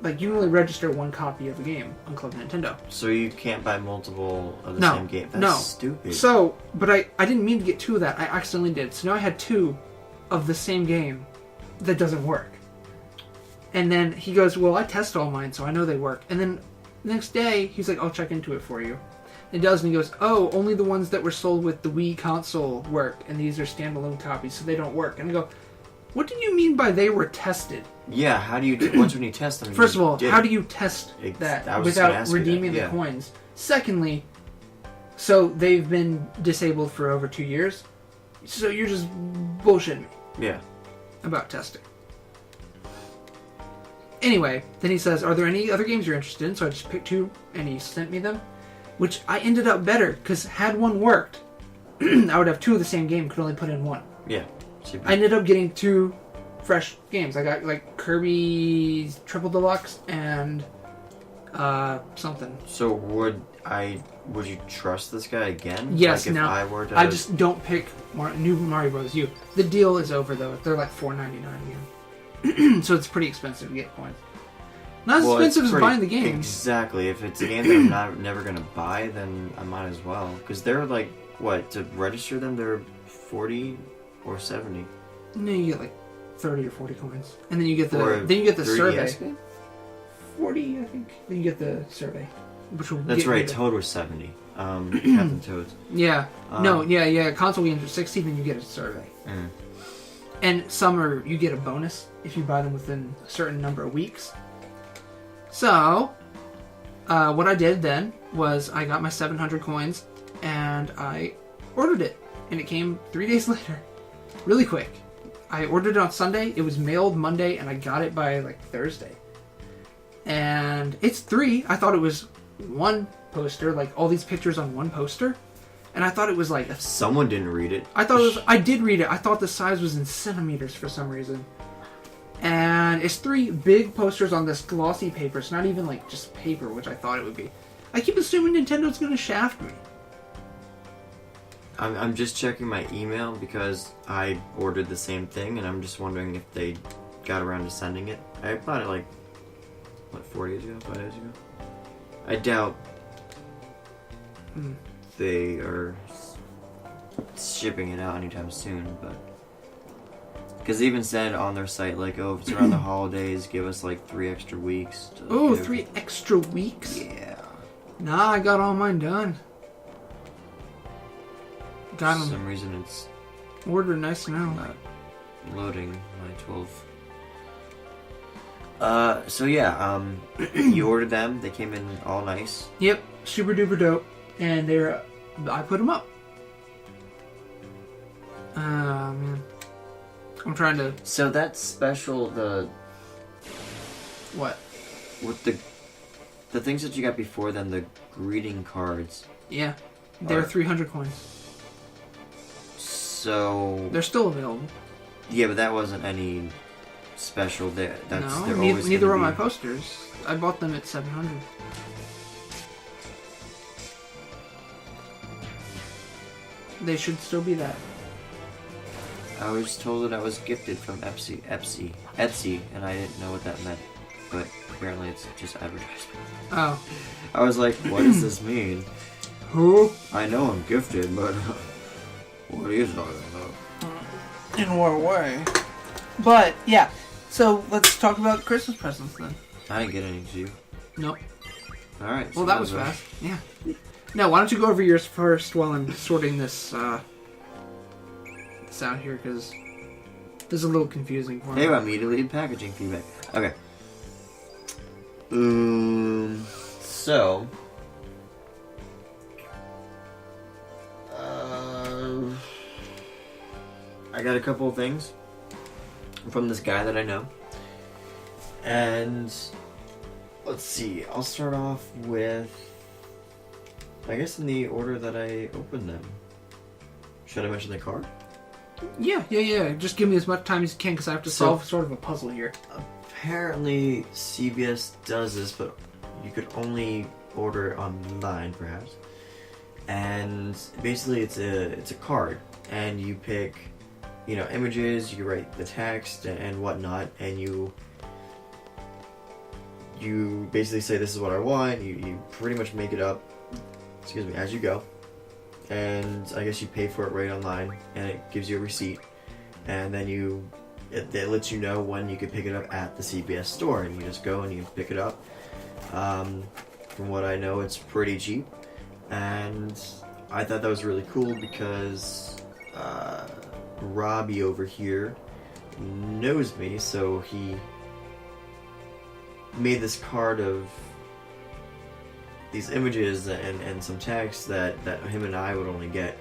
Like, you can only register one copy of a game on Club Nintendo. So you can't buy multiple of the same game? That's stupid. So, but I didn't mean to get two of that. I accidentally did. So now I had two of the same game that doesn't work. And then he goes, well, I test all mine, so I know they work. And then the next day, he's like, I'll check into it for you. It does, and he goes, oh, only the ones that were sold with the Wii console work, and these are standalone copies, so they don't work. And I go, what do you mean by they were tested? Yeah, how do you once when you test them? First of all, how do you test that without redeeming the coins? Secondly, so they've been disabled for over 2 years, so you're just bullshitting me. Yeah. About testing. Anyway, then he says, are there any other games you're interested in? So I just picked two, and he sent me them, which I ended up better, because had one worked, I would have two of the same game, could only put in one. Yeah. I ended up getting two fresh games. I got like Kirby's Triple Deluxe and something. So would you trust this guy again? Yes. Like if now I were to... I just don't pick new Mario Bros. U. The deal is over though. They're like $4.99 again, so it's pretty expensive to get coins. Not as expensive as buying the game. Exactly. If it's a game that I'm never gonna buy, then I might as well. Because they're like what to register them? They're 40 or 70. No, you get like 30 or 40 coins, and then you get the survey. Game? 40, I think. Then you get the survey, which will. That's right. Toad was 70. Captain Toad's. Yeah. Console games are 60. Then you get a survey. And some you get a bonus if you buy them within a certain number of weeks. So, what I did then was I got my 700 coins and I ordered it, and it came 3 days later, really quick. I ordered it on Sunday. It was mailed Monday, and I got it by like Thursday. And it's 3. I thought it was one poster, like all these pictures on one poster. And I thought it was like... Someone didn't read it. I did read it. I thought the size was in centimeters for some reason. And it's 3 big posters on this glossy paper. It's not even like just paper, which I thought it would be. I keep assuming Nintendo's going to shaft me. I'm just checking my email because I ordered the same thing, and I'm just wondering if they got around to sending it. I bought it like, 4 days ago? 5 days ago? I doubt they are shipping it out anytime soon, but... Because they even said on their site, like, oh, if it's around the holidays, give us like 3 extra weeks. Oh, 3 extra weeks? Yeah. Nah, I got all mine done. Got them. For some reason it's... Ordered nice now. Not loading my 12. So yeah, you ordered them. They came in all nice. Yep, super duper dope. And I put them up. Man. I'm trying to... So that's special, What? With the things that you got before then, the greeting cards. Yeah. They're 300 coins. So... They're still available. Yeah, but that wasn't any special there. Neither were my posters. I bought them at 700. They should still be that. I was told that I was gifted from Etsy, and I didn't know what that meant. But apparently it's just advertisement. Oh. I was like, what does this mean? Who? I know I'm gifted, but what are you talking about? in our way. But, yeah. So, let's talk about Christmas presents then. I didn't get any, did you? Nope. Alright. Well, that was fast. Yeah. No, why don't you go over yours first while I'm sorting this out here, because this is a little confusing for me. Hey, about me to lead packaging feedback. Okay. So... I got a couple of things from this guy that I know. And let's see, I'll start off with, I guess in the order that I opened them. Should I mention the card? Yeah. Just give me as much time as you can, because I have to solve sort of a puzzle here. Apparently CBS does this, but you could only order it online, perhaps. And basically it's a card, and you pick, you know, images, you write the text and whatnot, and you basically say, this is what I want. You pretty much make it up, excuse me, as you go. And I guess you pay for it right online, and it gives you a receipt. And then it lets you know when you can pick it up at the CBS store, and you just go and you pick it up. From what I know, it's pretty cheap. And I thought that was really cool because Robbie over here knows me, so he made this card of these images and some text that him and I would only get,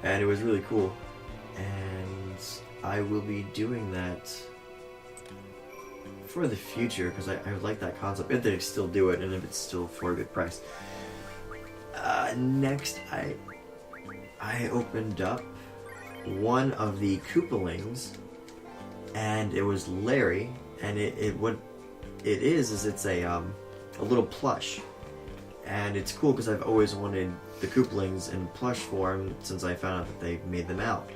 and it was really cool. And I will be doing that for the future, because I like that concept, if they still do it and if it's still for a good price. Next, I opened up one of the Koopalings, and it was Larry, and it's a little plush, and it's cool because I've always wanted the Koopalings in plush form since I found out that they made them out,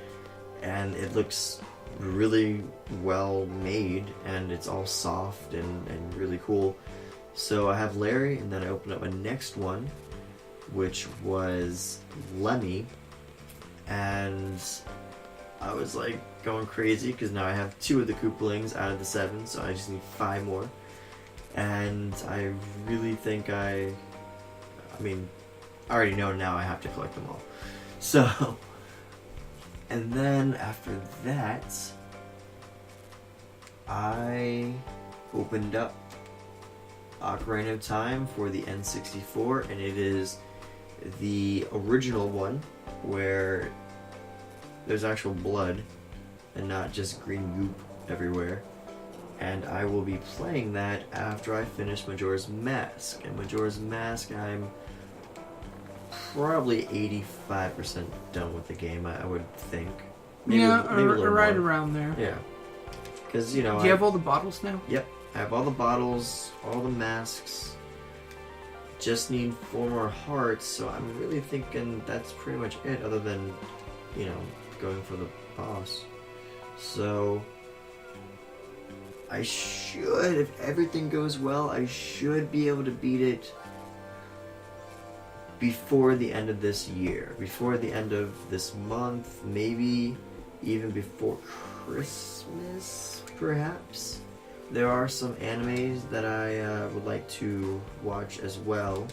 and it looks really well made, and it's all soft and really cool. So I have Larry, and then I opened up a next one, which was Lemmy, and I was like going crazy because now I have 2 of the Koopalings out of the 7, so I just need 5 more. And I really think I mean, I already know now I have to collect them all. So, and then after that, I opened up Ocarina of Time for the N64, and it is the original one where there's actual blood and not just green goop everywhere. And I will be playing that after I finish Majora's Mask. And Majora's Mask, I'm probably 85% done with the game, I would think. Maybe a little right more. around there. Yeah. Because, you know... Do you have all the bottles now? Yep. I have all the bottles, all the masks. Just need 4 more hearts, so I'm really thinking that's pretty much it, other than, you know, going for the boss. So... I should, if everything goes well, I should be able to beat it before the end of this year. Before the end of this month, maybe even before Christmas, perhaps. There are some animes that I would like to watch as well,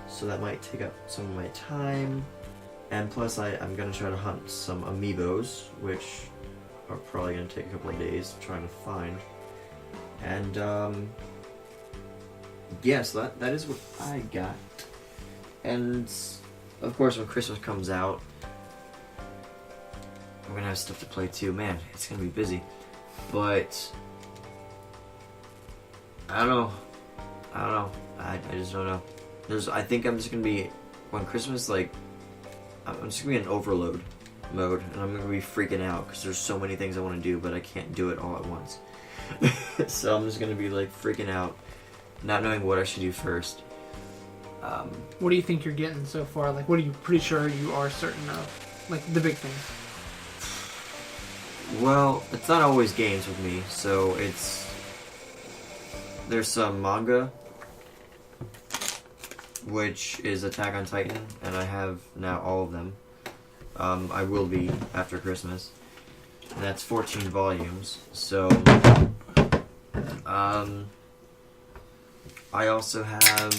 so that might take up some of my time. And plus I'm going to try to hunt some amiibos, which are probably going to take a couple of days trying to find. And, yeah, so that is what I got. And, of course, when Christmas comes out, I'm gonna have stuff to play too. Man, it's gonna be busy. But, I don't know. I just don't know. I think I'm just gonna be, when Christmas, like, I'm just gonna be in overload mode, and I'm gonna be freaking out, because there's so many things I want to do, but I can't do it all at once. So I'm just gonna be like freaking out, not knowing what I should do first. What do you think you're getting so far? Like, what are you pretty sure you are certain of? Like, the big things. Well, it's not always games with me, so there's some manga, which is Attack on Titan, and I have now all of them. I will be after Christmas. And that's 14 volumes. So, I also have,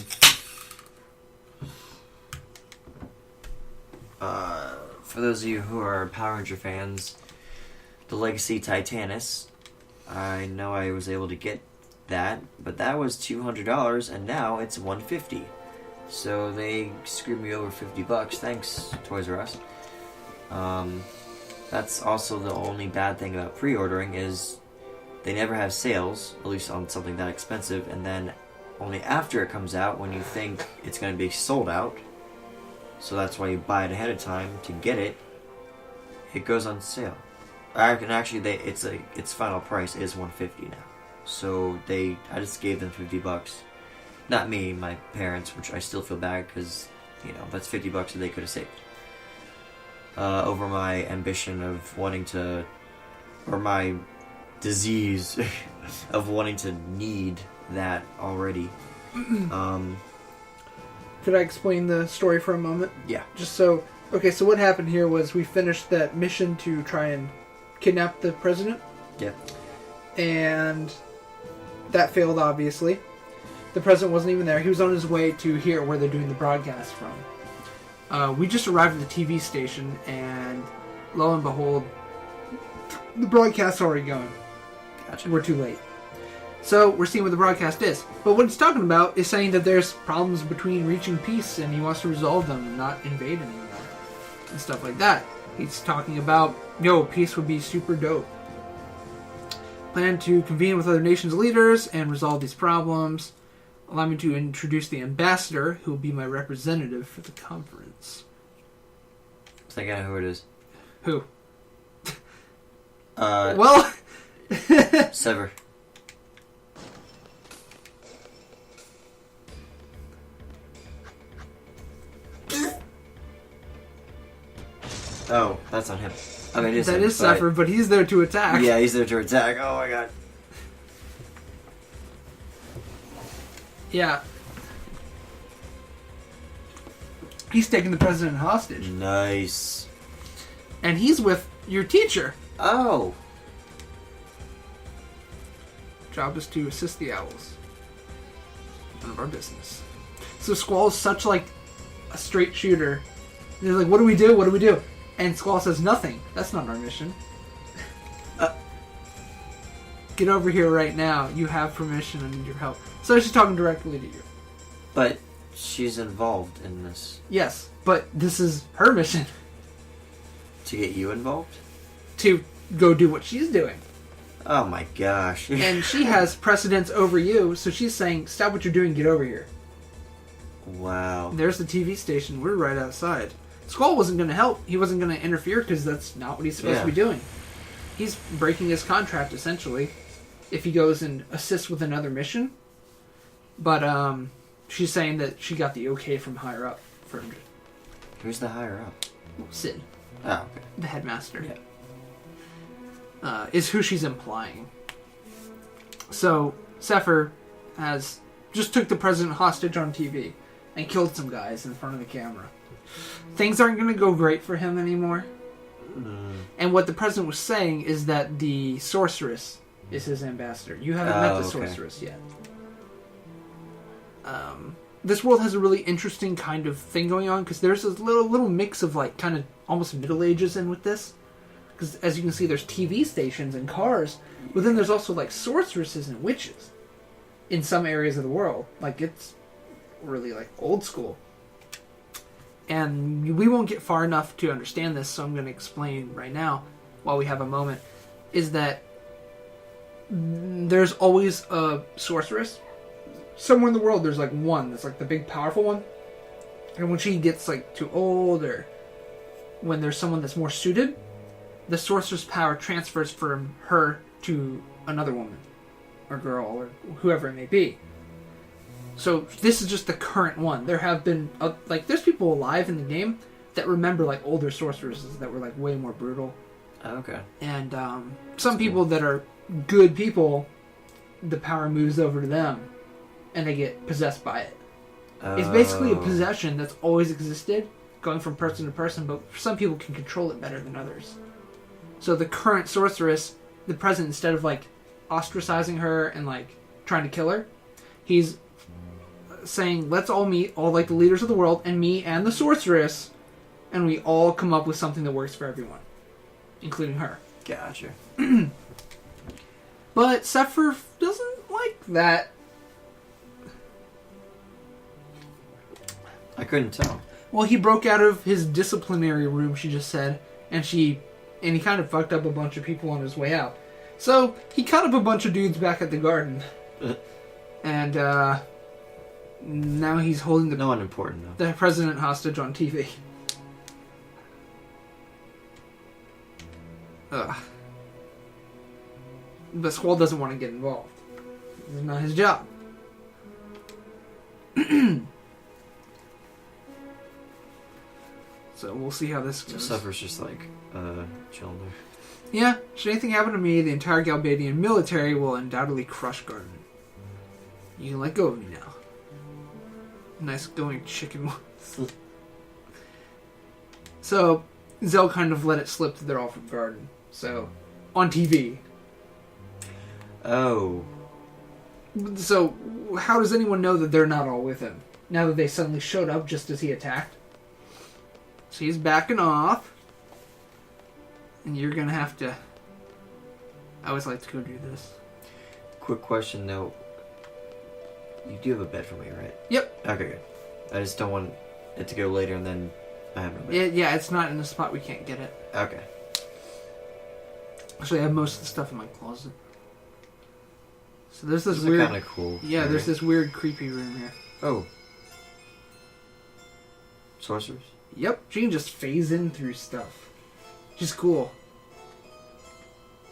for those of you who are Power Ranger fans, the Legacy Titanus. I know I was able to get that, but that was $200, and now it's $150. So they screwed me over $50. Thanks, Toys R Us. That's also the only bad thing about pre-ordering is they never have sales, at least on something that expensive, and then only after it comes out when you think it's going to be sold out. So that's why you buy it ahead of time to get it. It goes on sale. And actually, its final price is $150 now. So I just gave them $50. Not me, my parents, which I still feel bad because, that's $50 that they could have saved. Over my ambition of wanting to, or my disease of wanting to need that already. Could I explain the story for a moment? Yeah. So what happened here was we finished that mission to try and kidnap the president. Yeah. And that failed, obviously. The president wasn't even there. He was on his way to here where they're doing the broadcast from. We just arrived at the TV station, and lo and behold, the broadcast's already going. Gotcha. We're too late. So we're seeing what the broadcast is. But what he's talking about is saying that there's problems between reaching peace, and he wants to resolve them and not invade anymore. And stuff like that. He's talking about, peace would be super dope. Plan to convene with other nations' leaders and resolve these problems. Allow me to introduce the ambassador, who will be my representative for the conference. I think I know who it is. Who? Well... Sever. Oh, that's on him. I mean, that is Sever, but he's there to attack. Yeah, he's there to attack. Oh my god. Yeah. He's taking the president hostage. Nice. And he's with your teacher. Oh. Job is to assist the owls. None of our business. So Squall's such like a straight shooter. They're like, what do we do? What do we do? And Squall says, nothing. That's not our mission. Get over here right now. You have permission. I need your help. So she's talking directly to you. But she's involved in this. Yes, but this is her mission. To get you involved? To go do what she's doing. Oh my gosh. And she has precedence over you, so she's saying, stop what you're doing, get over here. Wow. There's the TV station. We're right outside. Squall wasn't going to help. He wasn't going to interfere because that's not what he's supposed to be doing. He's breaking his contract, essentially, if he goes and assists with another mission. But she's saying that she got the okay from higher up. Who's the higher up? Sid. Oh, okay. The headmaster. Yeah. Is who she's implying. So, Sefer has just took the president hostage on TV and killed some guys in front of the camera. Things aren't going to go great for him anymore. And what the president was saying is that the sorceress is his ambassador. You haven't met the sorceress yet. This world has a really interesting kind of thing going on because there's this little mix of like kind of almost Middle Ages in with this. Because as you can see, there's TV stations and cars, but then there's also like sorceresses and witches in some areas of the world. Like it's really like old school. And we won't get far enough to understand this, so I'm going to explain right now, while we have a moment, is that there's always a sorceress. Somewhere in the world there's like one that's like the big powerful one. And when she gets like too old or when there's someone that's more suited, the sorceress power transfers from her to another woman or girl or whoever it may be. So this is just the current one. There have been there's people alive in the game that remember like older sorceresses that were like way more brutal. Okay. And some people that are good people, the power moves over to them, and they get possessed by it. It's basically a possession that's always existed, going from person to person. But some people can control it better than others. So the current sorceress, the president, instead of like ostracizing her and like trying to kill her, he's saying, let's all meet, all like the leaders of the world, and me and the sorceress, and we all come up with something that works for everyone, including her. Gotcha. But Sephiroth doesn't like that. I couldn't tell. Well, he broke out of his disciplinary room, she just said, and he kind of fucked up a bunch of people on his way out. So, he cut up a bunch of dudes back at the garden. And, now he's holding no one important, though. the president hostage on TV. Ugh. But Squall doesn't want to get involved. It's not his job. So we'll see how this goes. So Sephiroth's just like, chilling there. Yeah, should anything happen to me, the entire Galbadian military will undoubtedly crush Garden. You can let go of me now. Nice going chicken. So, Zell kind of let it slip that they're all from Garden. So, on TV. Oh. So, how does anyone know that they're not all with him? Now that they suddenly showed up just as he attacked? So he's backing off. And you're gonna have to... I always like to go do this. Quick question, though. You do have a bed for me, right? Yep. Okay, good. I just don't want it to go later and then I have no bed. Yeah, it's not in a spot we can't get it. Okay. Actually, I have most of the stuff in my closet. So there's this This weird... is kind of cool. Yeah, area. there's this weird creepy room here. Oh. Sorcerers? Yep, she can just phase in through stuff. She's cool.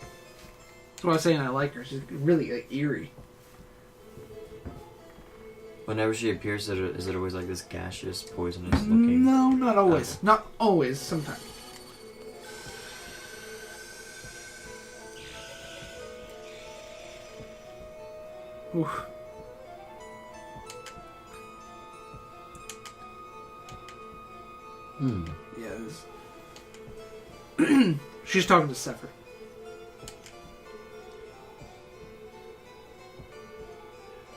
That's what I was saying I like her. She's really like, eerie. Whenever she appears, is it always like this gaseous, poisonous looking? No, not always. Okay. Not always, sometimes. Oof. Hmm. Yeah, she's talking to Sephiroth.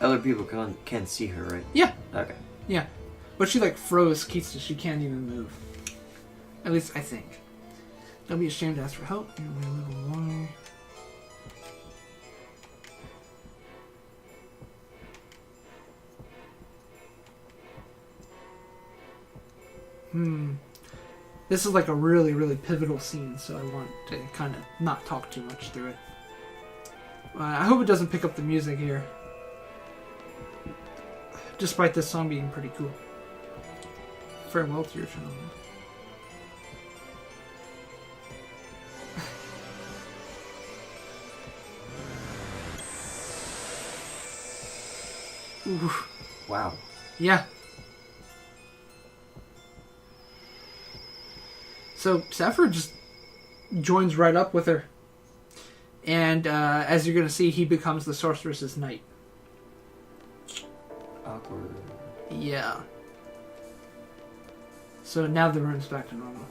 Other people can't see her, right? Yeah. Okay. Yeah. But she like froze Kitsu. She can't even move. At least I think. Don't be ashamed to ask for help. You're my little boy. This is like a really, really pivotal scene, so I want to kind of not talk too much through it. I hope it doesn't pick up the music here. Despite this song being pretty cool. Farewell to your childhood. Oof. Wow. Yeah. So Sephiroth just joins right up with her. And as you're going to see, he becomes the sorceress's knight. Awkward. Yeah. So now the room's back to normal.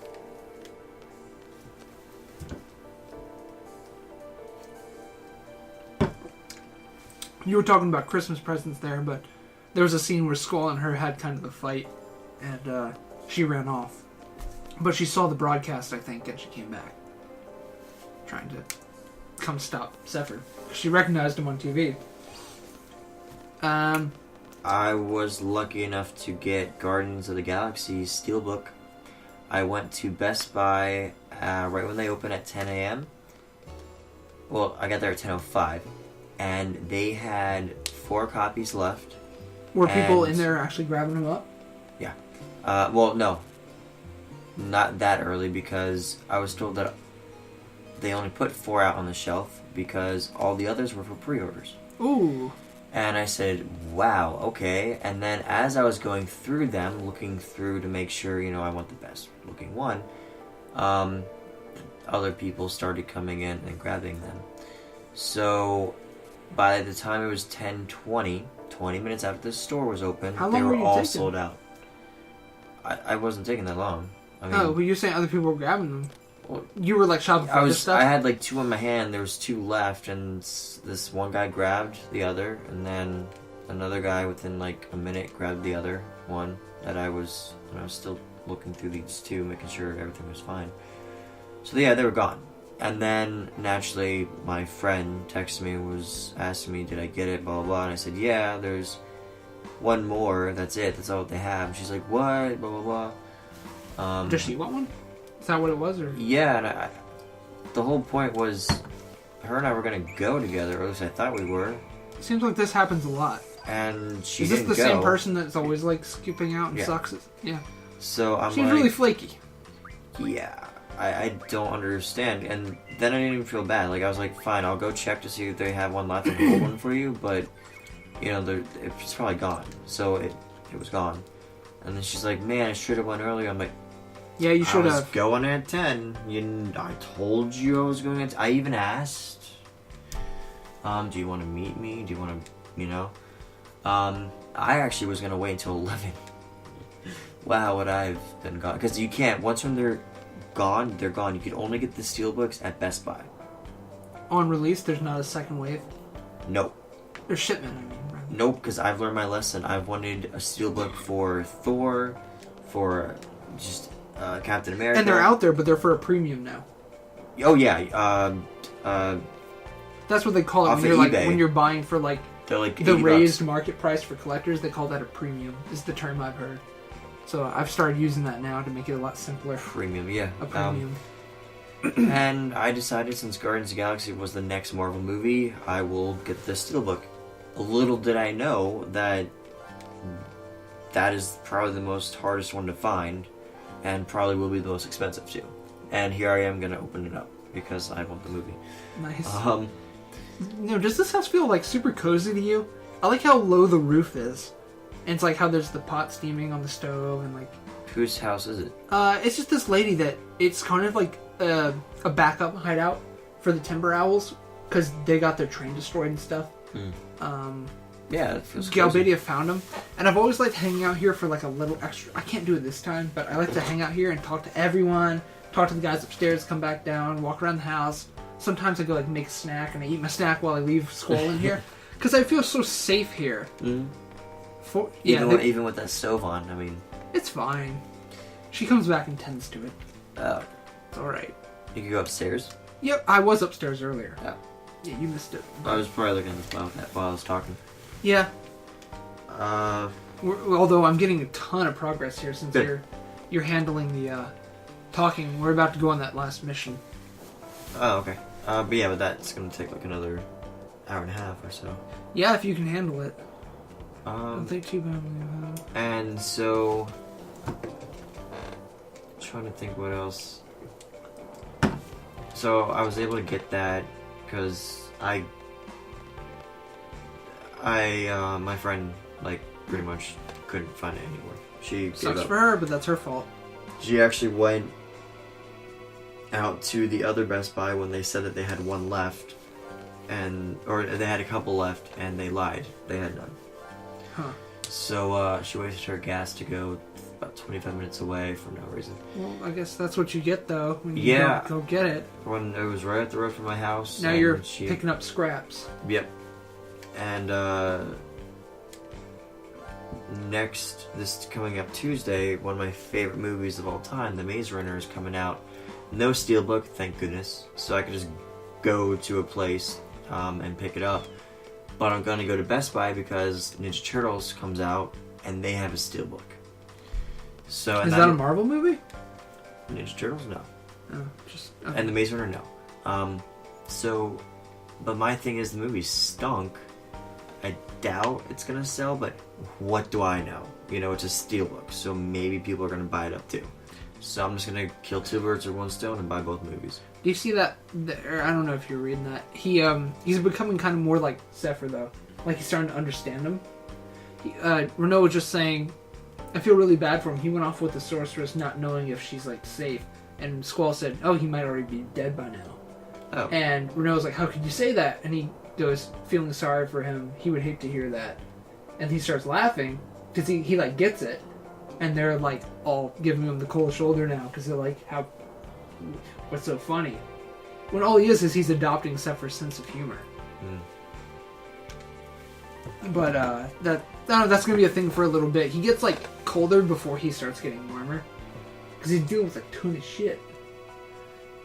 You were talking about Christmas presents there, but there was a scene where Squall and her had kind of a fight, and she ran off. But she saw the broadcast, I think, and she came back. Trying to come stop Sephiroth. She recognized him on TV. I was lucky enough to get Guardians of the Galaxy Steelbook. I went to Best Buy right when they open at 10 a.m. Well, I got there at 10:05, and they had 4 copies left. Were people in there actually grabbing them up? Yeah. Well, no. Not that early, because I was told that they only put 4 out on the shelf because all the others were for pre-orders. Ooh. And I said, wow, okay. And then as I was going through them, looking through to make sure, I want the best looking one, other people started coming in and grabbing them. So by the time it was 10:20, 20 minutes after the store was open, How long they were were you all taking? Sold out. I wasn't taking that long. I mean, Oh, well, you're saying other people were grabbing them. You were like shopping for this stuff? I had like 2 in my hand. There was 2 left, and this one guy grabbed the other, and then another guy within like a minute grabbed the other one that I was still looking through these 2, making sure everything was fine. So yeah, they were gone. And then naturally, my friend texted me, was asking me, did I get it, blah blah blah, and I said, yeah, there's one more. That's it. That's all they have. And she's like, what? Blah blah blah. Does she want one? Is that what it was, or? Yeah, and the whole point was, her and I were gonna go together, or at least I thought we were. Seems like this happens a lot. And she Is this didn't the go. same person that's always like scooping out and Yeah. sucks? Yeah. So I'm Seems like, really flaky. yeah, I don't understand. And then I didn't even feel bad. Like I was like, fine, I'll go check to see if they have one left and hold one for you. But you know, it's probably gone. So it was gone. And then she's like, man, I should have went earlier. I'm like, Yeah, you should I was have. going at 10. I told you I was going at 10. I even asked, do you want to meet me? Do you want to, you know? I actually was going to wait until 11. Wow, would I have been gone? Because you can't. Once when they're gone, they're gone. You can only get the Steelbooks at Best Buy. On release, there's not a second wave. Nope. There's shipment, I mean. Rather. Nope, because I've learned my lesson. I've wanted a Steelbook for Thor, for just Captain America. And they're out there, but they're for a premium now. Oh, yeah. That's what they call it Off when of you're eBay. like when you're buying for like They're like the $80. raised market price for collectors. They call that a premium. Is the term I've heard. So I've started using that now to make it a lot simpler. Premium, yeah. A premium. And I decided since Guardians of the Galaxy was the next Marvel movie, I will get the Steelbook. Little did I know that is probably the most hardest one to find, and probably will be the most expensive too. And here I am gonna open it up because I want the movie. Nice. No, does this house feel like super cozy to you? I like how low the roof is. And it's like how there's the pot steaming on the stove and like... Whose house is it? It's just this lady that... It's kind of like a backup hideout for the Timber Owls. Because they got their train destroyed and stuff. Yeah, it feels cozy. Galbadia found them. And I've always liked hanging out here for like a little extra... I can't do it this time, but I like to hang out here and talk to everyone. Talk to the guys upstairs, come back down, walk around the house. Sometimes I go like make a snack and I eat my snack while I leave Squall in here. Because I feel so safe here. Mm. Even with that stove on, I mean... It's fine. She comes back and tends to it. Oh. It's alright. You could go upstairs? Yep, I was upstairs earlier. Oh. Yeah, you missed it. I was probably looking at that while I was talking. Yeah. Uh... Although I'm getting a ton of progress here since you're handling the talking. We're about to go on that last mission. Oh, okay. But that's gonna take like another hour and a half or so. Yeah, if you can handle it. Don't think too badly. And so... trying to think what else. So I was able to get that because my friend like pretty much couldn't find it anywhere. She gave Sucks up. for her, but that's her fault. She actually went out to the other Best Buy when they said that they had one left, or they had a couple left, and they lied. They had none. Huh. So she wasted her gas to go about 25 minutes away for no reason. Well, I guess that's what you get though when you Yeah. go get it. When it was right up the road from my house. Now and you're picking up scraps. Yep. And this coming up Tuesday, one of my favorite movies of all time, The Maze Runner, is coming out. No steelbook, thank goodness. So I could just go to a place and pick it up. But I'm going to go to Best Buy because Ninja Turtles comes out and they have a steelbook. So Is that a Marvel movie? Ninja Turtles? No. Oh, just okay. And The Maze Runner? No. But my thing is the movie stunk. I doubt it's going to sell, but what do I know? You know, it's a steelbook, so maybe people are going to buy it up too. So I'm just going to kill 2 birds with 1 stone and buy both movies. Do you see that? I don't know if you're reading that. He's becoming kind of more like Zephyr though. Like he's starting to understand him. Renault was just saying, I feel really bad for him. He went off with the sorceress, not knowing if she's like safe. And Squall said, "Oh, he might already be dead by now." Oh. And Renault was like, "How could you say that?" And he goes, feeling sorry for him. He would hate to hear that. And he starts laughing because he like gets it. And they're like all giving him the cold shoulder now because they're like, how what's so funny? When all he is he's adopting Zephyr's sense of humor. But that's gonna be a thing for a little bit. He gets like colder before he starts getting warmer, because he's dealing with a ton of shit.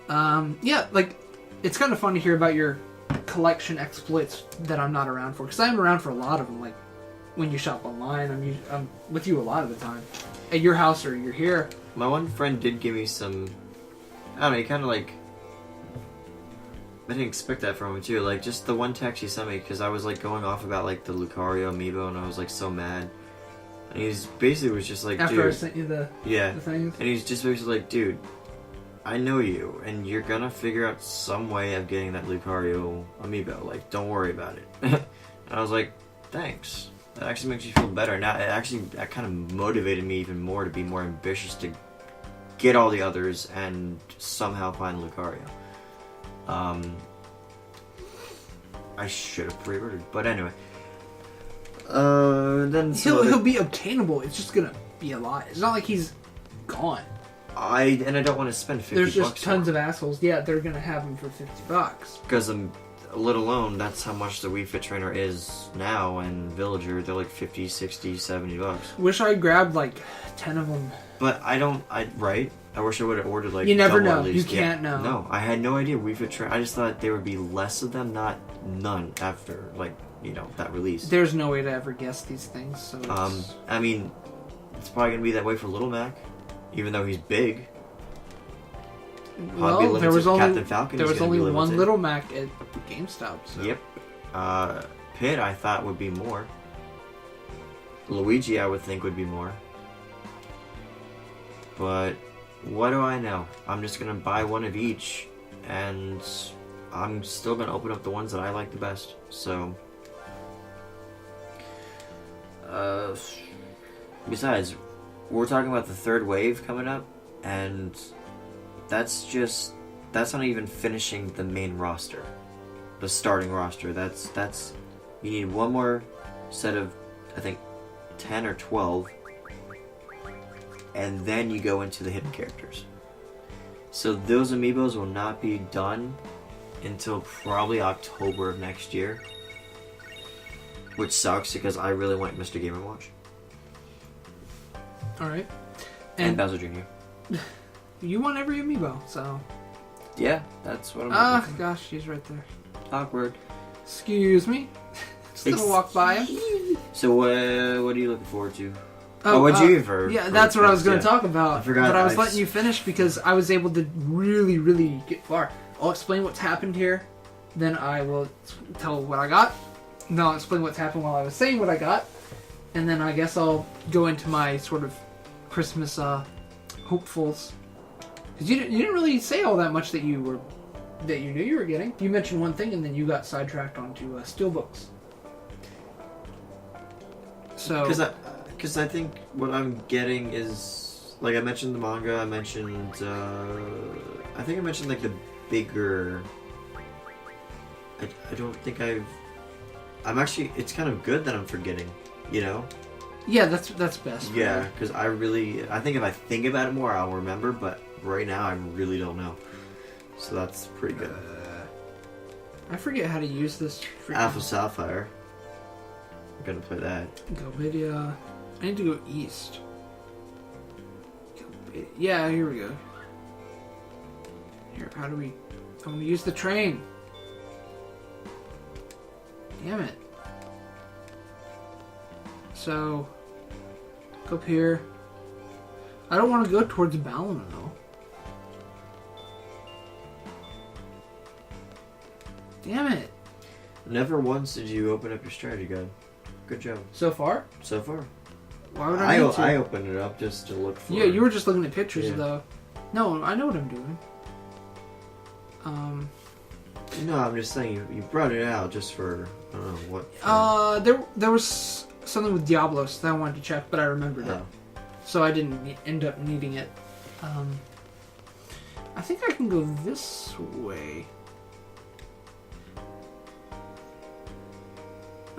Yeah, like it's kind of fun to hear about your collection exploits that I'm not around for, because I'm around for a lot of them. Like when you shop online, I'm with you a lot of the time at your house or you're here. My one friend did give me some. I don't know. He kind of like. I didn't expect that from him too. Like just the one text he sent me, because I was like going off about like the Lucario amiibo, and I was like so mad. And he's basically was just like, after dude, I sent you the things. And he's just basically like, dude, I know you, and you're gonna figure out some way of getting that Lucario amiibo. Like, don't worry about it. And I was like, thanks. That actually makes you feel better. Now that kind of motivated me even more to be more ambitious to get all the others and somehow find Lucario. I should have pre-ordered, but anyway. Then he'll be obtainable. It's just gonna be a lot. It's not like he's gone. I don't want to spend $50. There's just tons of assholes. Yeah, they're gonna have him for $50. Because let alone that's how much the Wii Fit Trainer is now, and Villager they're like $50, $60, $70. Wish I grabbed like 10 of them. But right? I wish I would have ordered like. You never double know. at least. You can't know. No, I had no idea Wii Fit Trainer. I just thought there would be less of them, not none after that release. There's no way to ever guess these things. So I mean, it's probably gonna be that way for Little Mac, even though he's big. Well, there was only Captain Falcon. There was only one Little Mac at GameStop. So. Yep. Pit I thought would be more. Luigi I would think would be more. But what do I know? I'm just gonna buy one of each, and I'm still gonna open up the ones that I like the best. So, besides, we're talking about the third wave coming up, and that's not even finishing the main roster, the starting roster. That's you need one more set of, I think, 10 or 12. And then you go into the hidden characters. So those amiibos will not be done until probably October of next year. Which sucks because I really want Mr. Game & Watch. Alright. And Bowser Jr. You want every amiibo, so... Yeah, that's what I'm looking for. Gosh, she's right there. Awkward. Excuse me. Just gonna walk by him. So what are you looking forward to? What'd you for? Yeah, that's what I was going to talk about. I forgot. But I was letting you finish because I was able to really, really get far. I'll explain what's happened here. Then I will tell what I got. Then I'll explain what's happened while I was saying what I got. And then I guess I'll go into my sort of Christmas hopefuls. Because you didn't really say all that much that you knew you were getting. You mentioned one thing and then you got sidetracked onto Steelbooks. So... Because I think what I'm getting is, like, I mentioned the manga, I mentioned, I think I mentioned, like, the bigger, I don't think I'm actually, it's kind of good that I'm forgetting, you know? Yeah, that's best. Yeah, because I think if I think about it more, I'll remember, but right now I really don't know. So that's pretty good. I forget how to use this. Alpha Sapphire. I'm gonna play that. Go video. I need to go east. Yeah, here we go. Here, how do we... I'm gonna use the train. Damn it. So, go up here. I don't want to go towards Balin, though. Damn it. Never once did you open up your strategy guide. Good job. So far? So far. Why would I need to? I opened it up just to look for... Yeah, you were just looking at pictures, though. No, I know what I'm doing. No, I'm just saying you brought it out just for... I don't know what... There was something with Diablos that I wanted to check, but I remembered it. So I didn't end up needing it. I think I can go this way.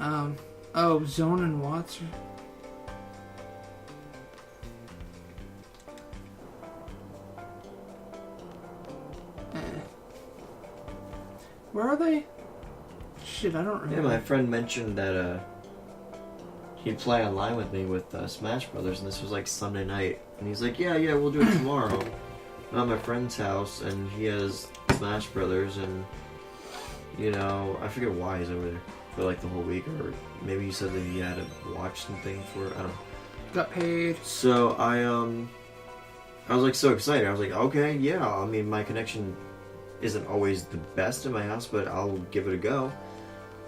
Zone and Watts. Where are they? Shit, I don't remember. Yeah, my friend mentioned that he'd play online with me with Smash Brothers, and this was like Sunday night. And he's like, yeah, we'll do it tomorrow. I'm at my friend's house, and he has Smash Brothers, and you know, I forget why he's over there for like the whole week, or maybe he said that he had to watch something for, I don't know. Got paid. So I was like so excited. I was like, okay, yeah. I mean, my connection isn't always the best in my house, but I'll give it a go.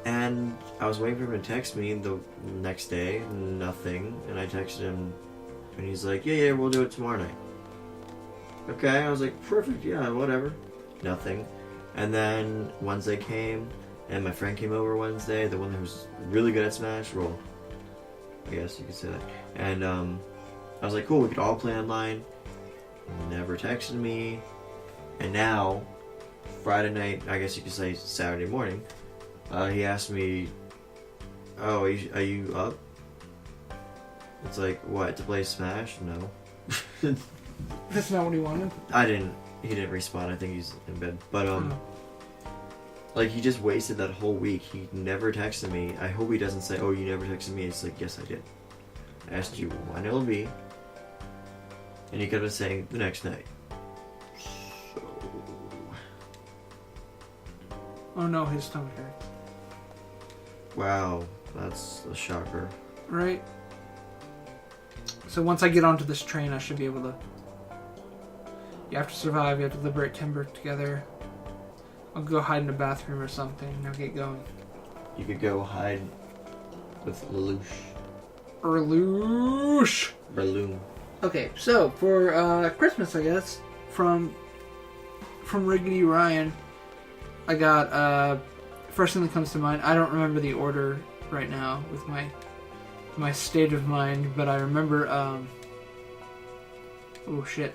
And I was waiting for him to text me the next day, nothing. And I texted him, and he's like, yeah, we'll do it tomorrow night. Okay, I was like, perfect, yeah, whatever. Nothing. And then Wednesday came, and my friend came over Wednesday, the one who's really good at Smash. Well, I guess you could say that. And I was like, cool, we could all play online. Never texted me. And now, Friday night, I guess you could say Saturday morning, he asked me, oh, are you up? It's like, what, to play Smash? No. That's not what he wanted? He didn't respond. I think he's in bed. But, like, he just wasted that whole week. He never texted me. I hope he doesn't say, oh, you never texted me. It's like, yes, I did. I asked you when it'll be. And he kept on saying the next night. So... Oh no, his stomach hurts. Wow, that's a shocker. Right? So once I get onto this train, I should be able to... You have to survive, you have to liberate Timber together. I'll go hide in a bathroom or something, now get going. You could go hide with Lelouch. Erloosh! Berloom. Okay, so for Christmas, I guess, from Riggedy Ryan, I got first thing that comes to mind. I don't remember the order right now with my state of mind, but I remember. Oh shit!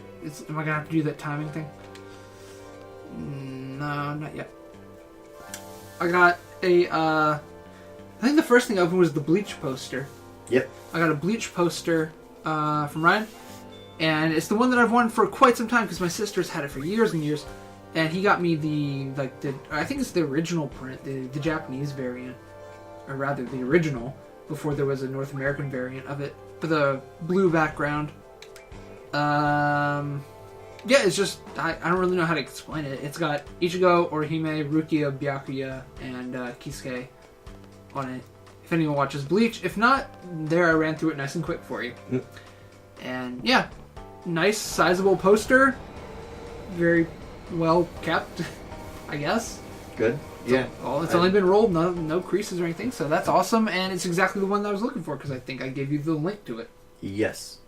Am I gonna have to do that timing thing? No, not yet. I got a. I think the first thing I opened was the Bleach poster. Yep. I got a Bleach poster from Ryan, and it's the one that I've wanted for quite some time because my sister's had it for years and years, and he got me the I think it's the original print, the Japanese variant, or rather the original before there was a North American variant of it, with a blue background. Yeah, it's just I don't really know how to explain it. It's got Ichigo, Orihime, Rukia, Byakuya, and Kisuke on it. If anyone watches Bleach. If not, there I ran through it nice and quick for you. Mm. And yeah, nice, sizable poster. Very well kept, I guess. Good. Yeah. It's only been rolled, no creases or anything, so that's awesome. And it's exactly the one that I was looking for because I think I gave you the link to it. Yes.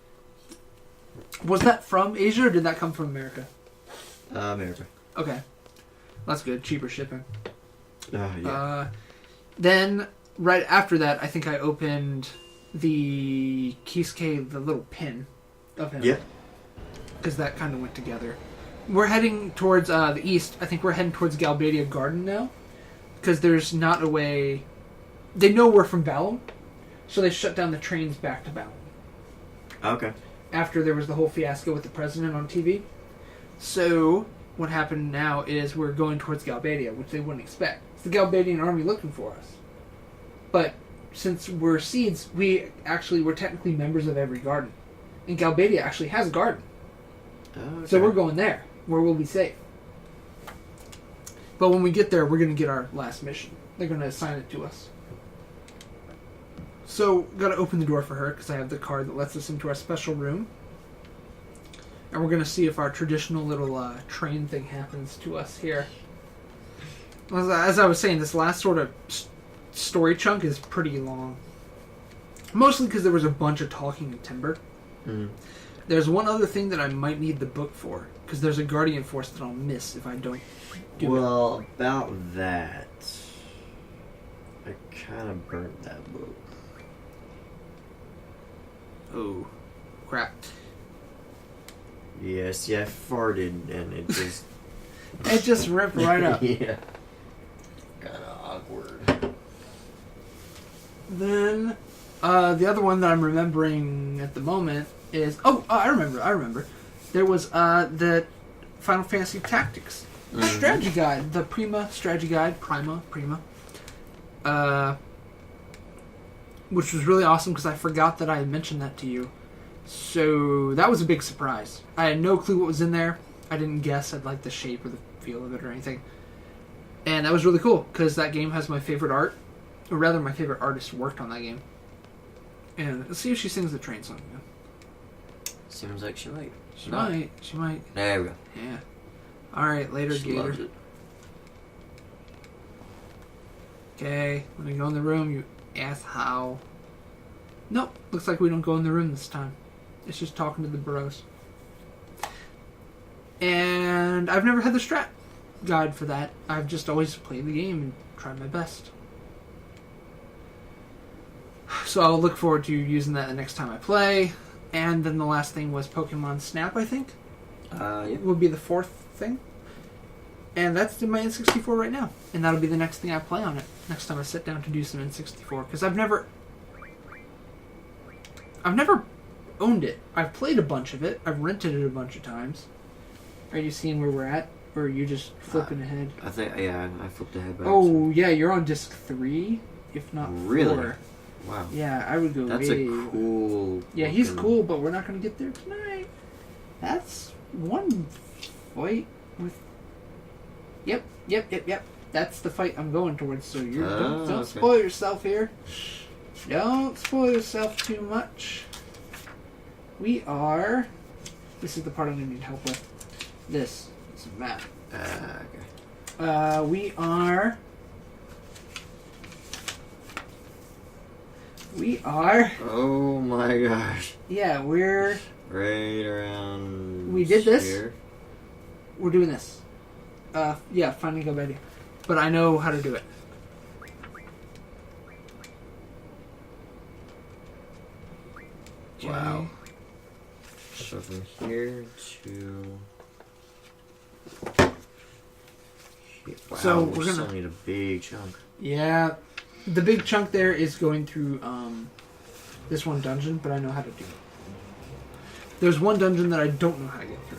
Was that from Asia or did that come from America? America. Okay. That's good. Cheaper shipping. Yeah. Then, right after that, I think I opened the Kisuke, the little pin of him. Yeah. Because that kind of went together. We're heading towards the east. I think we're heading towards Galbadia Garden now. Because there's not a way... They know we're from Balam. So they shut down the trains back to Balam. Okay. After there was the whole fiasco with the president on TV. So, what happened now is we're going towards Galbadia, which they wouldn't expect. It's the Galbadian army looking for us. But, since we're seeds, we're technically members of every garden. And Galbadia actually has a garden. Okay. So we're going there, where we'll be safe. But when we get there, we're going to get our last mission. They're going to assign it to us. So, got to open the door for her, because I have the card that lets us into our special room. And we're going to see if our traditional little train thing happens to us here. As I was saying, this last sort of story chunk is pretty long. Mostly because there was a bunch of talking in Timber. Mm. There's one other thing that I might need the book for, because there's a Guardian Force that I'll miss if I don't do it. Well, about that, I kind of burnt that book. Oh, crap. Yeah, see, I farted and it just... It just ripped right up. Yeah. Kind of awkward. Then, the other one that I'm remembering at the moment is... I remember. There was the Final Fantasy Tactics strategy guide, the Prima strategy guide, Prima, which was really awesome because I forgot that I had mentioned that to you. So that was a big surprise. I had no clue what was in there. I didn't guess at like the shape or the feel of it or anything. And that was really cool because that game has my favorite art, or rather my favorite artist worked on that game. And let's see if she sings the train song again. Seems like she might. She might. She might. There we go. Yeah. Alright, later, She Gator. loves it. Okay, let me go in the room, you ass how. Nope, looks like we don't go in the room this time. It's just talking to the bros. And I've never had the strat guide for that. I've just always played the game and tried my best. So I'll look forward to using that the next time I play. And then the last thing was Pokemon Snap, I think. Yeah. Would be the fourth thing. And that's in my N64 right now. And that'll be the next thing I play on it. Next time I sit down to do some N64. Because I've never owned it. I've played a bunch of it. I've rented it a bunch of times. Are you seeing where we're at? Or are you just flipping ahead? I think, yeah, I flipped ahead back. Oh, yeah, you're on disc 3, if not 4. Really? Wow. Yeah, I would go That's way... a cool... Yeah, he's cool, but we're not going to get there tonight. That's one fight with... Yep. That's the fight I'm going towards, so you don't okay. spoil yourself here. Don't spoil yourself too much. We are... This is the part I'm going to need help with. This is a map. Okay. We are... Oh my gosh. Yeah, we're... Right around... We did this? Here. We're doing this. Yeah, finding a baby. But I know how to do it. Wow. So from here to... Wow, So we we're gonna- still need a big chunk. Yeah, the big chunk there is going through this one dungeon, but I know how to do it. There's one dungeon that I don't know how to get through.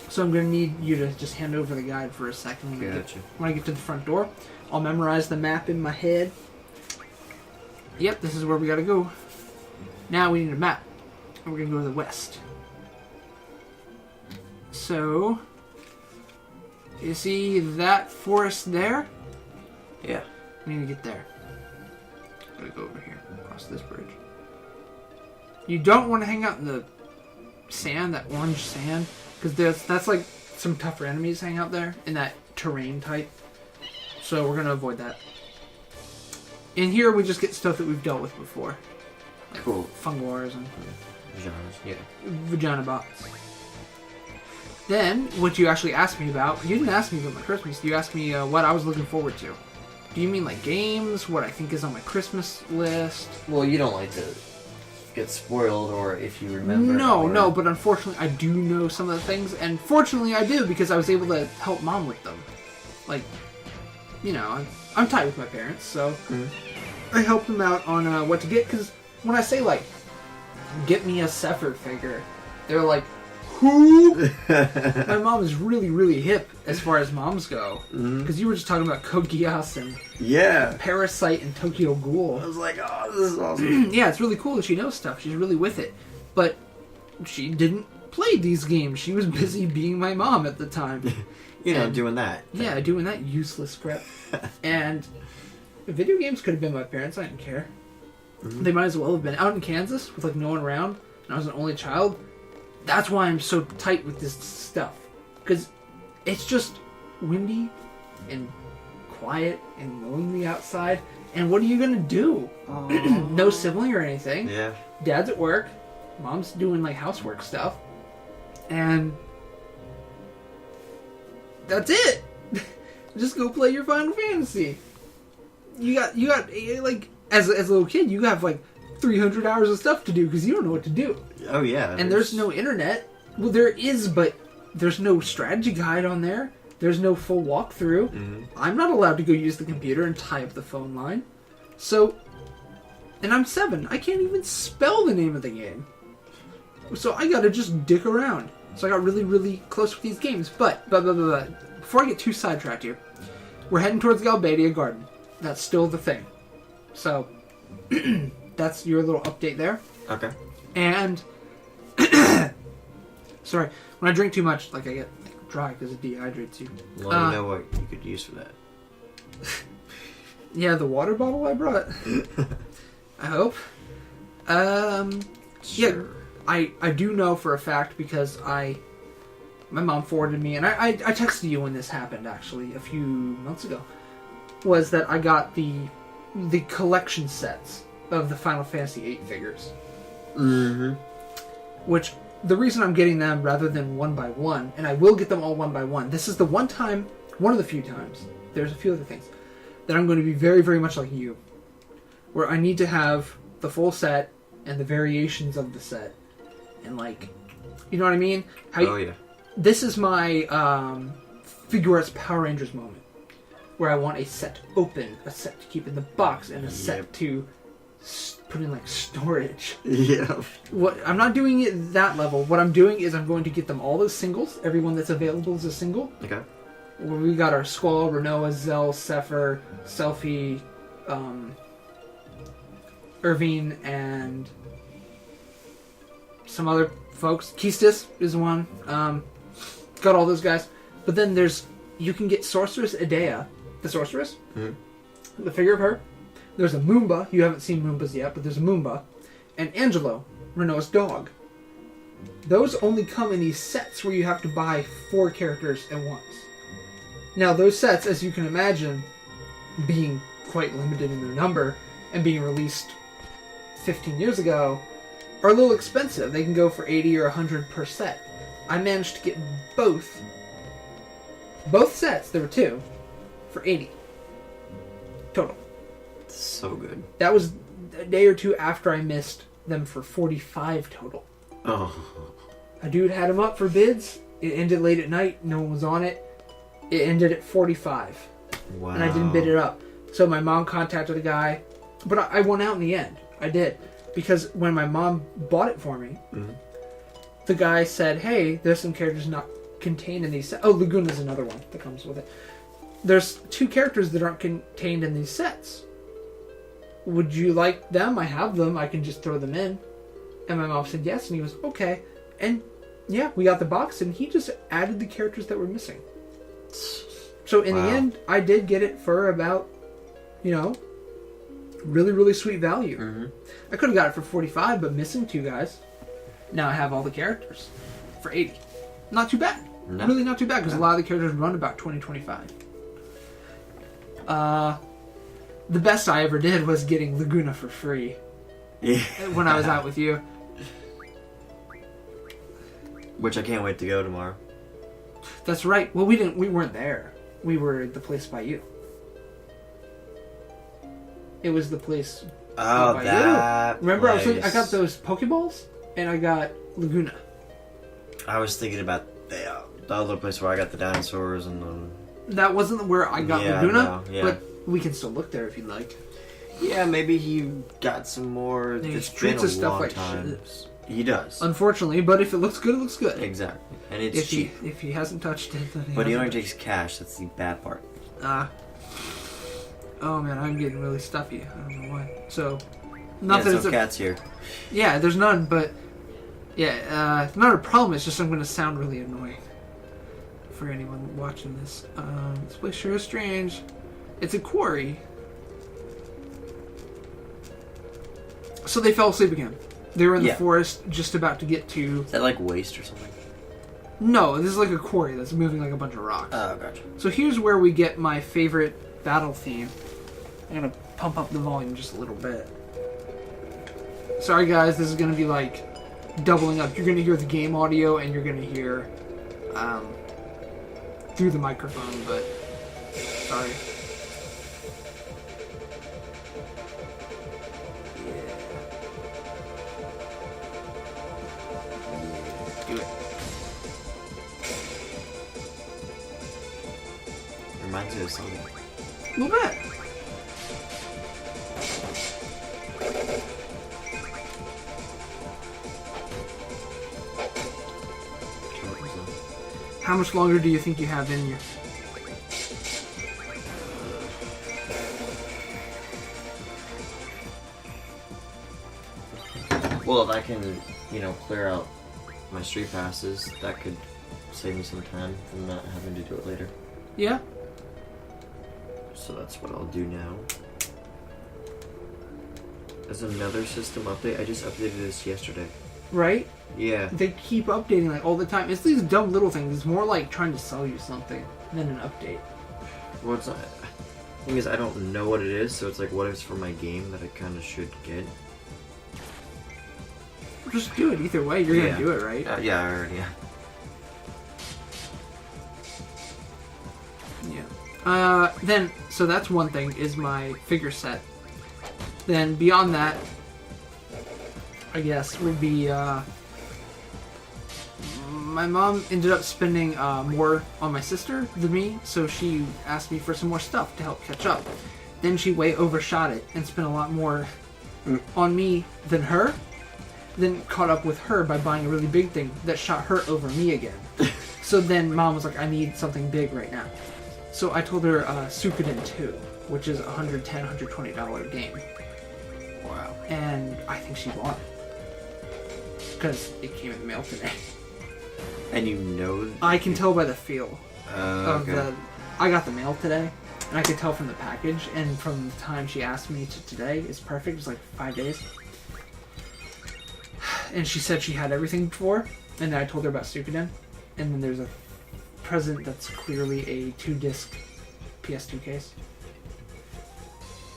So I'm going to need you to just hand over the guide for a second. When I get to the front door, I'll memorize the map in my head. Yep, this is where we got to go. Now we need a map. And we're going to go to the west. So, you see that forest there? Yeah. We need to get there. Gotta go over here, across this bridge. You don't want to hang out in the sand, that orange sand, because that's like some tougher enemies hang out there in that terrain type. So we're gonna avoid that. In here, we just get stuff that we've dealt with before, like Cool. Fungors and Genres, yeah. Vagina bots. Then, what you actually asked me about, you didn't ask me about my Christmas. You asked me what I was looking forward to. Do you mean like games? What I think is on my Christmas list? Well, you don't like to get spoiled, or if you remember. No, but unfortunately I do know some of the things, and fortunately I do because I was able to help Mom with them. Like, you know, I'm tight with my parents, so I helped them out on what to get, because when I say, like, get me a Sephir figure, they're like, who? My mom is really, really hip as far as moms go. Because you were just talking about Code Geass and Parasite and Tokyo Ghoul. I was like, oh, this is awesome. Yeah, it's really cool that she knows stuff. She's really with it. But she didn't play these games. She was busy being my mom at the time. Doing that. Yeah, doing that useless crap. And video games could have been my parents. I didn't care. They might as well have been. Out in Kansas with like no one around, and I was an only child. That's why I'm so tight with this stuff. Because it's just windy and quiet and lonely outside. And what are you going to do? No sibling or anything. Yeah. Dad's at work. Mom's doing like housework stuff. And that's it. Just go play your Final Fantasy. You got like, as a little kid, you have like 300 hours of stuff to do because you don't know what to do. Oh, yeah. And there's no internet. Well, there is, but there's no strategy guide on there. There's no full walkthrough. I'm not allowed to go use the computer and tie up the phone line. So, and I'm 7. I can't even spell the name of the game. So I gotta just dick around. So I got really, really close with these games. But before I get too sidetracked here, we're heading towards Galbadia Garden. That's still the thing. So, that's your little update there. Okay. And, sorry, when I drink too much, like I get dry because it dehydrates you. Well, you know what you could use for that. Yeah, the water bottle I brought. I hope. Sure. Yeah, I do know for a fact because my mom forwarded me, and I texted you when this happened actually a few months ago, was that I got the collection sets of the Final Fantasy VIII figures. Mm-hmm. Which, the reason I'm getting them rather than one by one, and I will get them all one by one, this is the one of the few times, there's a few other things, that I'm going to be very, very much like you. Where I need to have the full set and the variations of the set. And like, you know what I mean? Yeah. This is my Figure Arts Power Rangers moment. Where I want a set open, a set to keep in the box, and a set to put in like storage. Yeah. I'm not doing it that level. What I'm doing is I'm going to get them all as singles. Everyone that's available is a single. Okay. Where we got our Squall, Renoa, Zell, Sepher, Selfie, Irvine, and some other folks. Keistis is one. Got all those guys. But then you can get Sorceress Idea, the Sorceress, the figure of her. There's a Moomba. You haven't seen Moombas yet, but there's a Moomba. And Angelo, Renoa's dog. Those only come in these sets where you have to buy 4 characters at once. Now, those sets, as you can imagine, being quite limited in their number and being released 15 years ago, are a little expensive. They can go for 80 or 100 per set. I managed to get both sets, there were 2, for 80 total. So good. That was a day or 2 after I missed them for 45 total. Oh. A dude had them up for bids. It ended late at night. No one was on it. It ended at 45. Wow. And I didn't bid it up. So my mom contacted a guy. But I won out in the end. I did. Because when my mom bought it for me, the guy said, hey, there's some characters not contained in these sets. Oh, Laguna's another one that comes with it. There's 2 characters that aren't contained in these sets. Would you like them? I have them. I can just throw them in. And my mom said yes, and he was, okay. And yeah, we got the box, and he just added the characters that were missing. So in the end, I did get it for about, really, really sweet value. I could have got it for 45, but missing 2 guys. Now I have all the characters for 80. Not too bad. No. Really not too bad, because a lot of the characters run about 20, 25. The best I ever did was getting Laguna for free. Yeah. When I was out with you. Which I can't wait to go tomorrow. That's right. Well, we weren't there. We were at the place by you. It was the place by that you. Remember, place. I got those Pokeballs, and I got Laguna. I was thinking about the other place where I got the dinosaurs and the... That wasn't where I got Laguna, no, but we can still look there if you'd like. Yeah, maybe he got some more. And he It's been treats a his stuff long like time. shit. He does. Unfortunately, but if it looks good, it looks good. Exactly. And it's cheap. If he hasn't touched it, then But he only takes cash. That's the bad part. Oh man, I'm getting really stuffy. I don't know why. So, Not that it's cats here. Yeah, there's none, but yeah, it's not a problem. It's just I'm going to sound really annoying for anyone watching this. This place sure is strange. It's a quarry. So they fell asleep again. They were in the forest, just about to get to... Is that like waste or something? No, this is like a quarry that's moving like a bunch of rocks. Oh, gotcha. So here's where we get my favorite battle theme. I'm going to pump up the volume just a little bit. Sorry guys, this is going to be like doubling up. You're going to hear the game audio and you're going to hear through the microphone, but sorry. Do it. Reminds me of something. A little bit. How much longer do you think you have in you? Well, if I can, clear out my street passes, that could save me some time from not having to do it later. Yeah. So that's what I'll do now. There's another system update. I just updated this yesterday. Right? Yeah. They keep updating like all the time. It's these dumb little things. It's more like trying to sell you something than an update. Well, it's not. The thing is, I don't know what it is, so it's like, what if it's for my game that I kind of should get? Just do it either way. You're gonna do it, right? Yeah, I already. Yeah. Then, so that's one thing, is my figure set. Then, beyond that, I guess, would be, my mom ended up spending more on my sister than me, so she asked me for some more stuff to help catch up. Then she way overshot it and spent a lot more on me than her. Then caught up with her by buying a really big thing that shot her over me again. So then Mom was like, I need something big right now. So I told her Suikoden 2, which is a $110, $120 game. Wow. And I think she bought it. Because it came in the mail today. And you know... I can tell by the feel of okay. the... I got the mail today, and I could tell from the package, and from the time she asked me to today, it's perfect. It's like 5 days. And she said she had everything for, and then I told her about Suikoden, and then there's a present that's clearly a 2-disc PS2 case.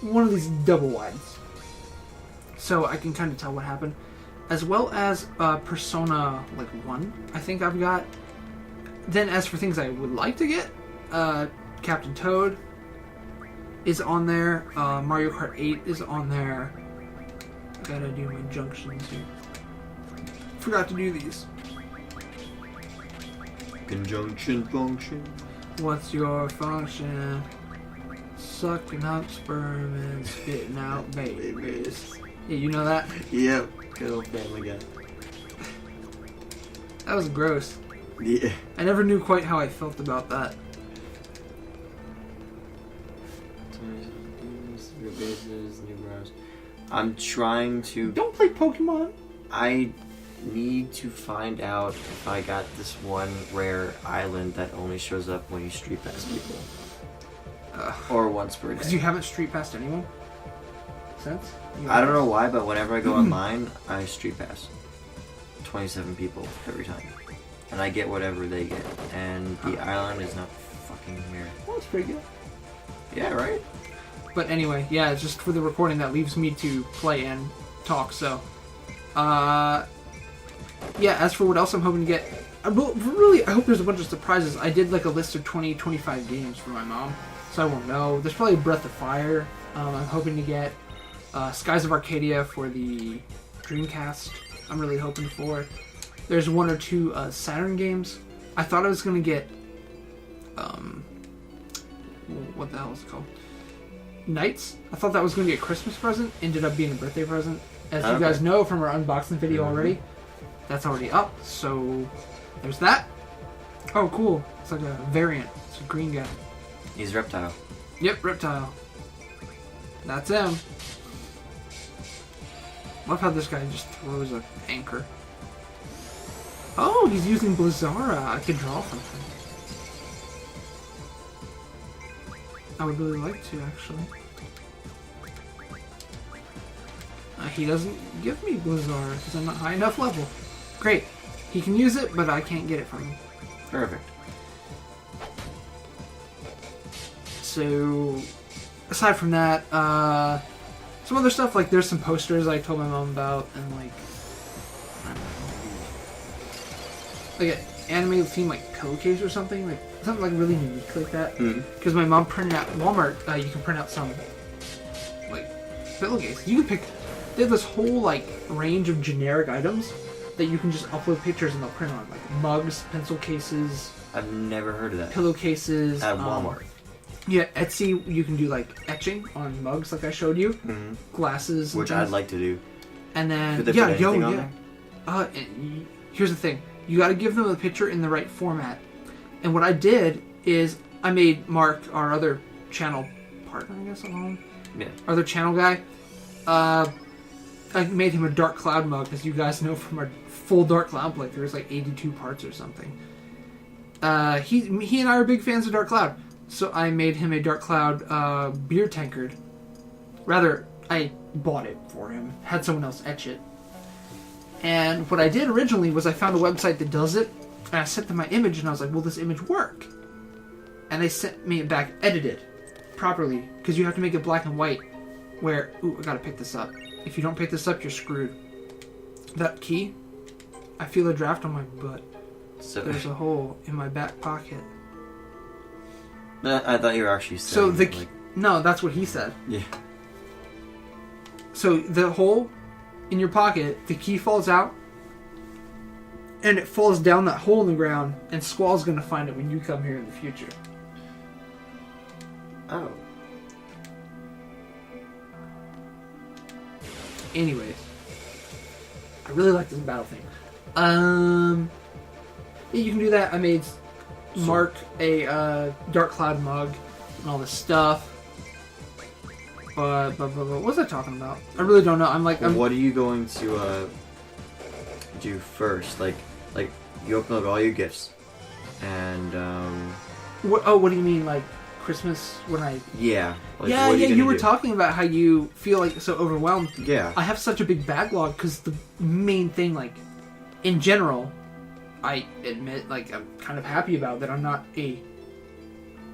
One of these double wides. So I can kind of tell what happened. As well as Persona 1, I think I've got. Then as for things I would like to get, Captain Toad is on there. Mario Kart 8 is on there. I gotta do my junctions here. Forgot to do these. Conjunction function. What's your function? Sucking up sperm and spitting out babies. Yeah, you know that? Yep. Good old Family Guy. That was gross. Yeah. I never knew quite how I felt about that. I'm trying to... Don't play Pokemon! I need to find out if I got this one rare island that only shows up when you street pass people. Or once per day. Because you haven't street passed anyone? Since? I don't know why, but whenever I go online, I street pass 27 people every time. And I get whatever they get. And the island is not fucking here. Well, that's pretty good. Yeah, right? But anyway, yeah, it's just for the recording that leaves me to play and talk, so... yeah, as for what else I'm hoping to get... Really, I hope there's a bunch of surprises. I did like a list of 20, 25 games for my mom, so I won't know. There's probably Breath of Fire. I'm hoping to get Skies of Arcadia for the Dreamcast. I'm really hoping for. There's 1 or 2 Saturn games. I thought I was going to get... what the hell is it called? Knights. I thought that was going to be a Christmas present. Ended up being a birthday present. As you guys know from our unboxing video already. That's already up. So there's that. Oh, cool. It's like a variant. It's a green guy. He's Reptile. Yep, Reptile. That's him. Love how this guy just throws an anchor. Oh, he's using Blizzara. I could draw from him. I would really like to, actually. He doesn't give me Blizzara because I'm not high enough level. Great. He can use it, but I can't get it from him. Perfect. So, aside from that, some other stuff, like there's some posters I told my mom about, and like an anime theme like pillowcase or something, like something like really unique like that. Because my mom printed out Walmart. You can print out some like pillowcase. You can pick. They have this whole like range of generic items that you can just upload pictures and they'll print on, like mugs, pencil cases. I've never heard of that. Pillowcases. At Walmart. Yeah, Etsy, you can do like etching on mugs, like I showed you. Glasses, which I'd like to do. And then Could they put anything on there? And here's the thing: you got to give them the picture in the right format. And what I did is I made Mark, our other channel partner, I guess, our other channel guy, I made him a Dark Cloud mug, as you guys know from our full Dark Cloud playthrough. There's like 82 parts or something. He and I are big fans of Dark Cloud, so I made him a Dark Cloud beer tankard. Rather, I bought it for him. Had someone else etch it. And what I did originally was I found a website that does it, and I sent them my image, and I was like, will this image work? And they sent me it back edited properly, because you have to make it black and white, where... Ooh, I gotta pick this up. If you don't pick this up, you're screwed. That key, I feel a draft on my butt. So there's a hole in my back pocket. I thought you were actually saying... So the... No, that's what he said. Yeah. So the hole in your pocket, the key falls out, and it falls down that hole in the ground, and Squall's gonna find it when you come here in the future. Oh. Anyways, I really like this battle thing. Yeah, you can do that. I made Mark a Dark Cloud mug and all this stuff. But what was I talking about? I really don't know. What are you going to do first? Like you open up all your gifts, and What do you mean, like Christmas when I? Yeah. Like, yeah. You were talking about how you feel like so overwhelmed. Yeah. I have such a big backlog because the main thing, like in general, I admit, like I'm kind of happy about that I'm not a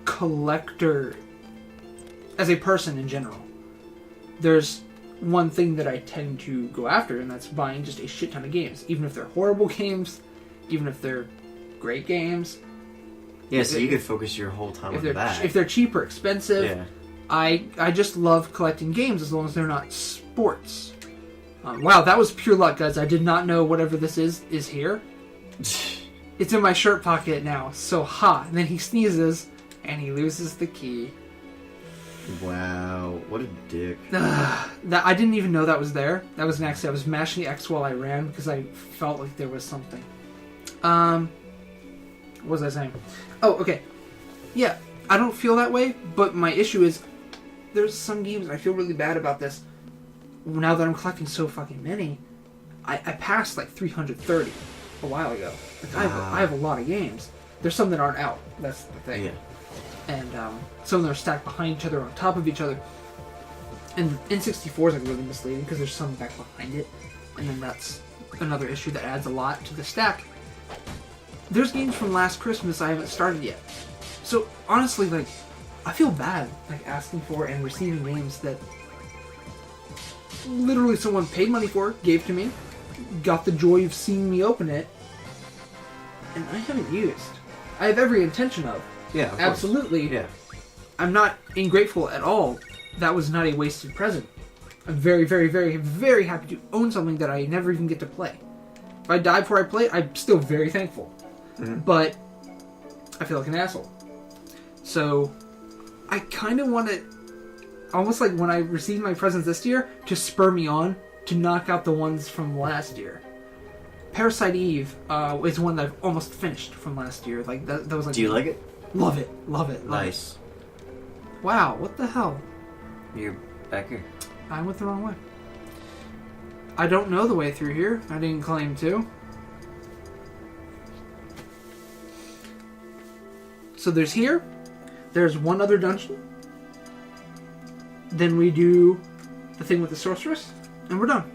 collector as a person in general. There's one thing that I tend to go after, and that's buying just a shit ton of games. Even if they're horrible games, even if they're great games. Yeah, so you could focus your whole time on that. If they're cheap or expensive, yeah. I just love collecting games as long as they're not sports. Wow, that was pure luck, guys. I did not know whatever this is here. It's in my shirt pocket now, so ha. And then he sneezes, and he loses the key. What a dick. That I didn't even know that was there. That was an accident. I was mashing X while I ran because I felt like there was something. What was I saying? Oh, okay. Yeah, I don't feel that way, but my issue is there's some games, I feel really bad about this. Now that I'm collecting so fucking many, I passed like 330 a while ago. Like, I have a lot of games. There's some that aren't out. That's the thing. Yeah. And some of them are stacked behind each other, on top of each other. And N64 is like really misleading because there's some back behind it, and then that's another issue that adds a lot to the stack. There's games from last Christmas I haven't started yet, so honestly, like, I feel bad like asking for and receiving games that literally someone paid money for, gave to me, got the joy of seeing me open it, and I haven't used. I have every intention of. Yeah, absolutely. Yeah. I'm not ingrateful at all. That was not a wasted present. I'm very, very, very, very happy to own something that I never even get to play. If I die before I play it, I'm still very thankful. Mm-hmm. But I feel like an asshole. So I kind of want to, almost like when I received my presents this year, to spur me on to knock out the ones from last year. Parasite Eve is one that I've almost finished from last year. Like that was like. Do you like it? Love it. Love it. Nice. Wow, what the hell? You're back here. I went the wrong way. I don't know the way through here. I didn't claim to. So there's here. There's one other dungeon. Then we do the thing with the sorceress. And we're done.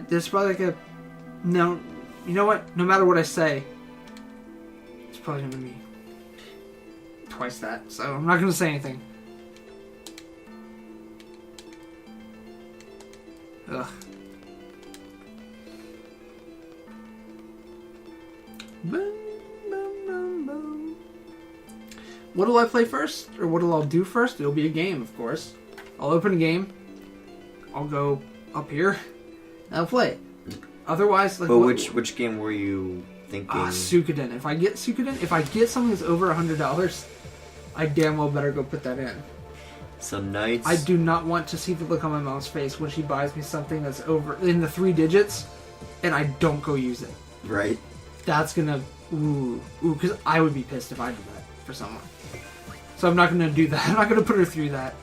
There's probably like a... No, you know what? No matter what I say, it's probably going to be twice that. So I'm not going to say anything. Ugh. What'll I play first? Or what'll I do first? It'll be a game, of course. I'll open a game. I'll go up here. And I'll play it. Otherwise, like... But which game were you thinking? Suikoden. If I get Suikoden, if I get something that's over $100, I damn well better go put that in. Some nights. I do not want to see the look on my mom's face when she buys me something that's over in the 3 digits, and I don't go use it. Right. That's gonna because I would be pissed if I did that for someone. So I'm not gonna do that. I'm not gonna put her through that.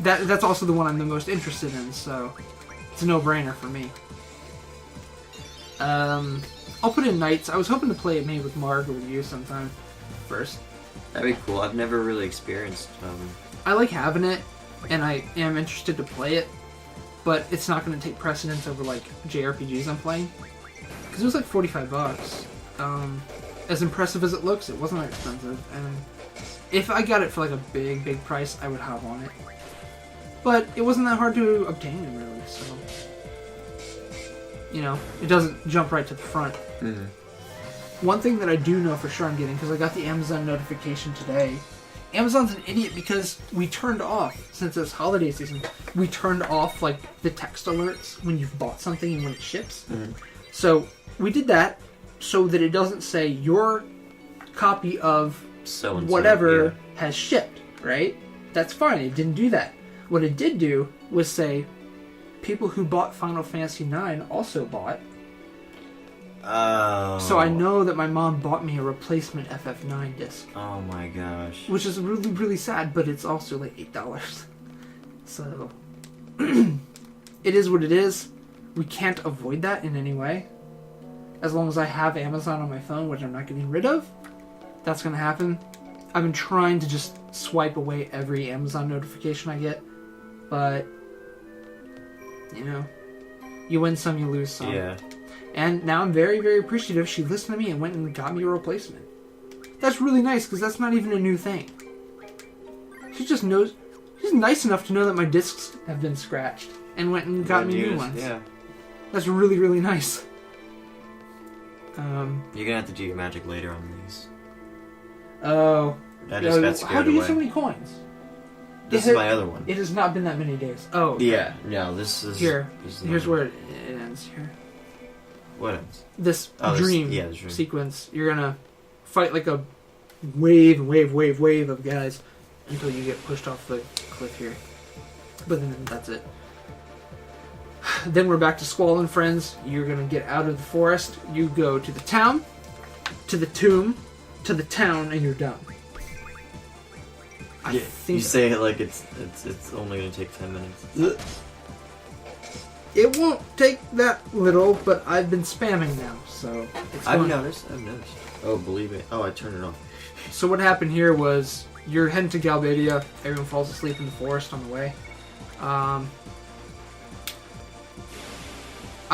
that's also the one I'm the most interested in, so it's a no-brainer for me. I'll put in Knights. I was hoping to play it maybe with Mark or with you sometime first. That'd be cool. I've never really experienced. I like having it, and I am interested to play it, but it's not going to take precedence over like JRPGs I'm playing. Because it was like $45. As impressive as it looks, it wasn't that expensive, and if I got it for like a big price, I would hop on it. But it wasn't that hard to obtain, really, so... You know, it doesn't jump right to the front. Mm-hmm. One thing that I do know for sure I'm getting, because I got the Amazon notification today, Amazon's an idiot because we turned off, since it's holiday season, we turned off, like, the text alerts when you've bought something and when it ships. Mm-hmm. So, we did that so that it doesn't say your copy of So-and-so, whatever has shipped, right? That's fine, it didn't do that. What it did do was say, people who bought Final Fantasy IX also bought. Oh. So I know that my mom bought me a replacement FF9 disc. Oh my gosh. Which is really sad, but it's also like $8. So, it is what it is. We can't avoid that in any way. As long as I have Amazon on my phone, which I'm not getting rid of, that's going to happen. I've been trying to just swipe away every Amazon notification I get, but, you know, you win some, you lose some. Yeah. And now I'm very appreciative she listened to me and went and got me a replacement. That's really nice, because that's not even a new thing. She just knows... She's nice enough to know that my discs have been scratched and went and got me new ones. Yeah. That's really nice. You're gonna have to do your magic later on these. Oh. I just got scared how do you away. get so many coins? This is my other one. It has not been that many days. Oh. Okay. Yeah. No, this is... Here's where it ends here. What else? This the dream dream sequence. You're gonna fight like a wave of guys until you get pushed off the cliff here. But then that's it. Then we're back to Squall and friends. You're gonna get out of the forest. You go to the town, to the tomb, to the town, and you're done. I think you say it like it's only gonna take 10 minutes. It won't take that little, but I've been spamming now, so it's I've fine. noticed. Oh, believe it. Oh, I turned it off. So what happened here was you're heading to Galbadia. Everyone falls asleep in the forest on the way. I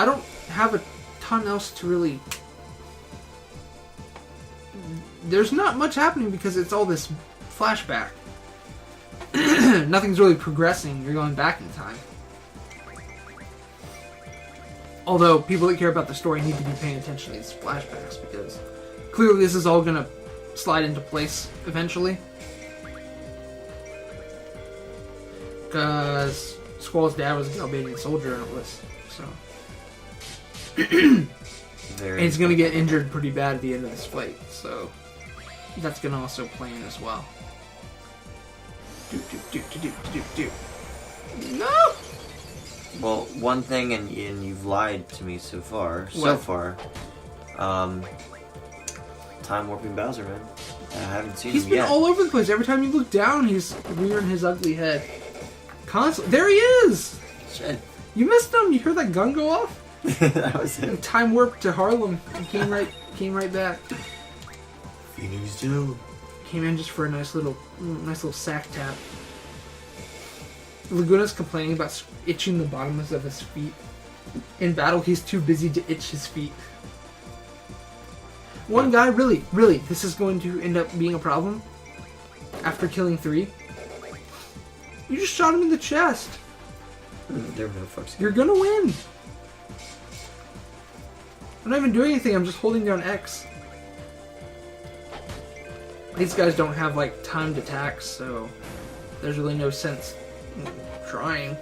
don't have a ton else to really... There's not much happening because it's all this flashback. Nothing's really progressing. You're going back in time. Although, people that care about the story need to be paying attention to these flashbacks, because clearly this is all going to slide into place eventually. Because Squall's dad was a Galbadian soldier and it was, so... and he's going to get injured pretty bad at the end of this fight, so... That's going to also play in as well. No! Well, one thing, and you've lied to me so far. What? So far, time warping Bowser, man. I haven't seen him yet. He's been all over the place. Every time you look down, he's rearing his ugly head. Constantly. There he is! Shit. You missed him. You heard that gun go off? That was it. And time warped to Harlem and came right back. Phoenix Joe. Came in just for a nice little sack tap. Laguna's complaining about itching the bottoms of his feet. In battle, he's too busy to itch his feet. One guy, really, this is going to end up being a problem. After killing 3. You just shot him in the chest. There were no fucks. You're gonna win. I'm not even doing anything, I'm just holding down X. These guys don't have, like, timed attacks, so there's really no sense in trying.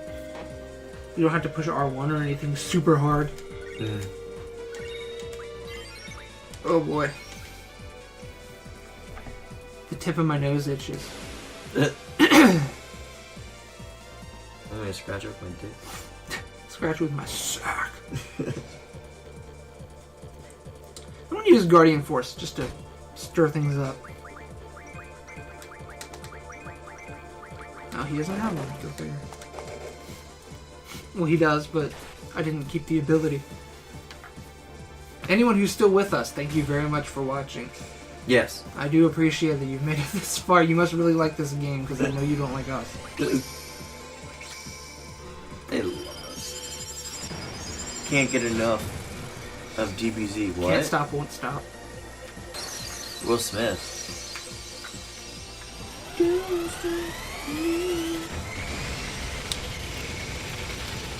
You don't have to push R1 or anything super hard. Mm. Oh boy. The tip of my nose itches. I'm gonna scratch up my dick. Scratch with my sack. I'm gonna use Guardian Force just to stir things up. No, he doesn't have one. Go figure. Well, he does, but I didn't keep the ability. Anyone who's still with us, thank you very much for watching. Yes. I do appreciate that you've made it this far. You must really like this game, because I know you don't like us. They love us. Can't get enough of DBZ. What? Can't stop, won't stop. Will Smith.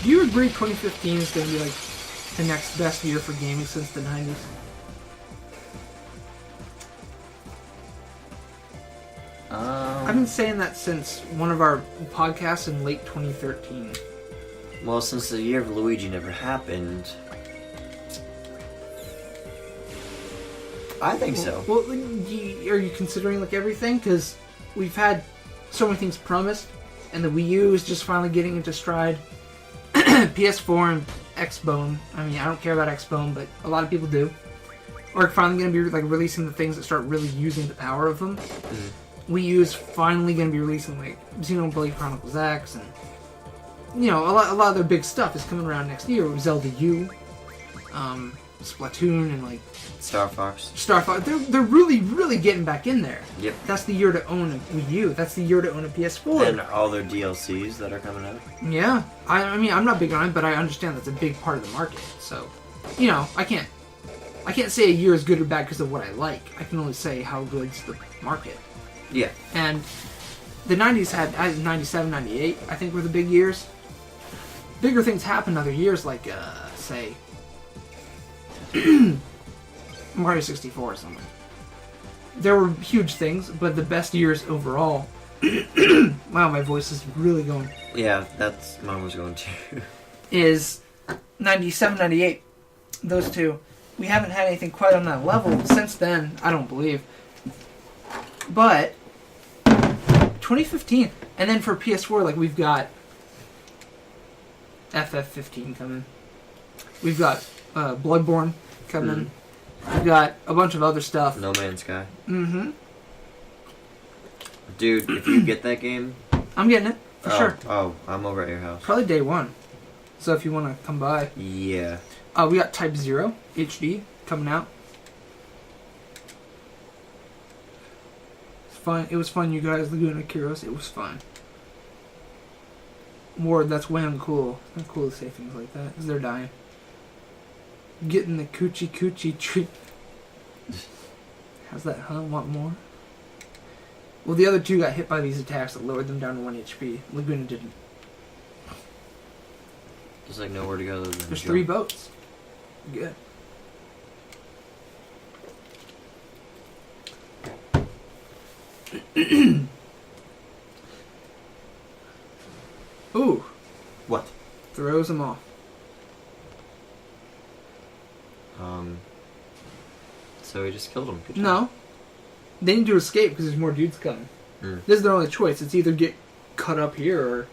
Do you agree 2015 is going to be like the next best year for gaming since the 90s? I've been saying that since one of our podcasts in late 2013. Well, since the year of Luigi never happened, I think so. Well, are you considering like everything? Because we've had so many things promised, and the Wii U is just finally getting into stride. PS4 and Xbone. I mean, I don't care about Xbone, but a lot of people do. Are finally going to be like releasing the things that start really using the power of them. Wii U is finally going to be releasing like Xenoblade Chronicles X, and you know a lot of their big stuff is coming around next year with Zelda U, Splatoon, and like Star Fox. They're really getting back in there. Yep. That's the year to own a Wii U. That's the year to own a PS4. And all their DLCs that are coming out. Yeah. I mean, I'm not big on it, but I understand that's a big part of the market. So, you know, I can't say a year is good or bad because of what I like. I can only say how good's the market. Yeah. And the 90s had 97, 98, I think were the big years. Bigger things happened other years, like, say, Mario 64 or something. There were huge things, but the best years overall. Wow, my voice is really going. Yeah, that's mine was going too. Is 97, 98. Those two. We haven't had anything quite on that level since then, I don't believe. But 2015, and then for PS4, like we've got FF15 coming. We've got Bloodborne coming. We've got a bunch of other stuff. No Man's Sky. Mm-hmm. Dude, if you get that game, I'm getting it for sure. Oh, I'm over at your house. Probably day one. So if you want to come by. Yeah. We got Type 0 HD coming out. It's fun. It was fun, you guys. Laguna Kiros. It was fun. Ward, that's way uncool. It's not cool to say things like that because they're dying. Getting the coochie treat. How's that, huh? Want more? Well, the other two got hit by these attacks that lowered them down to 1 HP. Laguna didn't. There's like nowhere to go. There's 3 boats. Good. Ooh. What? Throws them off. So we just killed him. Good job. No. They need to escape because there's more dudes coming. This is their only choice. It's either get cut up here or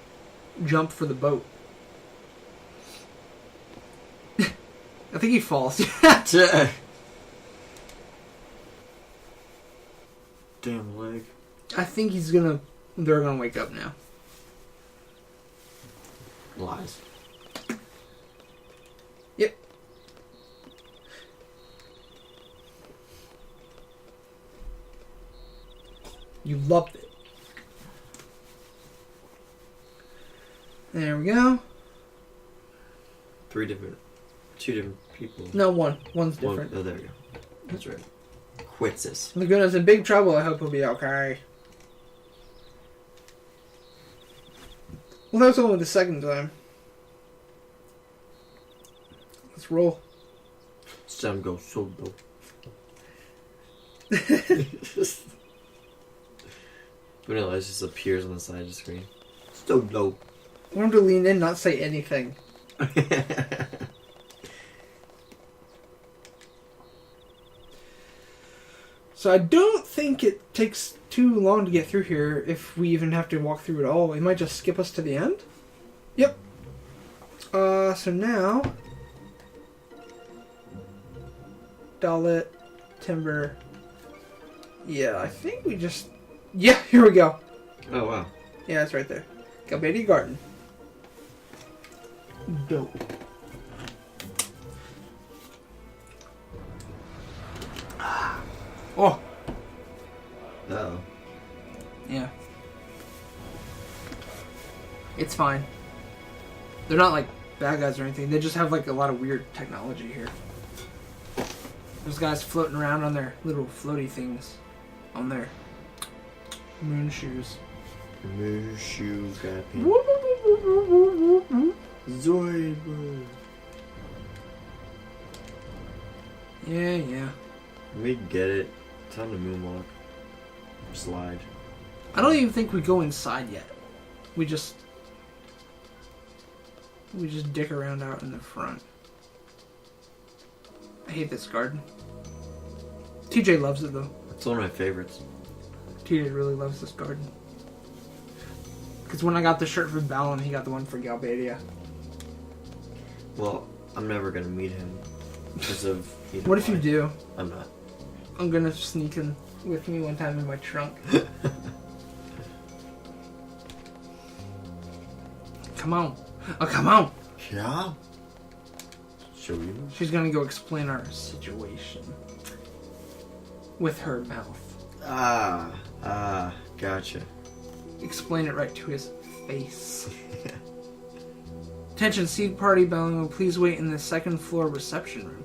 jump for the boat. I think he falls. Damn leg. I think they're gonna wake up now. Lies. Yep. You loved it. There we go. 2 different people. No, one. One's different. Oh, there we go. That's right. Quitsis. Laguna's in big trouble. I hope he'll be okay. Well, that was only the second time. Let's roll. Sam goes solo. Vanilla just appears on the side of the screen. Solo. I want him to lean in, not say anything. So I don't think it takes too long to get through here if we even have to walk through it all. It might just skip us to the end. Yep. So now... Dalit, Timber... Yeah, I think we just... Yeah, here we go. Oh, wow. Yeah, it's right there. Galbadia Garden. Dope. Oh. Uh-oh. Yeah. It's fine. They're not like bad guys or anything. They just have like a lot of weird technology here. There's guys floating around on their little floaty things. On their moon shoes. Moon shoes, happy. Zoidberg. Yeah. We get it. Time to moonwalk. Slide. I don't even think we go inside yet. We just dick around out in the front. I hate this garden. TJ loves it though. It's one of my favorites. TJ really loves this garden. Because when I got the shirt for Balin, he got the one for Galbadia. Well, I'm never gonna meet him because of. What if you do? I'm not. I'm gonna sneak him with me one time in my trunk. Come on. Oh, come on. Yeah. Show you. She's gonna go explain our situation. With her mouth. Gotcha. Explain it right to his face. Attention, seed party Balin, please wait in the second floor reception room.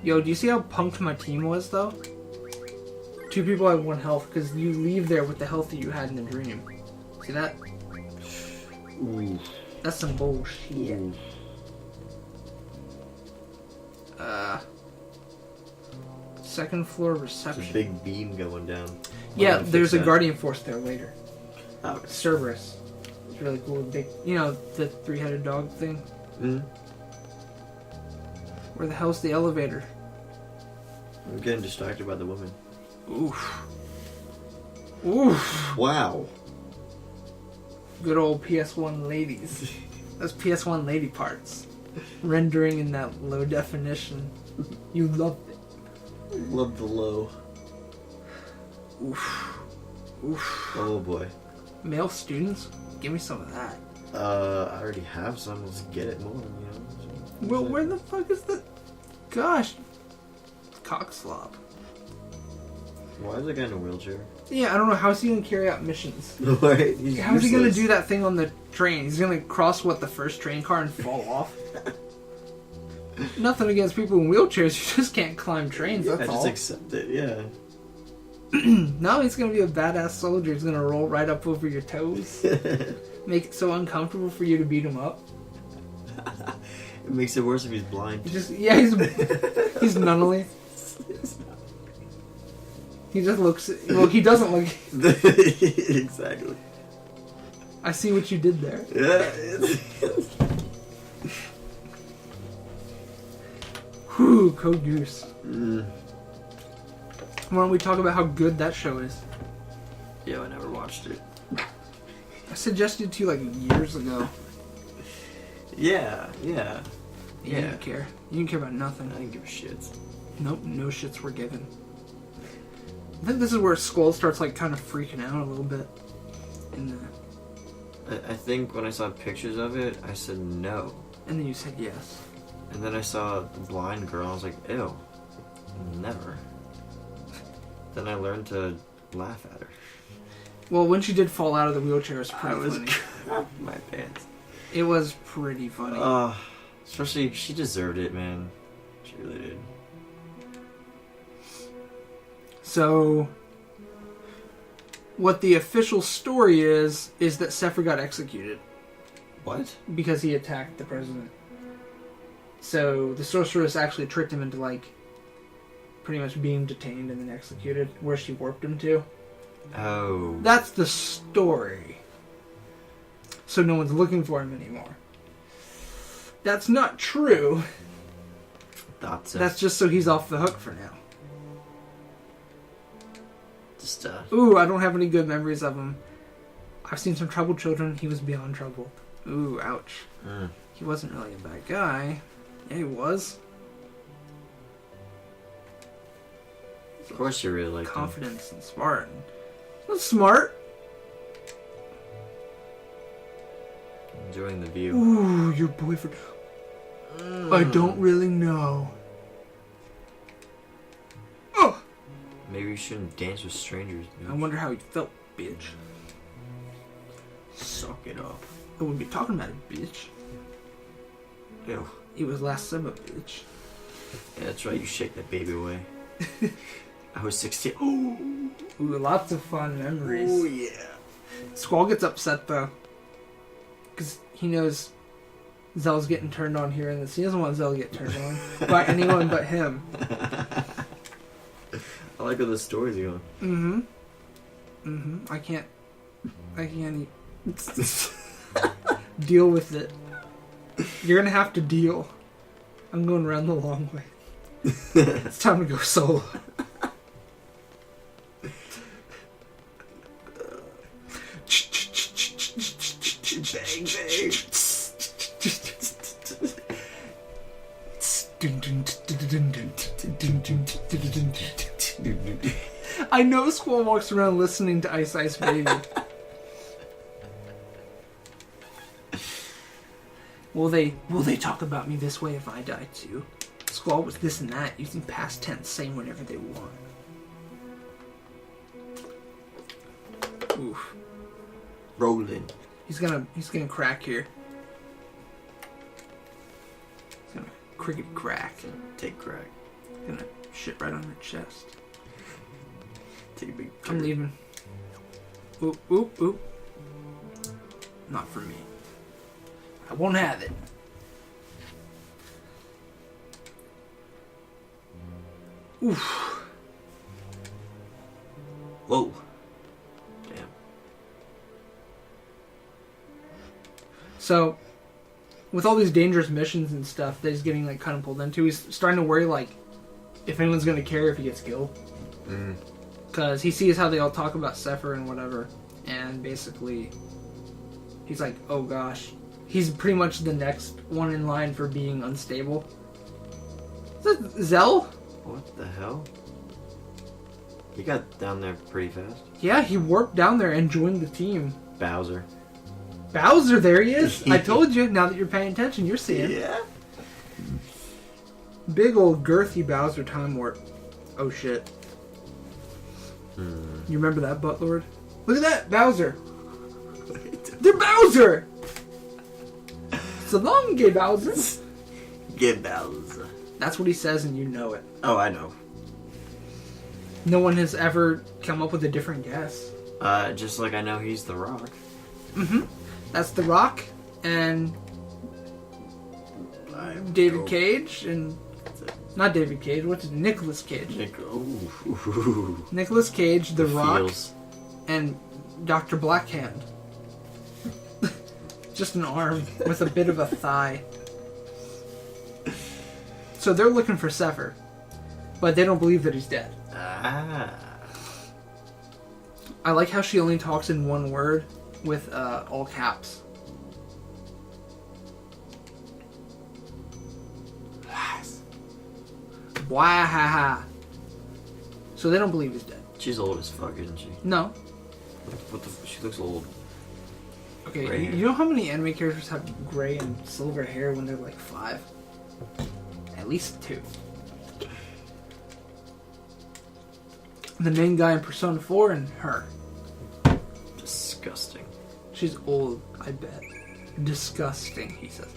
Yo, do you see how punked my team was, though? 2 people have 1 health, because you leave there with the health that you had in the dream. See that? Ooh. That's some bullshit. Ooh. Second floor There's reception. a big beam going down. Yeah, there's a Guardian Force there later. Oh. Cerberus. It's really cool. Big, you know, the 3-headed dog thing? Mm-hmm. Where the hell's the elevator? I'm getting distracted by the woman. Oof. Oof. Wow. Good old PS1 ladies. Those PS1 lady parts. Rendering in that low definition. You loved it. Love the low. Oof. Oof. Oh boy. Male students? Give me some of that. I already have some. Let's get it more, you know. Well, where the fuck is the... Gosh. Cock slob. Why is that guy in a wheelchair? Yeah, I don't know. How's he going to carry out missions? Right? How's he going to do that thing on the train? He's going to cross, the first train car and fall off? Nothing against people in wheelchairs. You just can't climb trains, that's all. Just accept it, yeah. No, he's going to be a badass soldier. He's going to roll right up over your toes. Make it so uncomfortable for you to beat him up. It makes it worse if he's blind. He's nunnally. He just looks... Well, he doesn't look... Exactly. I see what you did there. Yeah. Whew, Code Goose. Mm. Why don't we talk about how good that show is? Yeah, I never watched it. I suggested it to you like years ago. Yeah. You didn't care. You didn't care about nothing. I didn't give a shit. Nope, no shits were given. I think this is where Skull starts like kind of freaking out a little bit. I think when I saw pictures of it, I said no. And then you said yes. And then I saw the blind girl, and I was like, ew. Never. Then I learned to laugh at her. Well, when she did fall out of the wheelchair, it was pretty funny. crapping my pants. It was pretty funny. Especially, she deserved it, man. She really did. So, what the official story is that Sephiroth got executed. What? Because he attacked the president. So, the sorceress actually tricked him into, like, pretty much being detained and then executed, where she warped him to. Oh. That's the story. So no one's looking for him anymore. That's not true. That's just so he's off the hook for now. Just, Ooh, I don't have any good memories of him. I've seen some troubled children. He was beyond trouble. Ooh, ouch. He wasn't really a bad guy. Yeah, he was. Of course you really like confidence and Spartan. That's smart. Enjoying the view. Ooh, your boyfriend. I don't really know. Oh. Maybe you shouldn't dance with strangers, bitch. I wonder how he felt, bitch. Suck it up. I wouldn't be talking about it, bitch. Ew. It was last summer, bitch. Yeah, that's right. You shake that baby away. I was 16. Ooh, lots of fun memories. Oh, yeah. Squall gets upset, though. Because he knows Zell's getting turned on here in this. He doesn't want Zell to get turned on by anyone but him. I like how the stories are going. I can't deal with it. You're gonna have to deal. I'm going around the long way. It's time to go solo. I know Squall walks around listening to Ice Ice Baby. Will they talk about me this way if I die too? Squall was this and that, using past tense, saying whatever they want. Oof. Rolling. He's gonna crack here. He's gonna cricket crack. Take crack. He's gonna shit right on her chest. Take a big I'm leaving. Oop, oop, oop. Not for me. I won't have it. Oof. Whoa. Damn. So, with all these dangerous missions and stuff that he's getting like kind of pulled into, he's starting to worry like if anyone's gonna care if he gets killed. Because he sees how they all talk about Sepher and whatever, and basically he's like, oh gosh. He's pretty much the next one in line for being unstable. Is that Zell? What the hell? He got down there pretty fast. Yeah, he warped down there and joined the team. Bowser. Bowser, there he is. I told you, now that you're paying attention, you're seeing. Yeah. Big old girthy Bowser time warp. Oh shit. You remember that, Buttlord? Look at that, Bowser. They're Bowser! So long, gay Bowser. Get Bowser. That's what he says and you know it. Oh, I know. No one has ever come up with a different guess. Just like I know he's the Rock. That's The Rock and David Cage and... Not David Cage, what's it? Nicolas Cage. Nicolas Cage, The Rock, and Dr. Blackhand. Just an arm with a bit of a thigh. So they're looking for Sepher, but they don't believe that he's dead. I like how she only talks in one word with all caps. Wahaha. So they don't believe he's dead. She's old as fuck, isn't she? No. What the? She looks old. Okay, you know how many anime characters have gray and silver hair when they're like 5? At least 2. The main guy in Persona 4 and her. Disgusting. She's old, I bet. Disgusting, he says.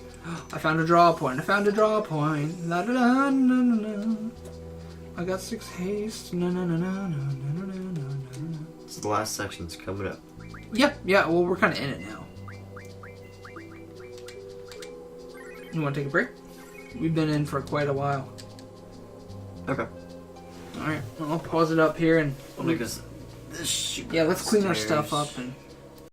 I found a draw point. I found a draw point. La da da na na na. I got 6 haste. Na na na na na na na na na. So the last section's coming up. Yeah. Well, we're kind of in it now. You want to take a break? We've been in for quite a while. Okay. All right. I'll pause it up here and. Because this. Yeah, let's clean our stuff up and.